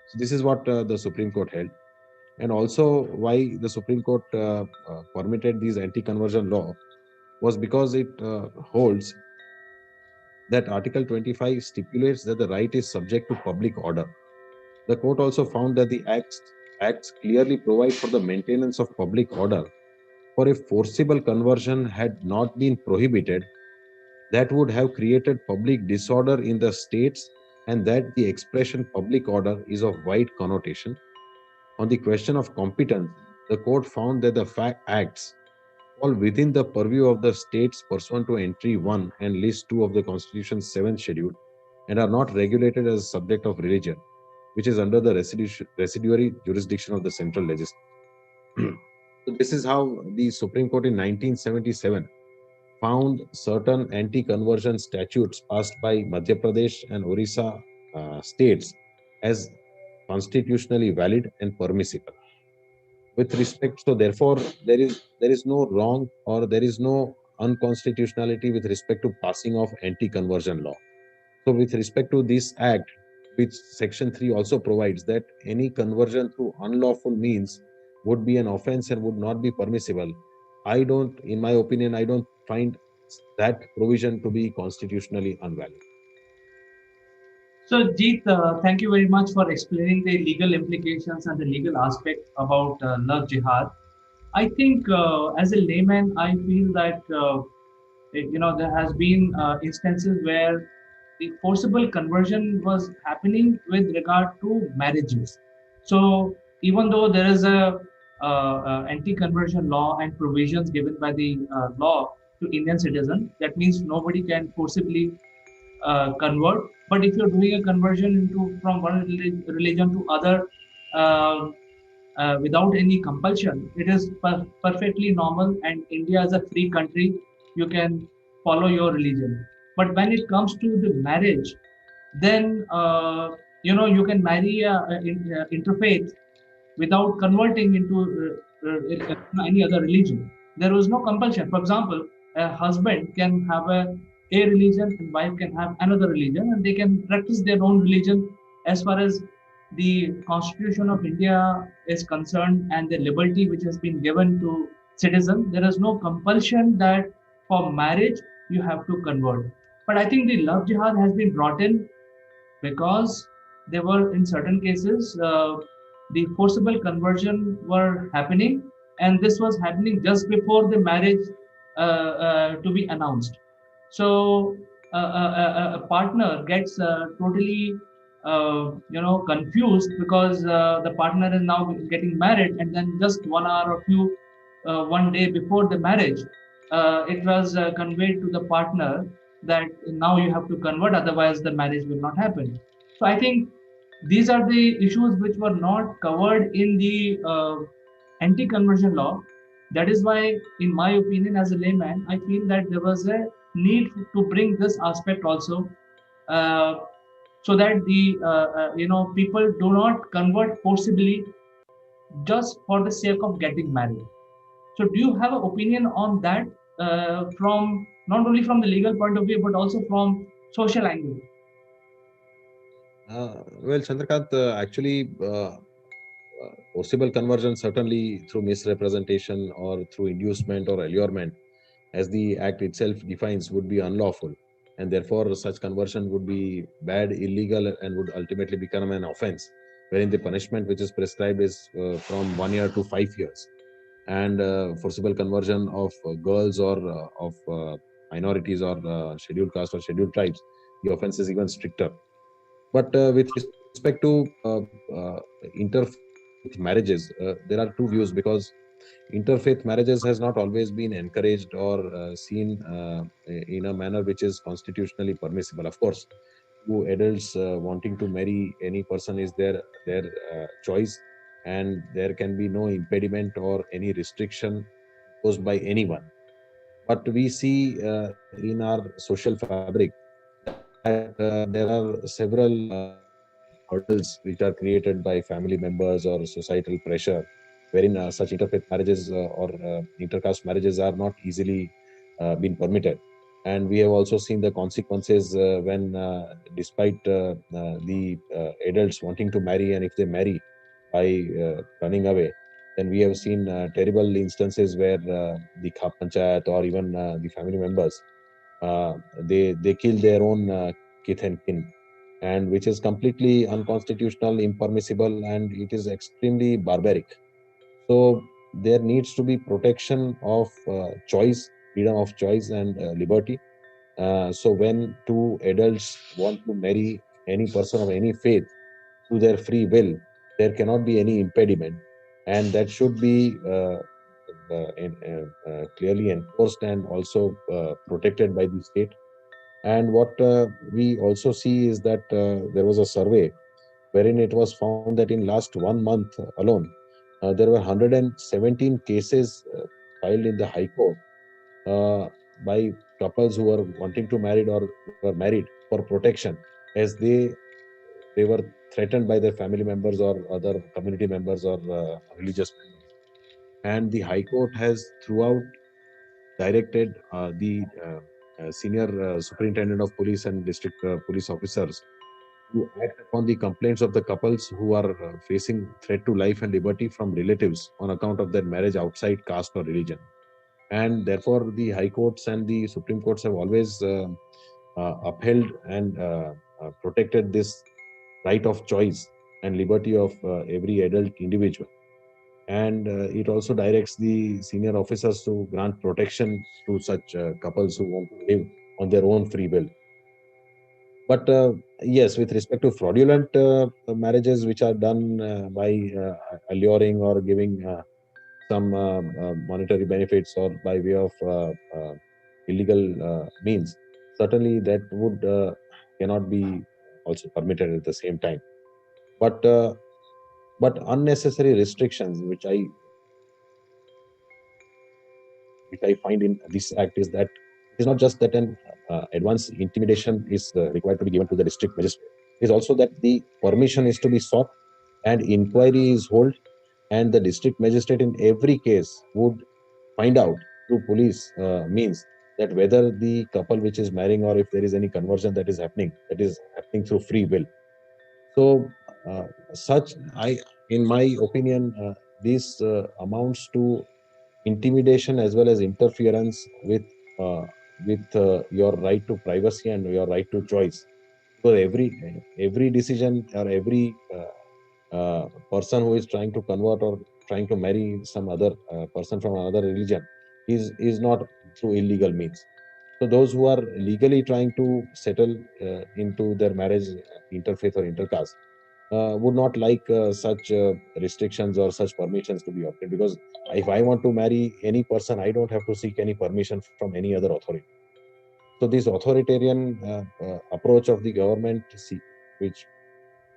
So this is what the Supreme Court held, and also why the Supreme Court permitted these anti-conversion law was because it holds that Article 25 stipulates that the right is subject to public order. The court also found that the acts clearly provide for the maintenance of public order. For if forcible conversion had not been prohibited, that would have created public disorder in the states, and that the expression public order is of wide connotation. On the question of competence, the court found that the acts fall within the purview of the states pursuant to entry 1 and list 2 of the Constitution's 7th schedule, and are not regulated as a subject of religion, which is under the residuary jurisdiction of the central legislature. So this is how the Supreme Court in 1977 found certain anti-conversion statutes passed by Madhya Pradesh and Orissa states as constitutionally valid and permissible. With respect, so therefore there is no wrong or there is no unconstitutionality with respect to passing of anti-conversion law. So with respect to this act, which section 3 also provides that any conversion through unlawful means would be an offense and would not be permissible, I don't, in my opinion, I don't find that provision to be constitutionally unvalid. So, Jeet, thank you very much for explaining the legal implications and the legal aspect about love jihad. I think as a layman, I feel that there has been instances where the forcible conversion was happening with regard to marriages. So even though there is a anti-conversion law and provisions given by the law to Indian citizen, that means nobody can forcibly convert. But if you're doing a conversion into from one religion to other uh, without any compulsion, it is perfectly normal. And India is a free country; you can follow your religion. But when it comes to the marriage, then you can marry interfaith without converting into any other religion. There was no compulsion. For example, a husband can have a religion and wife can have another religion, and they can practice their own religion as far as the Constitution of India is concerned and the liberty which has been given to citizens. There is no compulsion that for marriage you have to convert. But I think the love jihad has been brought in because there were in certain cases the forcible conversion were happening, and this was happening just before the marriage to be announced. So a partner gets totally confused because the partner is now getting married, and then just 1 hour or few 1 day before the marriage, it was conveyed to the partner that now you have to convert, otherwise the marriage will not happen. So I think these are the issues which were not covered in the anti-conversion law. That is why, in my opinion, as a layman, I feel that there was a need to bring this aspect also, uh, so that the people do not convert forcibly just for the sake of getting married. So, do you have an opinion on that from not only from the legal point of view but also from social angle? Well, Chandrakant, actually, possible conversion certainly through misrepresentation or through inducement or allurement, as the act itself defines, would be unlawful. And therefore, such conversion would be bad, illegal, and would ultimately become an offense, wherein the punishment which is prescribed is from 1 year to 5 years. And forcible conversion of girls or of minorities or scheduled caste or scheduled tribes, the offense is even stricter. But with respect to interfaith marriages, there are two views, because interfaith marriages has not always been encouraged or seen in a manner which is constitutionally permissible. Of course, two adults wanting to marry any person is their choice, and there can be no impediment or any restriction posed by anyone. But we see in our social fabric that there are several hurdles which are created by family members or societal pressure, wherein such interfaith marriages or intercaste marriages are not easily been permitted. And we have also seen the consequences when, despite the adults wanting to marry, and if they marry by running away, then we have seen terrible instances where the Khap Panchayat or even the family members, they kill their own kith and kin, and which is completely unconstitutional, impermissible, and it is extremely barbaric. So there needs to be protection of choice, freedom of choice, and liberty. So when two adults want to marry any person of any faith through their free will, there cannot be any impediment, and that should be clearly enforced and also protected by the state. And what we also see is that there was a survey wherein it was found that in last 1 month alone, there were 117 cases filed in the High Court uh, by couples who were wanting to marry or were married for protection, as they were threatened by their family members or other community members or religious members. And the High Court has throughout directed the senior superintendent of police and district police officers to act upon the complaints of the couples who are facing threat to life and liberty from relatives on account of their marriage outside caste or religion. And therefore, the high courts and the Supreme Courts have always upheld and protected this right of choice and liberty of every adult individual. and it also directs the senior officers to grant protection to such couples who want to live on their own free will. But yes, with respect to fraudulent marriages which are done by alluring or giving some monetary benefits or by way of illegal means, certainly that would cannot be also permitted at the same time. But unnecessary restrictions which I find in this act is that it is not just that an advance intimidation is required to be given to the district magistrate. It is also that the permission is to be sought and inquiry is held, and the district magistrate in every case would find out through police means that whether the couple which is marrying or if there is any conversion that is happening through free will. So such I in my opinion this amounts to intimidation as well as interference with your right to privacy and your right to choice. Because every decision or every person who is trying to convert or trying to marry some other person from another religion is not through illegal means. So those who are legally trying to settle into their marriage interfaith or intercaste would not like such restrictions or such permissions to be obtained, because if I want to marry any person, I don't have to seek any permission from any other authority. So this authoritarian approach of the government, which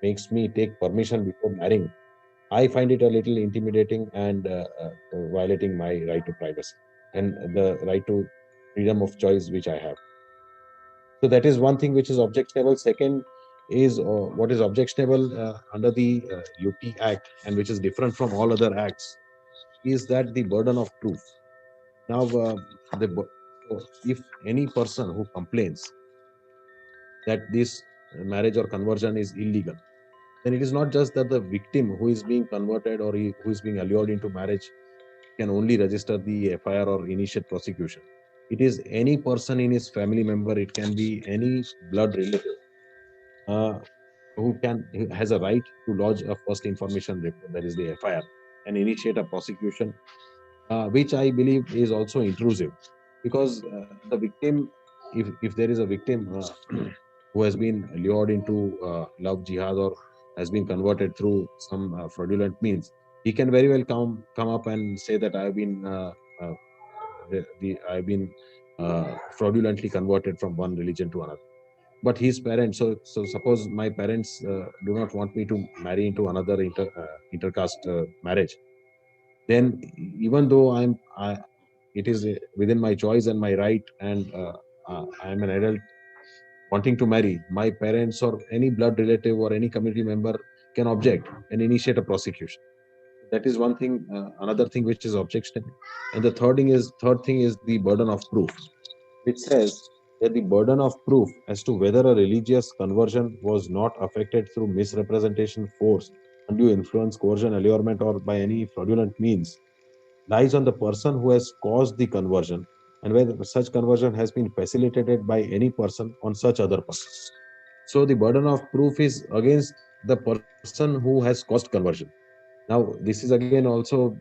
makes me take permission before marrying, I find it a little intimidating and violating my right to privacy and the right to freedom of choice which I have. So that is one thing which is objectionable. Second is what is objectionable under the UP Act and which is different from all other acts is that the burden of proof. Now, so if any person who complains that this marriage or conversion is illegal, then it is not just that the victim who is being converted or who is being allured into marriage can only register the FIR or initiate prosecution. It is any person in his family member, it can be any blood relative uh, who has a right to lodge a first information report, that is the FIR, and initiate a prosecution, which I believe is also intrusive, because the victim, if there is a victim who has been lured into love jihad or has been converted through some fraudulent means, he can very well come up and say that I've been I've been fraudulently converted from one religion to another. But his parents, so suppose my parents do not want me to marry into another intercaste marriage, then even though it is within my choice and my right, and I'm an adult wanting to marry, my parents or any blood relative or any community member can object and initiate a prosecution. That is one thing. Another thing which is objectionable, and the third thing is the burden of proof, which says that the burden of proof as to whether a religious conversion was not affected through misrepresentation, force, undue influence, coercion, allurement, or by any fraudulent means lies on the person who has caused the conversion, and whether such conversion has been facilitated by any person on such other person. So the burden of proof is against the person who has caused conversion. Now, this is again also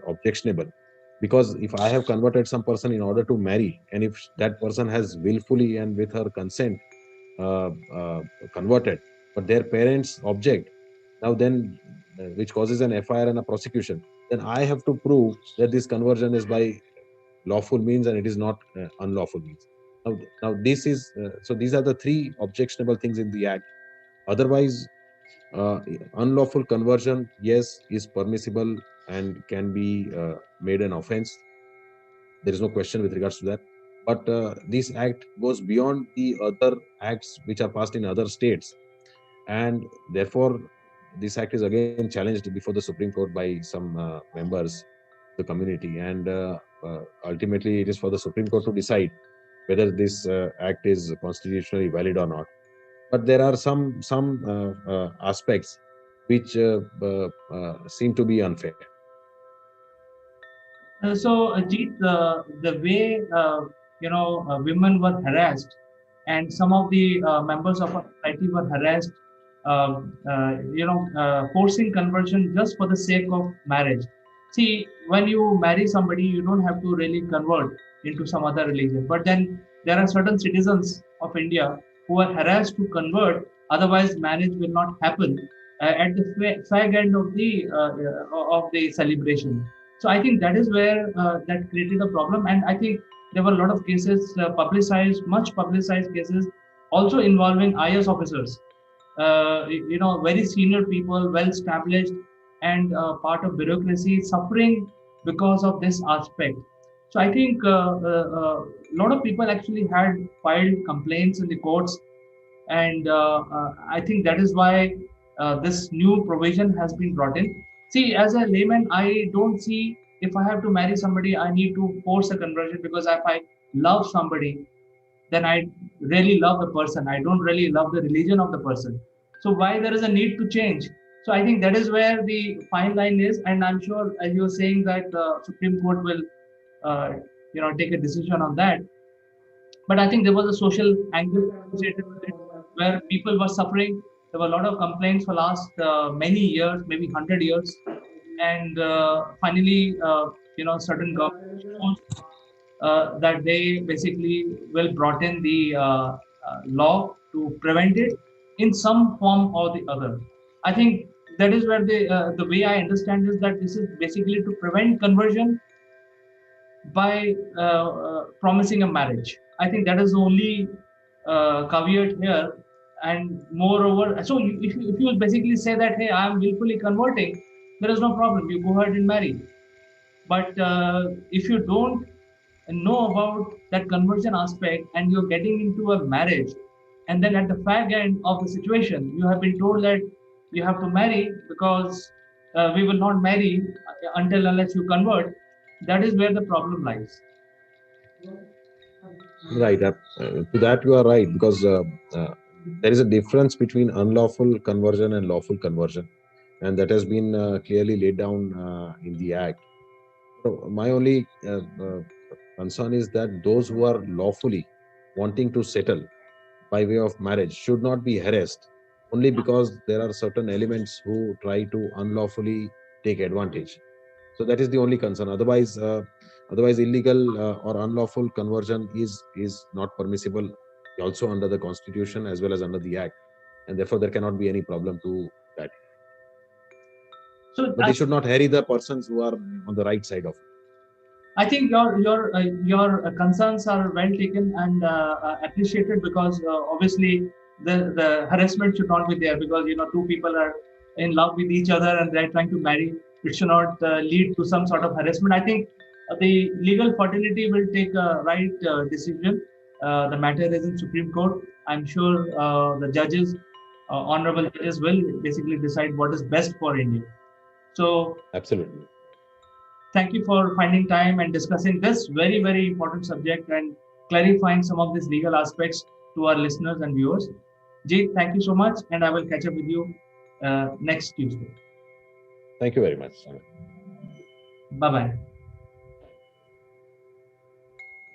objectionable, because if I have converted some person in order to marry, and if that person has willfully and with her consent uh, uh, converted, but their parents object, now then, which causes an FIR and a prosecution, then I have to prove that this conversion is by lawful means and it is not unlawful means. Now this is so these are the three objectionable things in the act. Otherwise, uh, unlawful conversion, yes, is permissible and can be made an offense. There is no question with regards to that. But this act goes beyond the other acts which are passed in other states, and therefore this act is again challenged before the Supreme Court by some members of the community, and ultimately it is for the Supreme Court to decide whether this act is constitutionally valid or not. But there are some aspects which seem to be unfair. So, Ajit, the way women were harassed, and some of the members of our society were harassed forcing conversion just for the sake of marriage. See, when you marry somebody, you don't have to really convert into some other religion. But then there are certain citizens of India who are harassed to convert, otherwise marriage will not happen at the fag end of the celebration. So I think that is where that created a problem, and I think there were a lot of cases publicized, much publicized cases, also involving IS officers, very senior people, well established, and part of bureaucracy suffering because of this aspect. So I think a lot of people actually had filed complaints in the courts, and I think that is why this new provision has been brought in. See, as a layman, I don't see if I have to marry somebody, I need to force a conversion, because if I love somebody, then I really love the person. I don't really love the religion of the person. So why there is a need to change? So I think that is where the fine line is, and I'm sure, as you were saying, that the Supreme Court will, take a decision on that. But I think there was a social angle associated with it, where people were suffering. There were a lot of complaints for last many years, maybe 100 years, and finally, certain governments chose that they basically will brought in the law to prevent it in some form or the other. I think that is where the way I understand is that this is basically to prevent conversion by promising a marriage. I think that is the only caveat here. And moreover, so if you basically say that, hey, I am willfully converting, there is no problem. You go ahead and marry. But if you don't know about that conversion aspect and you're getting into a marriage, and then at the fag end of the situation, you have been told that you have to marry because we will not marry until unless you convert, that is where the problem lies. Right. To that, you are right, because there is a difference between unlawful conversion and lawful conversion, and that has been clearly laid down in the Act. So my only concern is that those who are lawfully wanting to settle by way of marriage should not be harassed only because there are certain elements who try to unlawfully take advantage. So that is the only concern. Otherwise, illegal or unlawful conversion is not permissible, also under the Constitution as well as under the Act, and therefore there cannot be any problem to that. So but they should not harry the persons who are on the right side of it. I think your concerns are well taken and appreciated, because obviously the harassment should not be there, because two people are in love with each other and they're trying to marry. It should not lead to some sort of harassment. I think the legal fraternity will take a right decision. The matter is in Supreme Court. I'm sure the judges, honorable judges, will basically decide what is best for India. So absolutely. Thank you for finding time and discussing this very, very important subject and clarifying some of these legal aspects to our listeners and viewers. Jeet, thank you so much, and I will catch up with you next Tuesday. Thank you very much. Bye-bye.